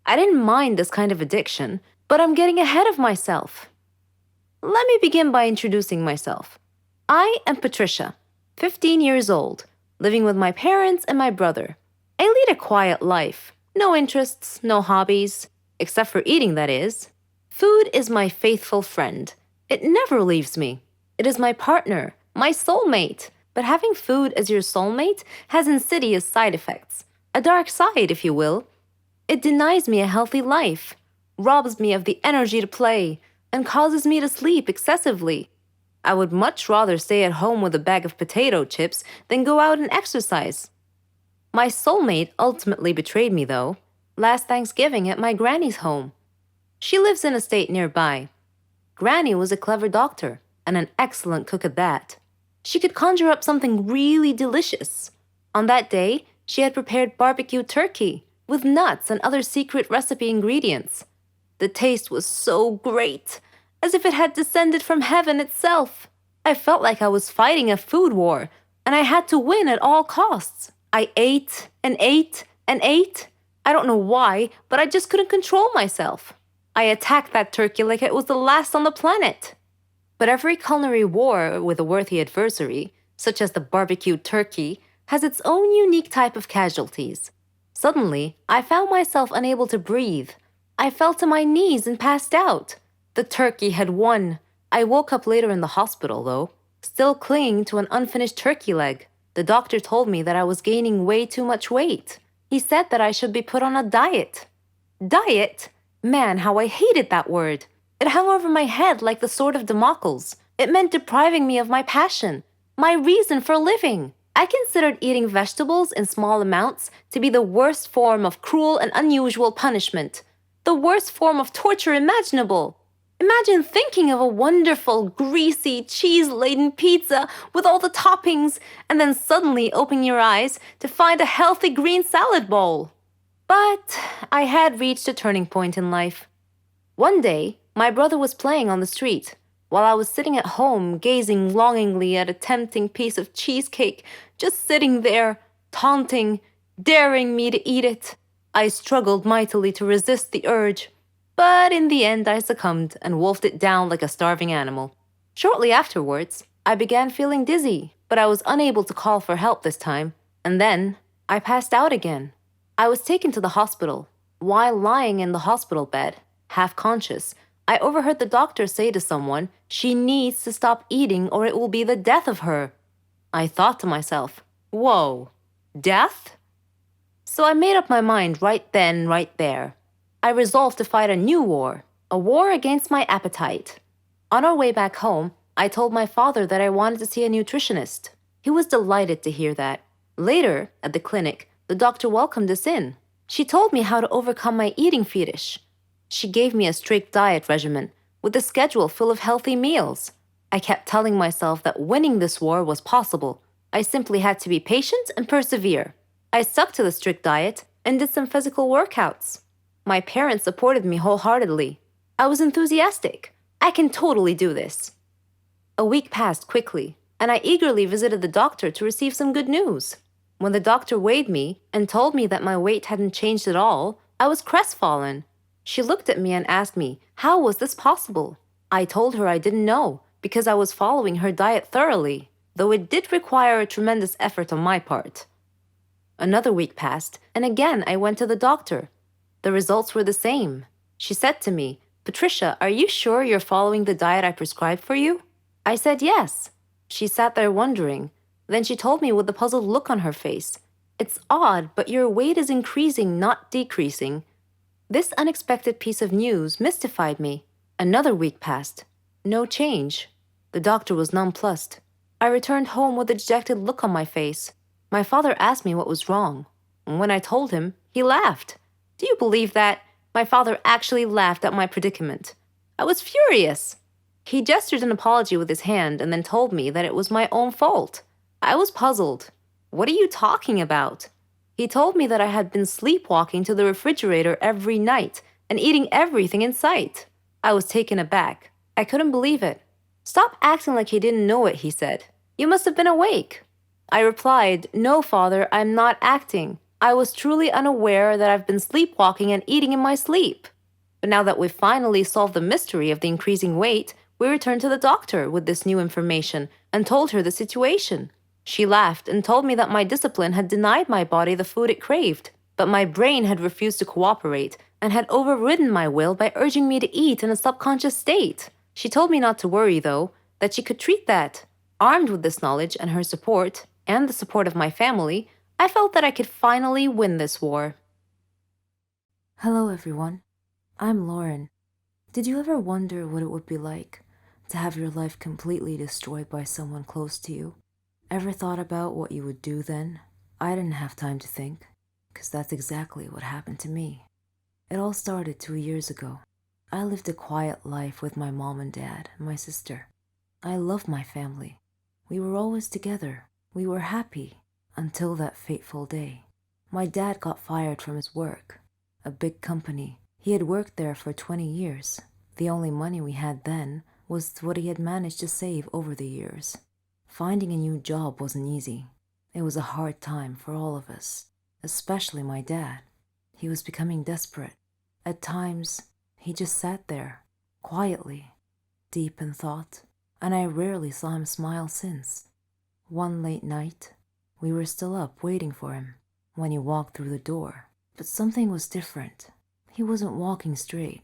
I didn't mind this kind of addiction, but I'm getting ahead of myself. Let me begin by introducing myself. I am Patricia, 15 years old, living with my parents and my brother. I lead a quiet life. No interests, no hobbies, except for eating, that is. Food is my faithful friend. It never leaves me. It is my partner, my soulmate. But having food as your soulmate has insidious side effects. A dark side, if you will. It denies me a healthy life, robs me of the energy to play, and causes me to sleep excessively. I would much rather stay at home with a bag of potato chips than go out and exercise. My soulmate ultimately betrayed me, though, last Thanksgiving at my granny's home. She lives in a state nearby. Granny was a clever doctor, and an excellent cook at that. She could conjure up something really delicious. On that day, she had prepared barbecue turkey with nuts and other secret recipe ingredients. The taste was so great, as if it had descended from heaven itself. I felt like I was fighting a food war, and I had to win at all costs. I ate and ate and ate. I don't know why, but I just couldn't control myself. I attacked that turkey like it was the last on the planet. But every culinary war with a worthy adversary, such as the barbecued turkey, has its own unique type of casualties. Suddenly, I found myself unable to breathe. I fell to my knees and passed out. The turkey had won. I woke up later in the hospital, though, still clinging to an unfinished turkey leg. The doctor told me that I was gaining way too much weight. He said that I should be put on a diet. Diet? Man, how I hated that word. It hung over my head like the sword of Damocles. It meant depriving me of my passion, my reason for living. I considered eating vegetables in small amounts to be the worst form of cruel and unusual punishment, the worst form of torture imaginable. Imagine thinking of a wonderful, greasy, cheese-laden pizza with all the toppings and then suddenly opening your eyes to find a healthy green salad bowl. But I had reached a turning point in life. One day, my brother was playing on the street, while I was sitting at home gazing longingly at a tempting piece of cheesecake, just sitting there, taunting, daring me to eat it. I struggled mightily to resist the urge, but in the end I succumbed and wolfed it down like a starving animal. Shortly afterwards, I began feeling dizzy, but I was unable to call for help this time, and then I passed out again. I was taken to the hospital. While lying in the hospital bed, half conscious, I overheard the doctor say to someone, "She needs to stop eating or it will be the death of her." I thought to myself, whoa, death? So I made up my mind right then, right there. I resolved to fight a new war, a war against my appetite. On our way back home, I told my father that I wanted to see a nutritionist. He was delighted to hear that. Later, at the clinic, the doctor welcomed us in. She told me how to overcome my eating fetish. She gave me a strict diet regimen with a schedule full of healthy meals. I kept telling myself that winning this war was possible. I simply had to be patient and persevere. I stuck to the strict diet and did some physical workouts. My parents supported me wholeheartedly. I was enthusiastic. I can totally do this. A week passed quickly, and I eagerly visited the doctor to receive some good news. When the doctor weighed me and told me that my weight hadn't changed at all, I was crestfallen. She looked at me and asked me, how was this possible? I told her I didn't know, because I was following her diet thoroughly, though it did require a tremendous effort on my part. Another week passed, and again I went to the doctor. The results were the same. She said to me, Patricia, are you sure you're following the diet I prescribed for you? I said yes. She sat there wondering. Then she told me with a puzzled look on her face, it's odd, but your weight is increasing, not decreasing. This unexpected piece of news mystified me. Another week passed. No change. The doctor was nonplussed. I returned home with a dejected look on my face. My father asked me what was wrong. When I told him, he laughed. Do you believe that? My father actually laughed at my predicament. I was furious. He gestured an apology with his hand and then told me that it was my own fault. I was puzzled. What are you talking about? He told me that I had been sleepwalking to the refrigerator every night and eating everything in sight. I was taken aback. I couldn't believe it. Stop acting like he didn't know it, he said. You must have been awake. I replied, no, father, I'm not acting. I was truly unaware that I've been sleepwalking and eating in my sleep. But now that we've finally solved the mystery of the increasing weight, we returned to the doctor with this new information and told her the situation. She laughed and told me that my discipline had denied my body the food it craved, but my brain had refused to cooperate and had overridden my will by urging me to eat in a subconscious state. She told me not to worry, though, that she could treat that. Armed with this knowledge and her support, and the support of my family, I felt that I could finally win this war. Hello, everyone. I'm Lauren. Did you ever wonder what it would be like to have your life completely destroyed by someone close to you? Ever thought about what you would do then? I didn't have time to think, because that's exactly what happened to me. It all started 2 years ago. I lived a quiet life with my mom and dad and my sister. I loved my family. We were always together. We were happy until that fateful day. My dad got fired from his work, a big company. He had worked there for 20 years. The only money we had then was what he had managed to save over the years. Finding a new job wasn't easy. It was a hard time for all of us, especially my dad. He was becoming desperate. At times, he just sat there, quietly, deep in thought, and I rarely saw him smile since. One late night, we were still up waiting for him when he walked through the door. But something was different. He wasn't walking straight.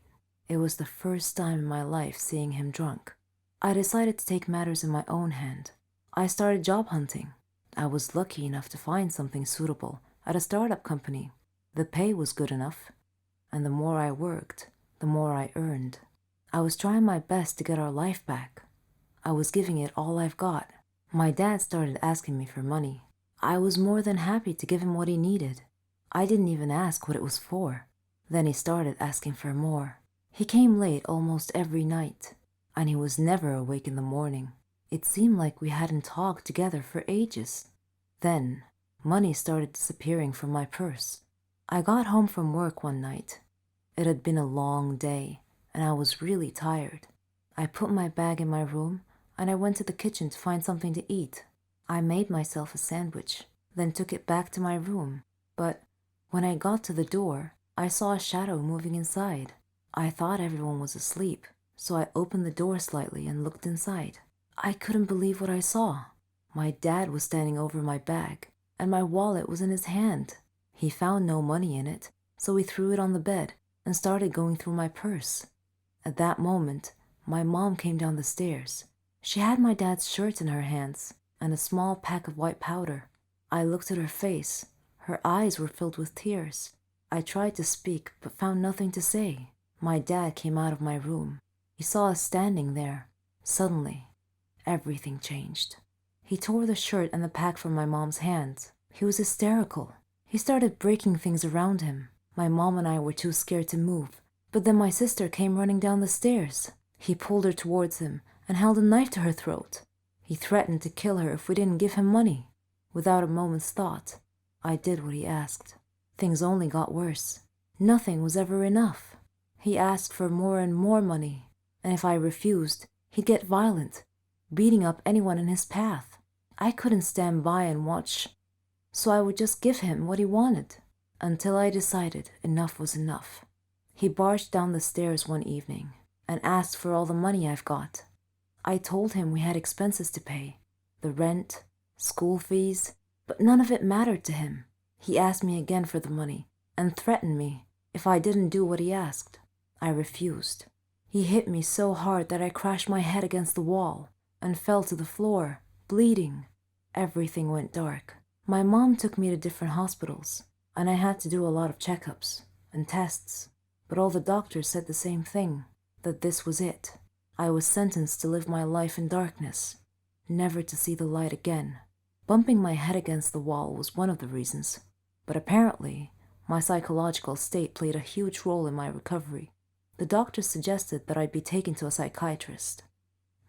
It was the first time in my life seeing him drunk. I decided to take matters in my own hand. I started job hunting. I was lucky enough to find something suitable at a startup company. The pay was good enough, and the more I worked, the more I earned. I was trying my best to get our life back. I was giving it all I've got. My dad started asking me for money. I was more than happy to give him what he needed. I didn't even ask what it was for. Then he started asking for more. He came late almost every night, and he was never awake in the morning. It seemed like we hadn't talked together for ages. Then, money started disappearing from my purse. I got home from work one night. It had been a long day, and I was really tired. I put my bag in my room, and I went to the kitchen to find something to eat. I made myself a sandwich, then took it back to my room. But when I got to the door, I saw a shadow moving inside. I thought everyone was asleep, so I opened the door slightly and looked inside. I couldn't believe what I saw. My dad was standing over my bag, and my wallet was in his hand. He found no money in it, so he threw it on the bed and started going through my purse. At that moment, my mom came down the stairs. She had my dad's shirt in her hands and a small pack of white powder. I looked at her face. Her eyes were filled with tears. I tried to speak, but found nothing to say. My dad came out of my room. He saw us standing there. Suddenly, everything changed. He tore the shirt and the pack from my mom's hands. He was hysterical. He started breaking things around him. My mom and I were too scared to move, but then my sister came running down the stairs. He pulled her towards him and held a knife to her throat. He threatened to kill her if we didn't give him money. Without a moment's thought, I did what he asked. Things only got worse. Nothing was ever enough. He asked for more and more money, and if I refused, he'd get violent, beating up anyone in his path. I couldn't stand by and watch, so I would just give him what he wanted, until I decided enough was enough. He barged down the stairs one evening and asked for all the money I've got. I told him we had expenses to pay, the rent, school fees, but none of it mattered to him. He asked me again for the money and threatened me if I didn't do what he asked. I refused. He hit me so hard that I crashed my head against the wall and fell to the floor, bleeding. Everything went dark. My mom took me to different hospitals, and I had to do a lot of checkups and tests, but all the doctors said the same thing, that this was it. I was sentenced to live my life in darkness, never to see the light again. Bumping my head against the wall was one of the reasons, but apparently my psychological state played a huge role in my recovery. The doctors suggested that I'd be taken to a psychiatrist.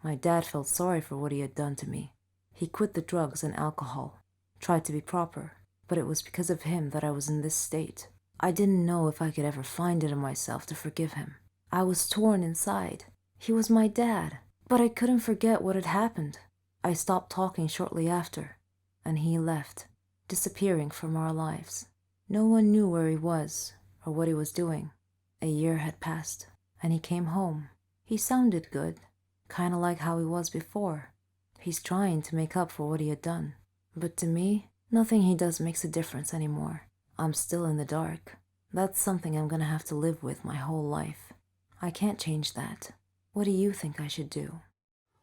My dad felt sorry for what he had done to me. He quit the drugs and alcohol, tried to be proper, but it was because of him that I was in this state. I didn't know if I could ever find it in myself to forgive him. I was torn inside. He was my dad, but I couldn't forget what had happened. I stopped talking shortly after, and he left, disappearing from our lives. No one knew where he was or what he was doing. A year had passed, and he came home. He sounded good, kind of like how he was before. He's trying to make up for what he had done. But to me, nothing he does makes a difference anymore. I'm still in the dark. That's something I'm gonna have to live with my whole life. I can't change that. What do you think I should do?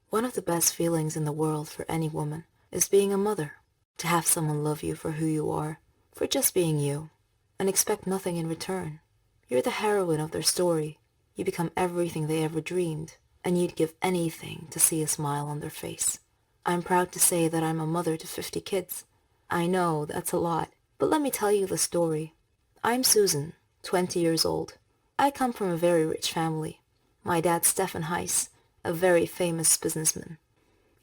One of the best feelings in the world for any woman is being a mother. To have someone love you for who you are, for just being you, and expect nothing in return. You're the heroine of their story. You become everything they ever dreamed, and you'd give anything to see a smile on their face. I'm proud to say that I'm a mother to 50 kids. I know that's a lot, but let me tell you the story. I'm Susan, 20 years old. I come from a very rich family. My dad's Stefan Heiss, a very famous businessman.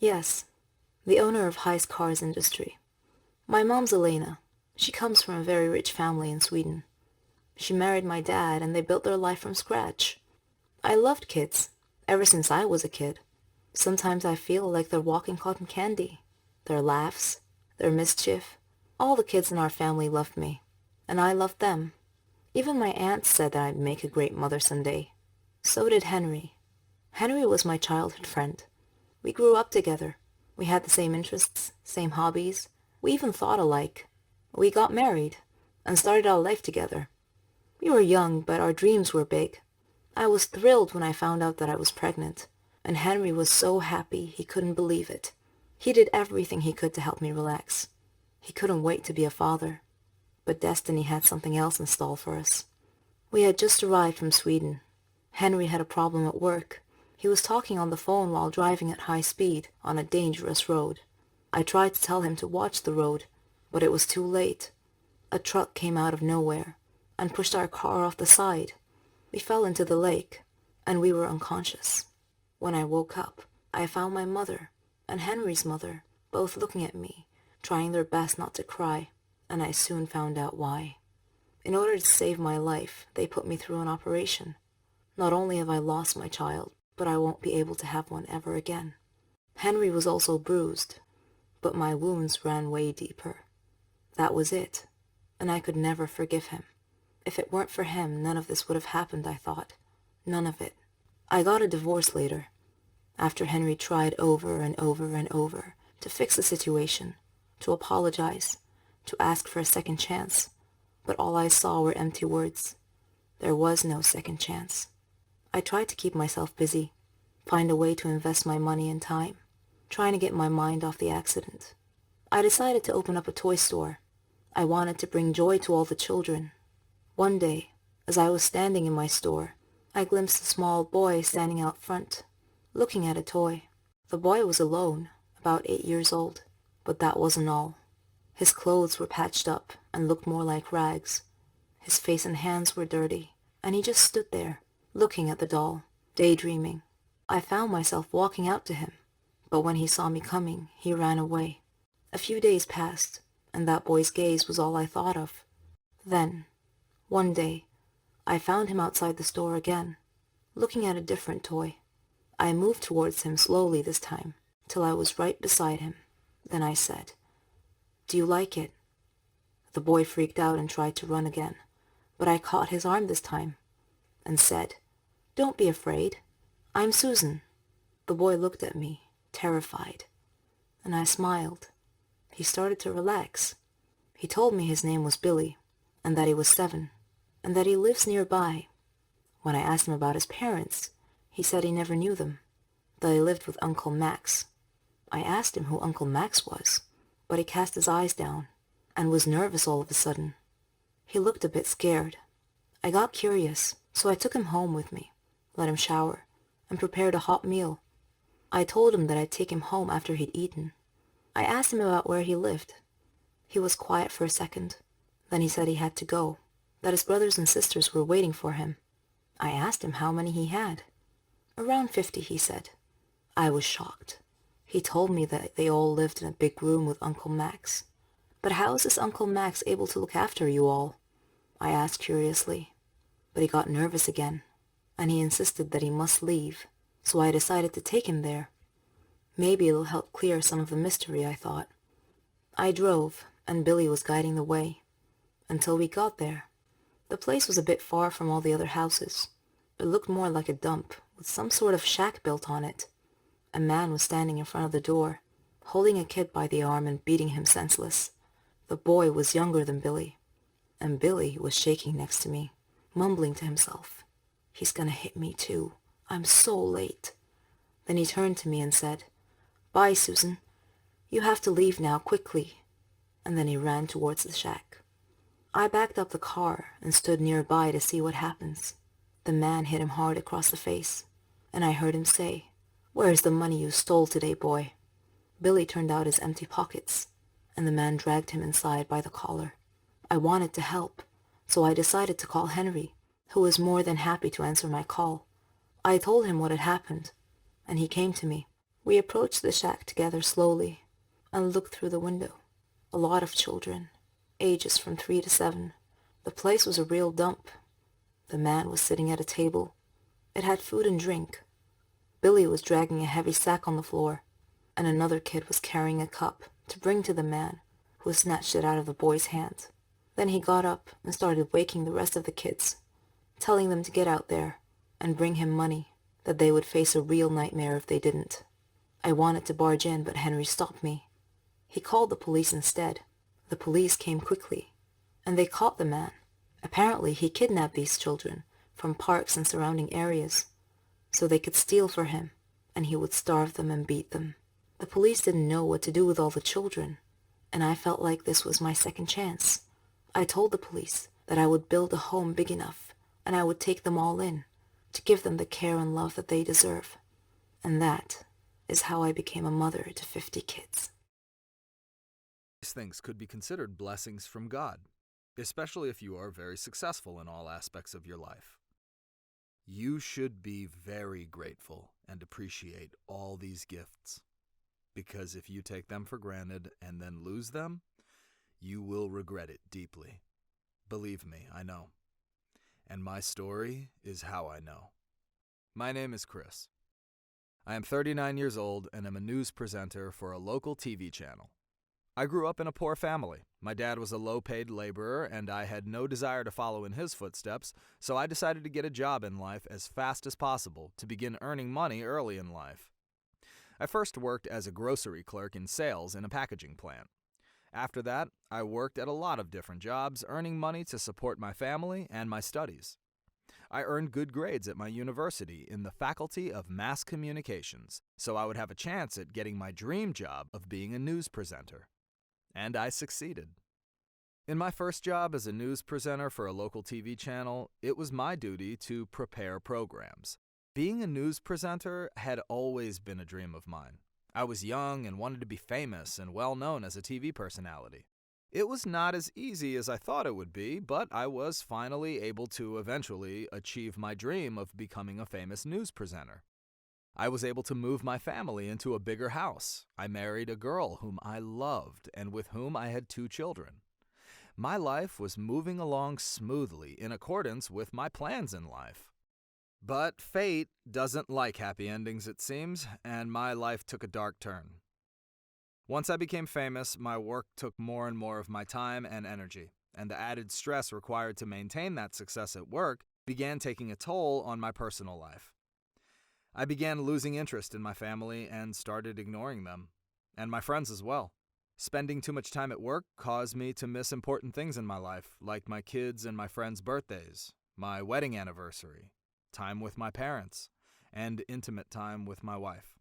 Yes, the owner of Heiss Cars Industry. My mom's Elena. She comes from a very rich family in Sweden. She married my dad and they built their life from scratch. I loved kids, ever since I was a kid. Sometimes I feel like they're walking cotton candy. Their laughs, their mischief. All the kids in our family loved me, and I loved them. Even my aunt said that I'd make a great mother someday. So did Henry. Henry was my childhood friend. We grew up together. We had the same interests, same hobbies. We even thought alike. We got married and started our life together. We were young, but our dreams were big. I was thrilled when I found out that I was pregnant, and Henry was so happy he couldn't believe it. He did everything he could to help me relax. He couldn't wait to be a father, but destiny had something else in store for us. We had just arrived from Sweden. Henry had a problem at work. He was talking on the phone while driving at high speed on a dangerous road. I tried to tell him to watch the road, but it was too late. A truck came out of nowhere and pushed our car off the side. We fell into the lake, and we were unconscious. When I woke up, I found my mother and Henry's mother both looking at me, trying their best not to cry, and I soon found out why. In order to save my life, they put me through an operation. Not only have I lost my child, but I won't be able to have one ever again. Henry was also bruised, but my wounds ran way deeper. That was it, and I could never forgive him. If it weren't for him, none of this would have happened, I thought. None of it. I got a divorce later, after Henry tried over and over and over to fix the situation, to apologize, to ask for a second chance, but all I saw were empty words. There was no second chance. I tried to keep myself busy, find a way to invest my money and time, trying to get my mind off the accident. I decided to open up a toy store. I wanted to bring joy to all the children. One day, as I was standing in my store, I glimpsed a small boy standing out front, looking at a toy. The boy was alone, about 8 years old, but that wasn't all. His clothes were patched up and looked more like rags. His face and hands were dirty, and he just stood there, looking at the doll, daydreaming. I found myself walking out to him, but when he saw me coming, he ran away. A few days passed, and that boy's gaze was all I thought of. Then, one day, I found him outside the store again, looking at a different toy. I moved towards him slowly this time, till I was right beside him. Then I said, "Do you like it?" The boy freaked out and tried to run again, but I caught his arm this time and said, "Don't be afraid. I'm Susan." The boy looked at me, terrified, and I smiled. He started to relax. He told me his name was Billy, and that he was 7, and that he lives nearby. When I asked him about his parents, he said he never knew them, that he lived with Uncle Max. I asked him who Uncle Max was, but he cast his eyes down and was nervous all of a sudden. He looked a bit scared. I got curious, so I took him home with me, let him shower, and prepared a hot meal. I told him that I'd take him home after he'd eaten. I asked him about where he lived. He was quiet for a second. Then he said he had to go, that his brothers and sisters were waiting for him. I asked him how many he had. "Around 50, he said. I was shocked. He told me that they all lived in a big room with Uncle Max. "But how is this Uncle Max able to look after you all?" I asked curiously. But he got nervous again, and he insisted that he must leave, so I decided to take him there. Maybe it'll help clear some of the mystery, I thought. I drove, and Billy was guiding the way, until we got there. The place was a bit far from all the other houses. It looked more like a dump, with some sort of shack built on it. A man was standing in front of the door, holding a kid by the arm and beating him senseless. The boy was younger than Billy, and Billy was shaking next to me, mumbling to himself, "He's gonna hit me too. I'm so late." Then he turned to me and said, "Bye, Susan. You have to leave now, quickly." And then he ran towards the shack. I backed up the car and stood nearby to see what happens. The man hit him hard across the face, and I heard him say, "Where's the money you stole today, boy?" Billy turned out his empty pockets, and the man dragged him inside by the collar. I wanted to help, so I decided to call Henry, who was more than happy to answer my call. I told him what had happened, and he came to me. We approached the shack together slowly and looked through the window. A lot of children, ages from 3 to 7. The place was a real dump. The man was sitting at a table. It had food and drink. Billy was dragging a heavy sack on the floor, and another kid was carrying a cup to bring to the man, who snatched it out of the boy's hand. Then he got up and started waking the rest of the kids, telling them to get out there and bring him money, that they would face a real nightmare if they didn't. I wanted to barge in, but Henry stopped me. He called the police instead. The police came quickly, and they caught the man. Apparently, he kidnapped these children from parks and surrounding areas, so they could steal for him, and he would starve them and beat them. The police didn't know what to do with all the children, and I felt like this was my second chance. I told the police that I would build a home big enough, and I would take them all in, to give them the care and love that they deserve. And that is how I became a mother to 50 kids. These things could be considered blessings from God, especially if you are very successful in all aspects of your life. You should be very grateful and appreciate all these gifts, because if you take them for granted and then lose them, you will regret it deeply. Believe me, I know. And my story is how I know. My name is Chris. I am 39 years old and am a news presenter for a local TV channel. I grew up in a poor family. My dad was a low-paid laborer, and I had no desire to follow in his footsteps, so I decided to get a job in life as fast as possible to begin earning money early in life. I first worked as a grocery clerk in sales in a packaging plant. After that, I worked at a lot of different jobs, earning money to support my family and my studies. I earned good grades at my university in the Faculty of Mass Communications, so I would have a chance at getting my dream job of being a news presenter. And I succeeded. In my first job as a news presenter for a local TV channel, it was my duty to prepare programs. Being a news presenter had always been a dream of mine. I was young and wanted to be famous and well known as a TV personality. It was not as easy as I thought it would be, but I was finally able to eventually achieve my dream of becoming a famous news presenter. I was able to move my family into a bigger house. I married a girl whom I loved and with whom I had 2 children. My life was moving along smoothly in accordance with my plans in life. But fate doesn't like happy endings, it seems, and my life took a dark turn. Once I became famous, my work took more and more of my time and energy, and the added stress required to maintain that success at work began taking a toll on my personal life. I began losing interest in my family and started ignoring them, and my friends as well. Spending too much time at work caused me to miss important things in my life, like my kids' and my friends' birthdays, my wedding anniversary, time with my parents, and intimate time with my wife.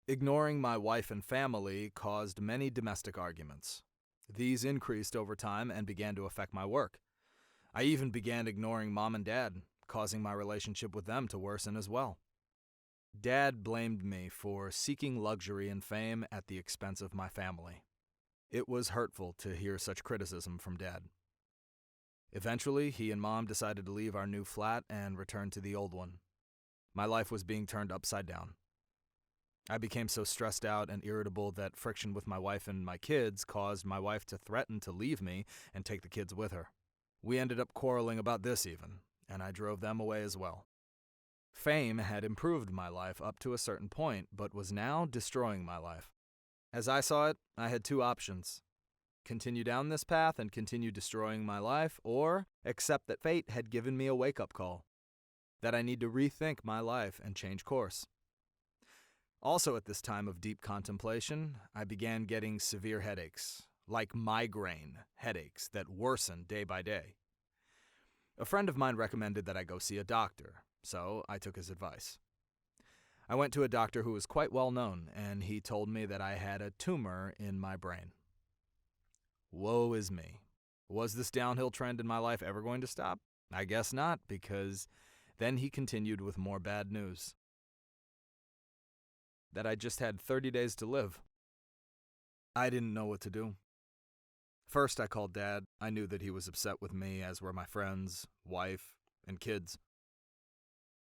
Ignoring my wife and family caused many domestic arguments. These increased over time and began to affect my work. I even began ignoring Mom and Dad, causing my relationship with them to worsen as well. Dad blamed me for seeking luxury and fame at the expense of my family. It was hurtful to hear such criticism from Dad. Eventually, he and Mom decided to leave our new flat and return to the old one. My life was being turned upside down. I became so stressed out and irritable that friction with my wife and my kids caused my wife to threaten to leave me and take the kids with her. We ended up quarreling about this even, and I drove them away as well. Fame had improved my life up to a certain point, but was now destroying my life. As I saw it, I had two options: continue down this path and continue destroying my life, or accept that fate had given me a wake-up call, that I need to rethink my life and change course. Also at this time of deep contemplation, I began getting severe headaches, like migraine headaches that worsened day by day. A friend of mine recommended that I go see a doctor, so I took his advice. I went to a doctor who was quite well known, and he told me that I had a tumor in my brain. Woe is me. Was this downhill trend in my life ever going to stop? I guess not, because then he continued with more bad news. That I just had 30 days to live. I didn't know what to do. First, I called Dad. I knew that he was upset with me, as were my friends, wife, and kids.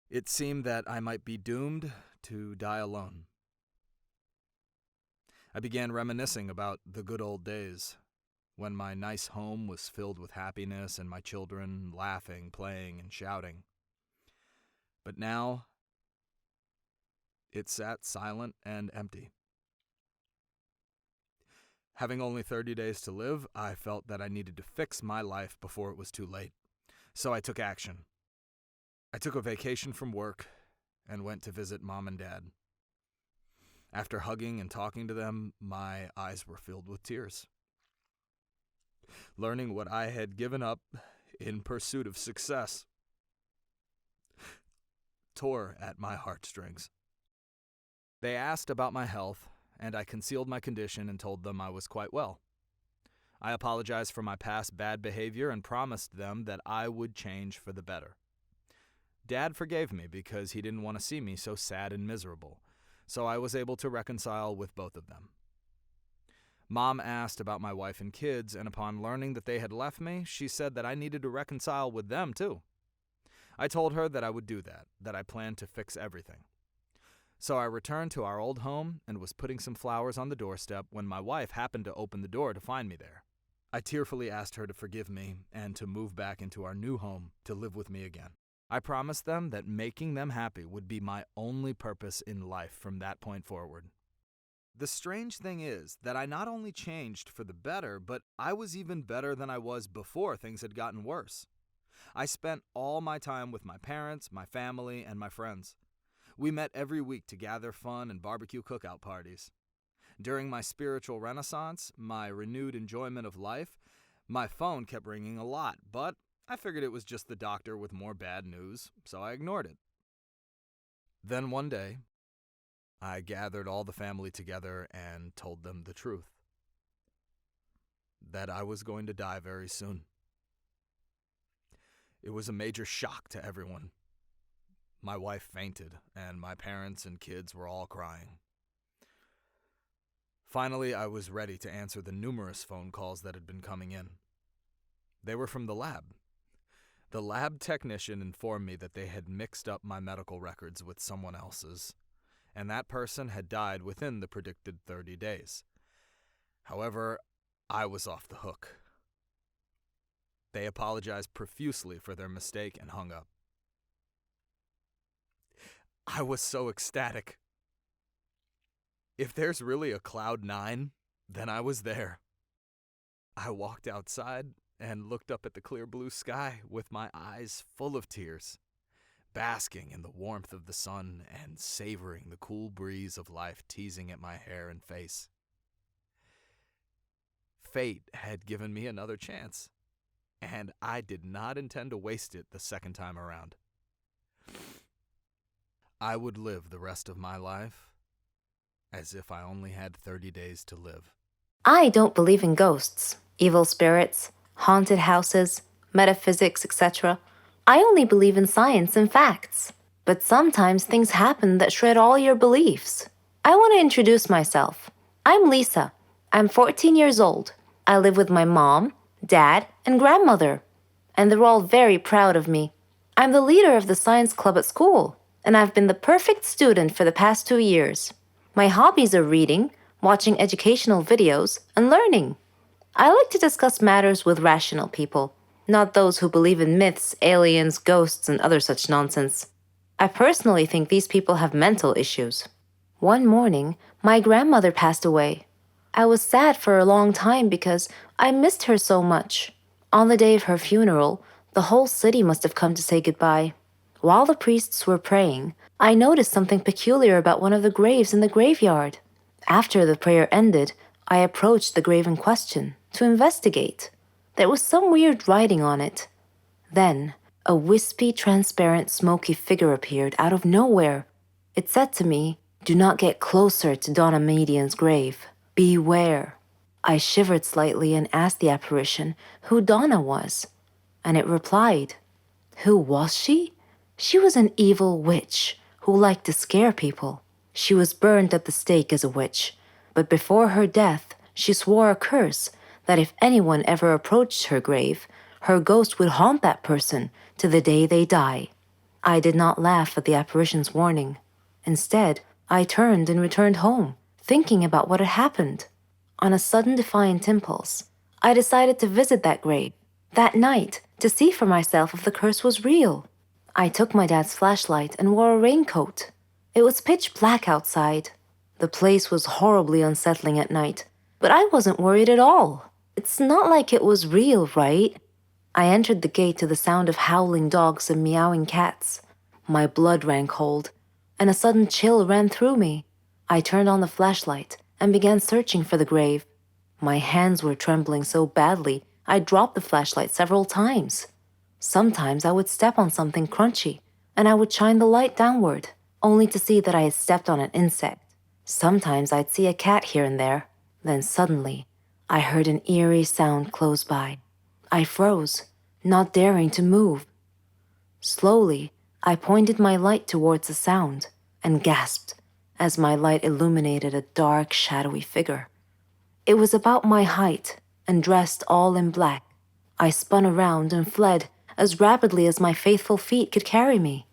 It seemed that I might be doomed to die alone. I began reminiscing about the good old days, when my nice home was filled with happiness and my children laughing, playing, and shouting. But now, it sat silent and empty. Having only 30 days to live, I felt that I needed to fix my life before it was too late. So I took action. I took a vacation from work and went to visit Mom and Dad. After hugging and talking to them, my eyes were filled with tears. Learning what I had given up in pursuit of success tore at my heartstrings. They asked about my health, and I concealed my condition and told them I was quite well. I apologized for my past bad behavior and promised them that I would change for the better. Dad forgave me because he didn't want to see me so sad and miserable, so I was able to reconcile with both of them. Mom asked about my wife and kids, and upon learning that they had left me, she said that I needed to reconcile with them too. I told her that I would do that I planned to fix everything. So I returned to our old home and was putting some flowers on the doorstep when my wife happened to open the door to find me there. I tearfully asked her to forgive me and to move back into our new home to live with me again. I promised them that making them happy would be my only purpose in life from that point forward. The strange thing is that I not only changed for the better, but I was even better than I was before things had gotten worse. I spent all my time with my parents, my family, and my friends. We met every week to gather fun and barbecue cookout parties. During my spiritual renaissance, my renewed enjoyment of life, my phone kept ringing a lot, but I figured it was just the doctor with more bad news, so I ignored it. Then one day, I gathered all the family together and told them the truth. That I was going to die very soon. It was a major shock to everyone. My wife fainted, and my parents and kids were all crying. Finally, I was ready to answer the numerous phone calls that had been coming in. They were from the lab. The lab technician informed me that they had mixed up my medical records with someone else's, and that person had died within the predicted 30 days. However, I was off the hook. They apologized profusely for their mistake and hung up. I was so ecstatic. If there's really a cloud 9, then I was there. I walked outside and looked up at the clear blue sky with my eyes full of tears, basking in the warmth of the sun and savoring the cool breeze of life teasing at my hair and face. Fate had given me another chance, and I did not intend to waste it the second time around. I would live the rest of my life as if I only had 30 days to live. I don't believe in ghosts, evil spirits, haunted houses, metaphysics, etc. I only believe in science and facts. But sometimes things happen that shred all your beliefs. I want to introduce myself. I'm Lisa. I'm 14 years old. I live with my mom, dad, and grandmother. And they're all very proud of me. I'm the leader of the science club at school, and I've been the perfect student for the past 2 years. My hobbies are reading, watching educational videos, and learning. I like to discuss matters with rational people, not those who believe in myths, aliens, ghosts, and other such nonsense. I personally think these people have mental issues. One morning, my grandmother passed away. I was sad for a long time because I missed her so much. On the day of her funeral, the whole city must have come to say goodbye. While the priests were praying, I noticed something peculiar about one of the graves in the graveyard. After the prayer ended, I approached the grave in question to investigate. There was some weird writing on it. Then, a wispy, transparent, smoky figure appeared out of nowhere. It said to me, "Do not get closer to Donna Median's grave. Beware." I shivered slightly and asked the apparition who Donna was. And it replied, "Who was she? She was an evil witch who liked to scare people. She was burned at the stake as a witch, but before her death, she swore a curse that if anyone ever approached her grave, her ghost would haunt that person to the day they die." I did not laugh at the apparition's warning. Instead, I turned and returned home, thinking about what had happened. On a sudden defiant impulse, I decided to visit that grave that night to see for myself if the curse was real. I took my dad's flashlight and wore a raincoat. It was pitch black outside. The place was horribly unsettling at night, but I wasn't worried at all. It's not like it was real, right? I entered the gate to the sound of howling dogs and meowing cats. My blood ran cold, and a sudden chill ran through me. I turned on the flashlight and began searching for the grave. My hands were trembling so badly, I dropped the flashlight several times. Sometimes I would step on something crunchy, and I would shine the light downward, only to see that I had stepped on an insect. Sometimes I'd see a cat here and there. Then suddenly, I heard an eerie sound close by. I froze, not daring to move. Slowly, I pointed my light towards the sound and gasped as my light illuminated a dark, shadowy figure. It was about my height and dressed all in black. I spun around and fled as rapidly as my faithful feet could carry me.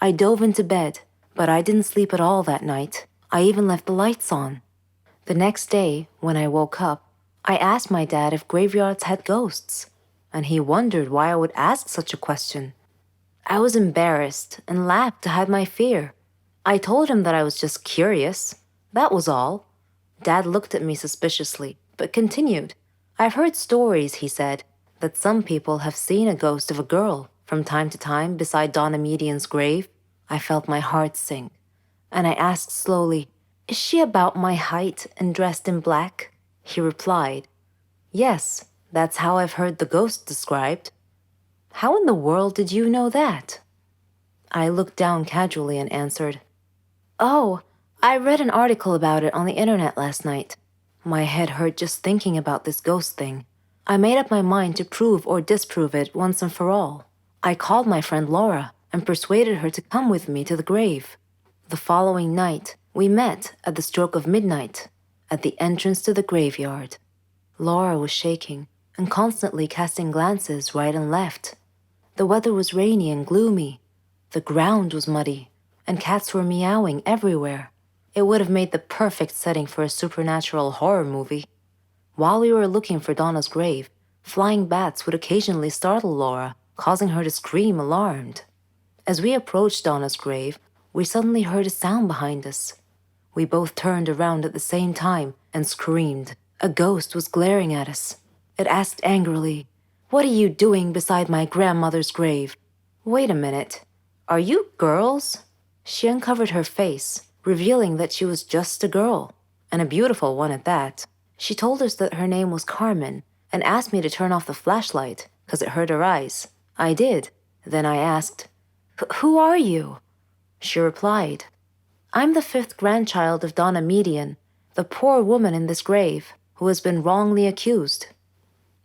I dove into bed, but I didn't sleep at all that night. I even left the lights on. The next day, when I woke up, I asked my dad if graveyards had ghosts, and he wondered why I would ask such a question. I was embarrassed and laughed to hide my fear. I told him that I was just curious. That was all. Dad looked at me suspiciously, but continued. "I've heard stories," he said, "that some people have seen a ghost of a girl from time to time beside Donna Median's grave." I felt my heart sink, and I asked slowly, "Is she about my height and dressed in black?" He replied, "Yes, that's how I've heard the ghost described." "How in the world did you know that?" I looked down casually and answered, "Oh, I read an article about it on the internet last night." My head hurt just thinking about this ghost thing. I made up my mind to prove or disprove it once and for all. I called my friend Laura and persuaded her to come with me to the grave. The following night, we met at the stroke of midnight at the entrance to the graveyard. Laura was shaking and constantly casting glances right and left. The weather was rainy and gloomy. The ground was muddy, and cats were meowing everywhere. It would have made the perfect setting for a supernatural horror movie. While we were looking for Donna's grave, flying bats would occasionally startle Laura, causing her to scream alarmed. As we approached Donna's grave, we suddenly heard a sound behind us. We both turned around at the same time and screamed. A ghost was glaring at us. It asked angrily, "What are you doing beside my grandmother's grave?" Wait a minute. Are you girls? She uncovered her face, revealing that she was just a girl, and a beautiful one at that. She told us that her name was Carmen and asked me to turn off the flashlight because it hurt her eyes. I did. Then I asked, "Who are you?" She replied, "I'm the 5th grandchild of Donna Median, the poor woman in this grave who has been wrongly accused."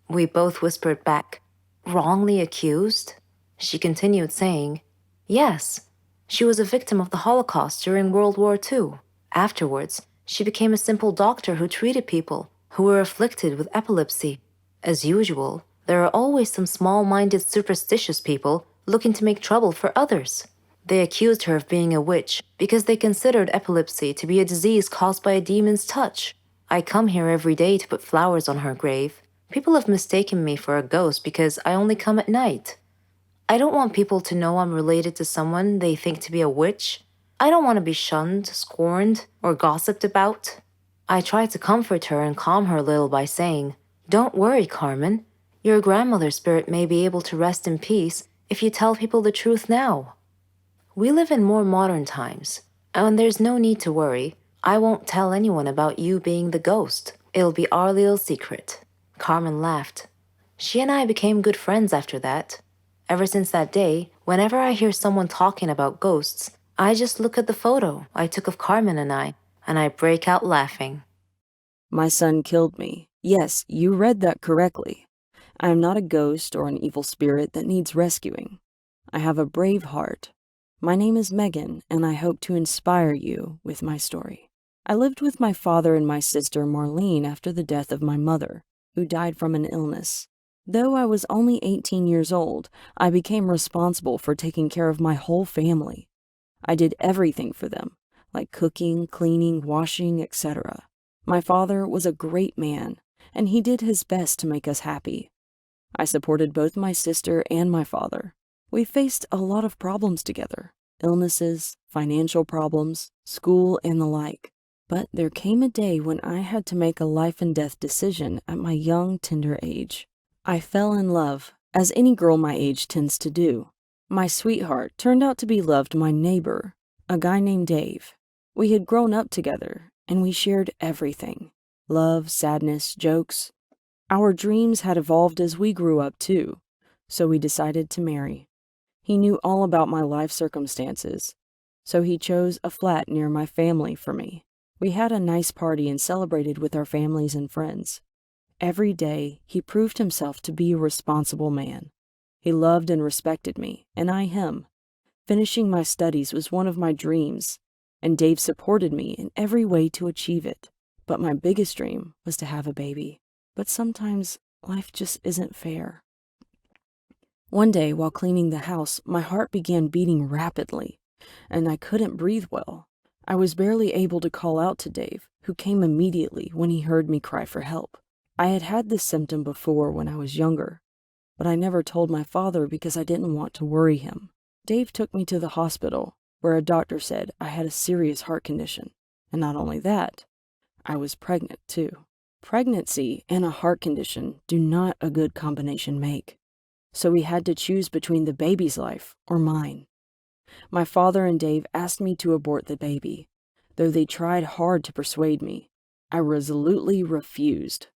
We both whispered back, "Wrongly accused?" She continued saying, "Yes, she was a victim of the Holocaust during World War II. Afterwards, she became a simple doctor who treated people who were afflicted with epilepsy. As usual, there are always some small-minded, superstitious people looking to make trouble for others. They accused her of being a witch because they considered epilepsy to be a disease caused by a demon's touch. I come here every day to put flowers on her grave. People have mistaken me for a ghost because I only come at night. I don't want people to know I'm related to someone they think to be a witch. I don't want to be shunned, scorned, or gossiped about." I tried to comfort her and calm her a little by saying, "Don't worry, Carmen. Your grandmother's spirit may be able to rest in peace if you tell people the truth now. We live in more modern times, and there's no need to worry. I won't tell anyone about you being the ghost. It'll be our little secret." Carmen laughed. She and I became good friends after that. Ever since that day, whenever I hear someone talking about ghosts, I just look at the photo I took of Carmen and I break out laughing. My son killed me. Yes, you read that correctly. I am not a ghost or an evil spirit that needs rescuing. I have a brave heart. My name is Megan, and I hope to inspire you with my story. I lived with my father and my sister Marlene after the death of my mother, who died from an illness. Though I was only 18 years old, I became responsible for taking care of my whole family. I did everything for them, like cooking, cleaning, washing, etc. My father was a great man, and he did his best to make us happy. I supported both my sister and my father. We faced a lot of problems together, illnesses, financial problems, school, and the like. But there came a day when I had to make a life and death decision at my young, tender age. I fell in love, as any girl my age tends to do. My sweetheart turned out to be loved my neighbor, a guy named Dave. We had grown up together, and we shared everything. Love, sadness, jokes. Our dreams had evolved as we grew up too, so we decided to marry. He knew all about my life circumstances, so he chose a flat near my family for me. We had a nice party and celebrated with our families and friends. Every day, he proved himself to be a responsible man. He loved and respected me, and I him. Finishing my studies was one of my dreams, and Dave supported me in every way to achieve it. But my biggest dream was to have a baby. But sometimes life just isn't fair. One day, while cleaning the house, my heart began beating rapidly, and I couldn't breathe well. I was barely able to call out to Dave, who came immediately when he heard me cry for help. I had had this symptom before when I was younger, but I never told my father because I didn't want to worry him. Dave took me to the hospital, where a doctor said I had a serious heart condition. And not only that, I was pregnant too. Pregnancy and a heart condition do not a good combination make. So we had to choose between the baby's life or mine. My father and Dave asked me to abort the baby, though they tried hard to persuade me. I resolutely refused.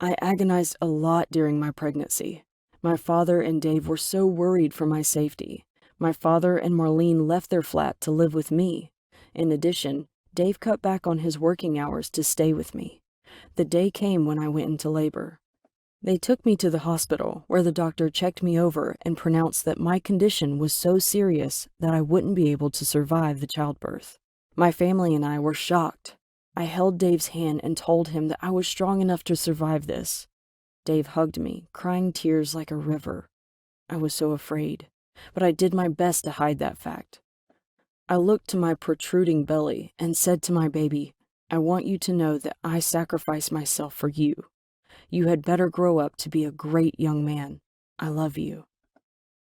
I agonized a lot during my pregnancy. My father and Dave were so worried for my safety. My father and Marlene left their flat to live with me. In addition, Dave cut back on his working hours to stay with me. The day came when I went into labor. They took me to the hospital, where the doctor checked me over and pronounced that my condition was so serious that I wouldn't be able to survive the childbirth. My family and I were shocked. I held Dave's hand and told him that I was strong enough to survive this. Dave hugged me, crying tears like a river. I was so afraid, but I did my best to hide that fact. I looked to my protruding belly and said to my baby, "I want you to know that I sacrificed myself for you. You had better grow up to be a great young man. I love you."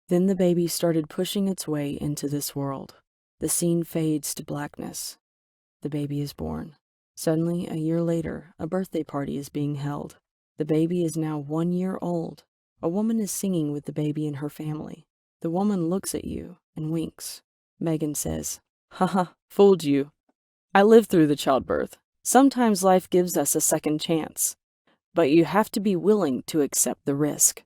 Then the baby started pushing its way into this world. The scene fades to blackness. the baby is born. Suddenly, a year later, a birthday party is being held. The baby is now 1 year old. A woman is singing with the baby and her family. The woman looks at you and winks. Megan says, "Haha, fooled you. I lived through the childbirth. Sometimes life gives us a second chance, but you have to be willing to accept the risk."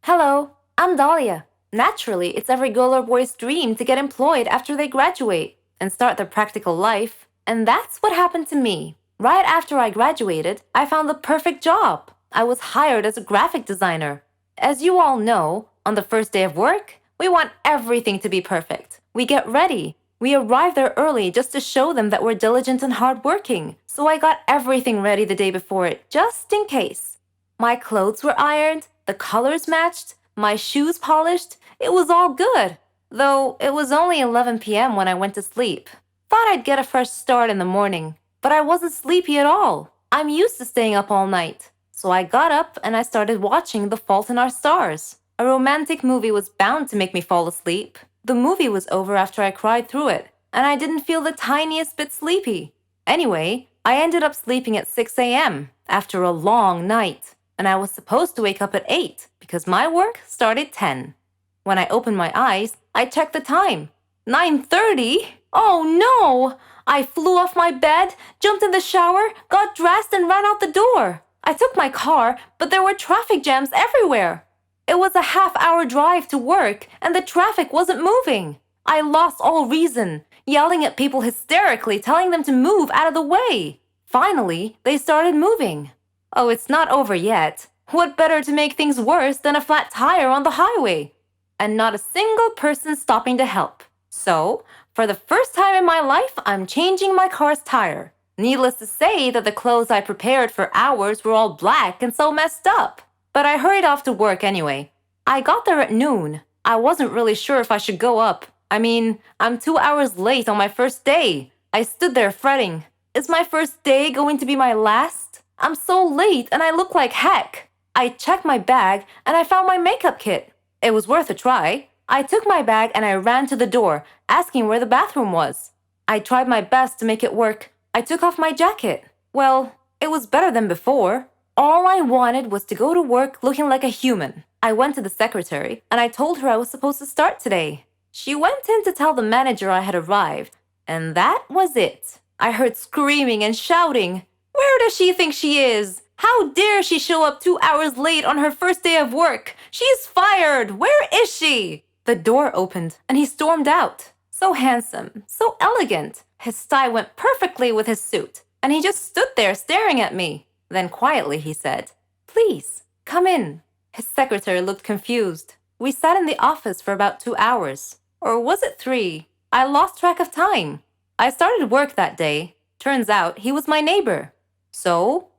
Hello, I'm Dahlia. Naturally, it's every girl or boy's dream to get employed after they graduate and start their practical life. And that's what happened to me. Right after I graduated, I found the perfect job. I was hired as a graphic designer. As you all know, on the first day of work, we want everything to be perfect. We get ready. We arrive there early just to show them that we're diligent and hardworking. So I got everything ready the day before it, just in case. My clothes were ironed, the colors matched, my shoes polished. It was all good. Though it was only 11 p.m. when I went to sleep. Thought I'd get a fresh start in the morning, but I wasn't sleepy at all. I'm used to staying up all night. So I got up and I started watching The Fault in Our Stars. A romantic movie was bound to make me fall asleep. The movie was over after I cried through it, and I didn't feel the tiniest bit sleepy. Anyway, I ended up sleeping at 6 a.m. after a long night, and I was supposed to wake up at 8 because my work started 10. When I opened my eyes, I checked the time. 9:30? Oh no! I flew off my bed, jumped in the shower, got dressed, and ran out the door. I took my car, but there were traffic jams everywhere. It was a half-hour drive to work, and the traffic wasn't moving. I lost all reason, yelling at people hysterically, telling them to move out of the way. Finally, they started moving. Oh, it's not over yet. What better to make things worse than a flat tire on the highway? And not a single person stopping to help. So, for the first time in my life, I'm changing my car's tire. Needless to say that the clothes I prepared for hours were all black and so messed up. But I hurried off to work anyway. I got there at noon. I wasn't really sure if I should go up. I mean, I'm 2 hours late on my first day. I stood there fretting. Is my first day going to be my last? I'm so late and I look like heck. I checked my bag and I found my makeup kit. It was worth a try. I took my bag and I ran to the door, asking where the bathroom was. I tried my best to make it work. I took off my jacket. Well, it was better than before. All I wanted was to go to work looking like a human. I went to the secretary and I told her I was supposed to start today. She went in to tell the manager I had arrived, and that was it. I heard screaming and shouting. Where does she think she is? How dare she show up 2 hours late on her first day of work? She's fired! Where is she? The door opened and he stormed out. So handsome, so elegant. His tie went perfectly with his suit, and he just stood there staring at me. Then quietly he said, "Please, come in." His secretary looked confused. We sat in the office for about 2 hours. Or was it 3? I lost track of time. I started work that day. Turns out he was my neighbor. So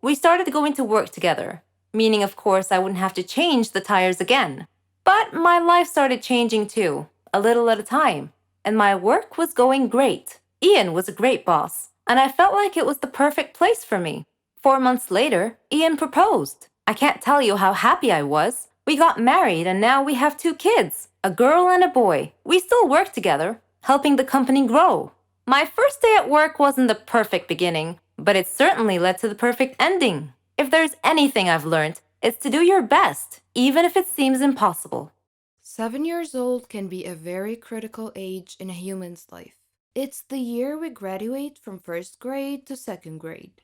we started going to work together, meaning of course I wouldn't have to change the tires again. But my life started changing too, a little at a time, and my work was going great. Ian was a great boss, and I felt like it was the perfect place for me. 4 months later, Ian proposed. I can't tell you how happy I was. We got married and now we have 2 kids, a girl and a boy. We still work together, helping the company grow. My first day at work wasn't the perfect beginning, but it certainly led to the perfect ending. If there's anything I've learned, it's to do your best, even if it seems impossible. 7 years old can be a very critical age in a human's life. It's the year we graduate from first grade to second grade.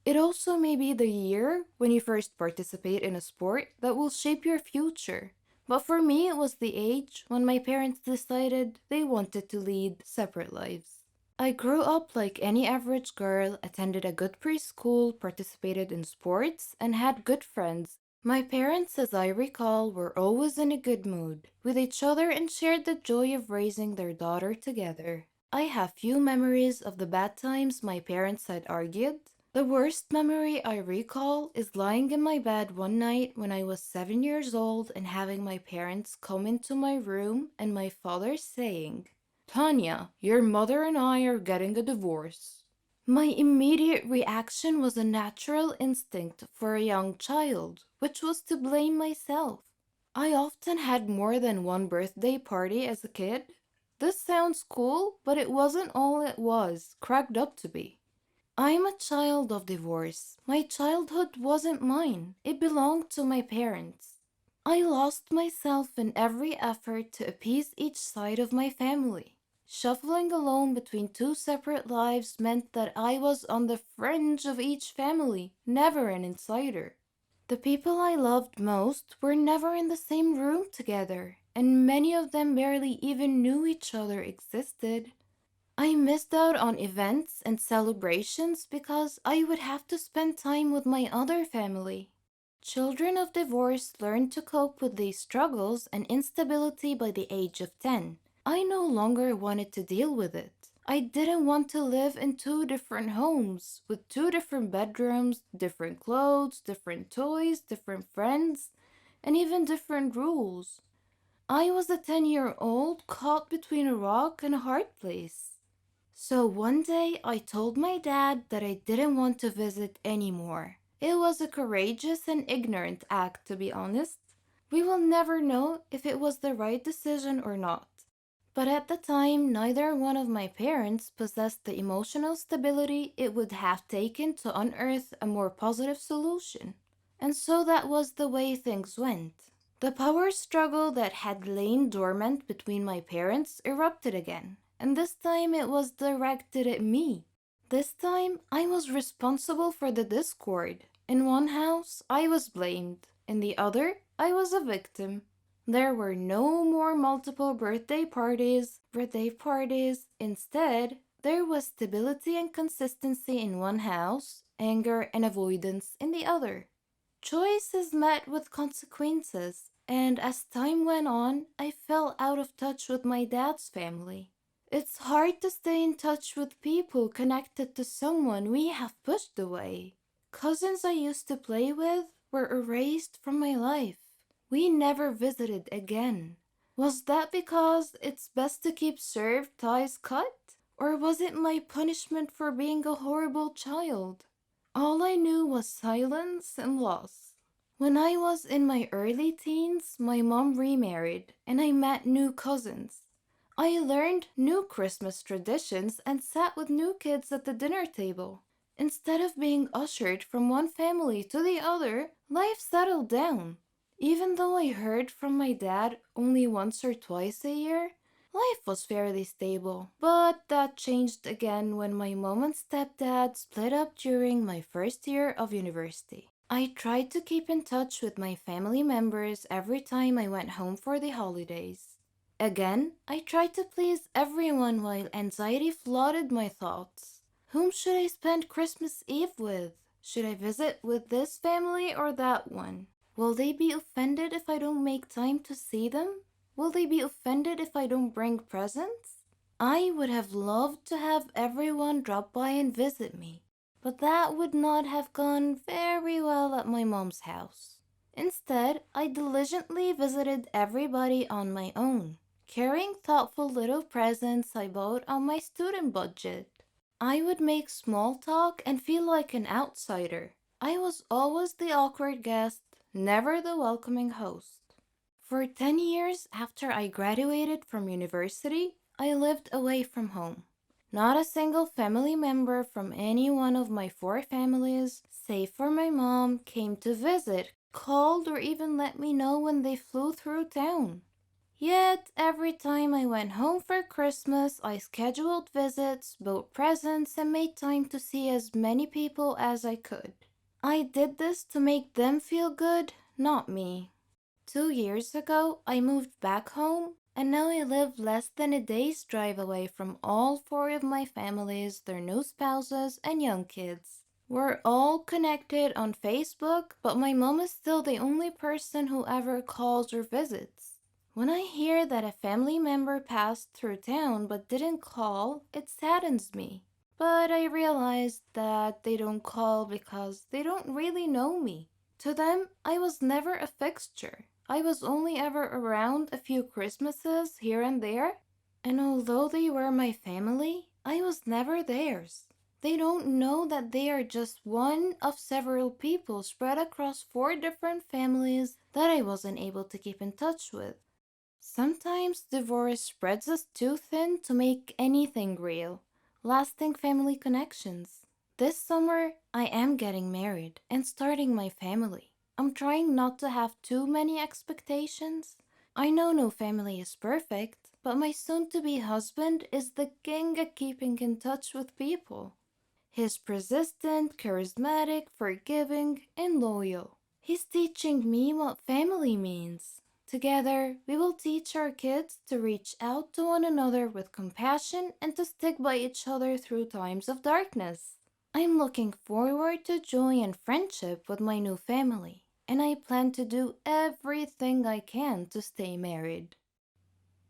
It also may be the year when you first participate in a sport that will shape your future. But for me, it was the age when my parents decided they wanted to lead separate lives. I grew up like any average girl, attended a good preschool, participated in sports, and had good friends. My parents, as I recall, were always in a good mood with each other and shared the joy of raising their daughter together. I have few memories of the bad times my parents had argued. The worst memory I recall is lying in my bed one night when I was 7 years old and having my parents come into my room and my father saying, "Tanya, your mother and I are getting a divorce." My immediate reaction was a natural instinct for a young child, which was to blame myself. I often had more than one birthday party as a kid. This sounds cool, but it wasn't all it was cracked up to be. I'm a child of divorce. My childhood wasn't mine, it belonged to my parents. I lost myself in every effort to appease each side of my family. Shuffling alone between two separate lives meant that I was on the fringe of each family, never an insider. The people I loved most were never in the same room together, and many of them barely even knew each other existed. I missed out on events and celebrations because I would have to spend time with my other family. Children of divorce learn to cope with these struggles and instability by the age of 10. I no longer wanted to deal with it. I didn't want to live in two different homes with two different bedrooms, different clothes, different toys, different friends, and even different rules. I was a 10-year-old caught between a rock and a hard place. So one day I told my dad that I didn't want to visit anymore. It was a courageous and ignorant act, to be honest. We will never know if it was the right decision or not. But at the time, neither one of my parents possessed the emotional stability it would have taken to unearth a more positive solution. And so that was the way things went. The power struggle that had lain dormant between my parents erupted again, and this time it was directed at me. This time I was responsible for the discord. In one house, I was blamed. In the other, I was a victim. There were no more multiple birthday parties. Instead, there was stability and consistency in one house, anger and avoidance in the other. Choice is met with consequences, and as time went on, I fell out of touch with my dad's family. It's hard to stay in touch with people connected to someone we have pushed away. Cousins I used to play with were erased from my life. We never visited again. Was that because it's best to keep served ties cut? Or was it my punishment for being a horrible child? All I knew was silence and loss. When I was in my early teens, my mom remarried and I met new cousins. I learned new Christmas traditions and sat with new kids at the dinner table. Instead of being ushered from one family to the other, life settled down. Even though I heard from my dad only once or twice a year, life was fairly stable. But that changed again when my mom and stepdad split up during my first year of university. I tried to keep in touch with my family members every time I went home for the holidays. Again, I tried to please everyone while anxiety flooded my thoughts. Whom should I spend Christmas Eve with? Should I visit with this family or that one? Will they be offended if I don't make time to see them? Will they be offended if I don't bring presents? I would have loved to have everyone drop by and visit me, but that would not have gone very well at my mom's house. Instead, I diligently visited everybody on my own, carrying thoughtful little presents I bought on my student budget. I would make small talk and feel like an outsider. I was always the awkward guest, never the welcoming host. For 10 years after I graduated from university, I lived away from home. Not a single family member from any one of my four families, save for my mom, came to visit, called, or even let me know when they flew through town. Yet, every time I went home for Christmas, I scheduled visits, bought presents, and made time to see as many people as I could. I did this to make them feel good, not me. 2 years ago, I moved back home, and now I live less than a day's drive away from all four of my families, their new spouses, and young kids. We're all connected on Facebook, but my mom is still the only person who ever calls or visits. When I hear that a family member passed through town but didn't call, it saddens me. But I realized that they don't call because they don't really know me. To them, I was never a fixture. I was only ever around a few Christmases here and there, and although they were my family, I was never theirs. They don't know that they are just one of several people spread across four different families that I wasn't able to keep in touch with. Sometimes divorce spreads us too thin to make anything real, lasting family connections. This summer, I am getting married and starting my family. I'm trying not to have too many expectations. I know no family is perfect, but my soon to be husband is the king at keeping in touch with people. He's persistent, charismatic, forgiving, and loyal. He's teaching me what family means. Together, we will teach our kids to reach out to one another with compassion and to stick by each other through times of darkness. I'm looking forward to joy and friendship with my new family, and I plan to do everything I can to stay married.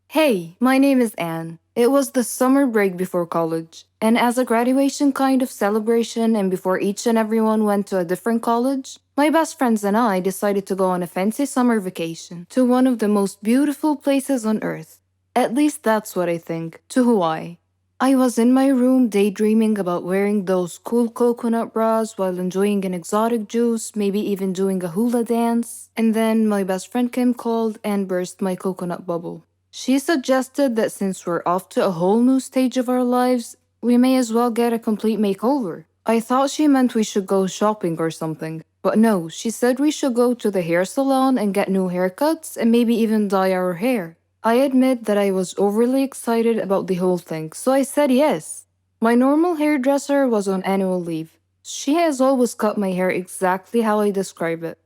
Hey, my name is Anne. It was the summer break before college, and as a graduation kind of celebration, and before each and everyone went to a different college, my best friends and I decided to go on a fancy summer vacation to one of the most beautiful places on earth. At least that's what I think, to Hawaii. I was in my room daydreaming about wearing those cool coconut bras while enjoying an exotic juice, maybe even doing a hula dance, and then my best friend Kim called and burst my coconut bubble. She suggested that since we're off to a whole new stage of our lives, we may as well get a complete makeover. I thought she meant we should go shopping or something. But no, she said we should go to the hair salon and get new haircuts and maybe even dye our hair. I admit that I was overly excited about the whole thing, so I said yes. My normal hairdresser was on annual leave. She has always cut my hair exactly how I describe it.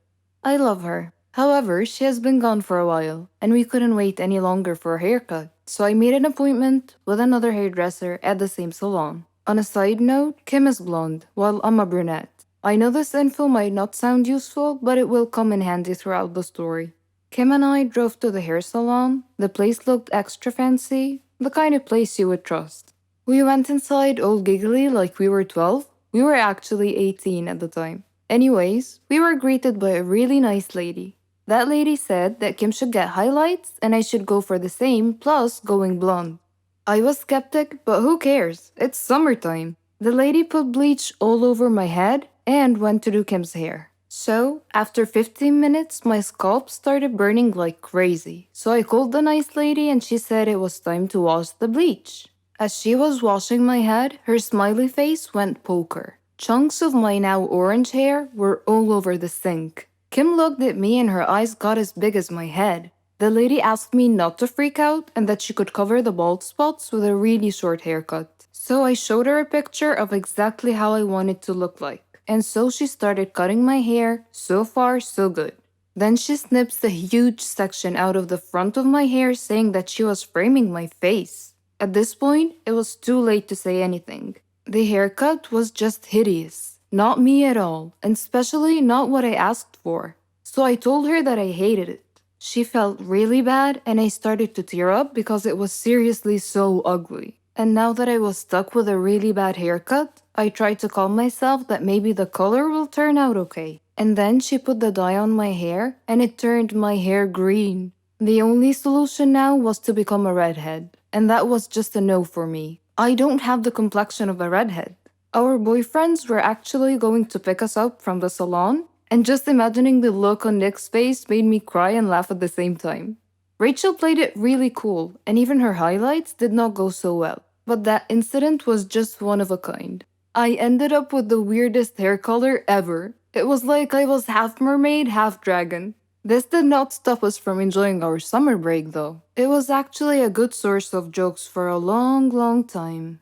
I love her. However, she has been gone for a while, and we couldn't wait any longer for a haircut, so I made an appointment with another hairdresser at the same salon. On a side note, Kim is blonde, while I'm a brunette. I know this info might not sound useful, but it will come in handy throughout the story. Kim and I drove to the hair salon. The place looked extra fancy, the kind of place you would trust. We went inside all giggly like we were 12. We were actually 18 at the time. Anyways, we were greeted by a really nice lady. That lady said that Kim should get highlights and I should go for the same, plus going blonde. I was skeptic, but who cares? It's summertime. The lady put bleach all over my head and went to do Kim's hair. So, after 15 minutes, my scalp started burning like crazy. So I called the nice lady and she said it was time to wash the bleach. As she was washing my head, her smiley face went poker. Chunks of my now orange hair were all over the sink. Kim looked at me and her eyes got as big as my head. The lady asked me not to freak out and that she could cover the bald spots with a really short haircut. So I showed her a picture of exactly how I wanted to look like. And so she started cutting my hair. So far, so good. Then she snips a huge section out of the front of my hair, saying that she was framing my face. At this point, it was too late to say anything. The haircut was just hideous. Not me at all, and especially not what I asked for. So I told her that I hated it. She felt really bad, and I started to tear up because it was seriously so ugly. And now that I was stuck with a really bad haircut, I tried to calm myself that maybe the color will turn out okay. And then she put the dye on my hair, and it turned my hair green. The only solution now was to become a redhead, and that was just a no for me. I don't have the complexion of a redhead. Our boyfriends were actually going to pick us up from the salon, and just imagining the look on Nick's face made me cry and laugh at the same time. Rachel played it really cool, and even her highlights did not go so well. But that incident was just one of a kind. I ended up with the weirdest hair color ever. It was like I was half mermaid, half dragon. This did not stop us from enjoying our summer break, though. It was actually a good source of jokes for a long, long time.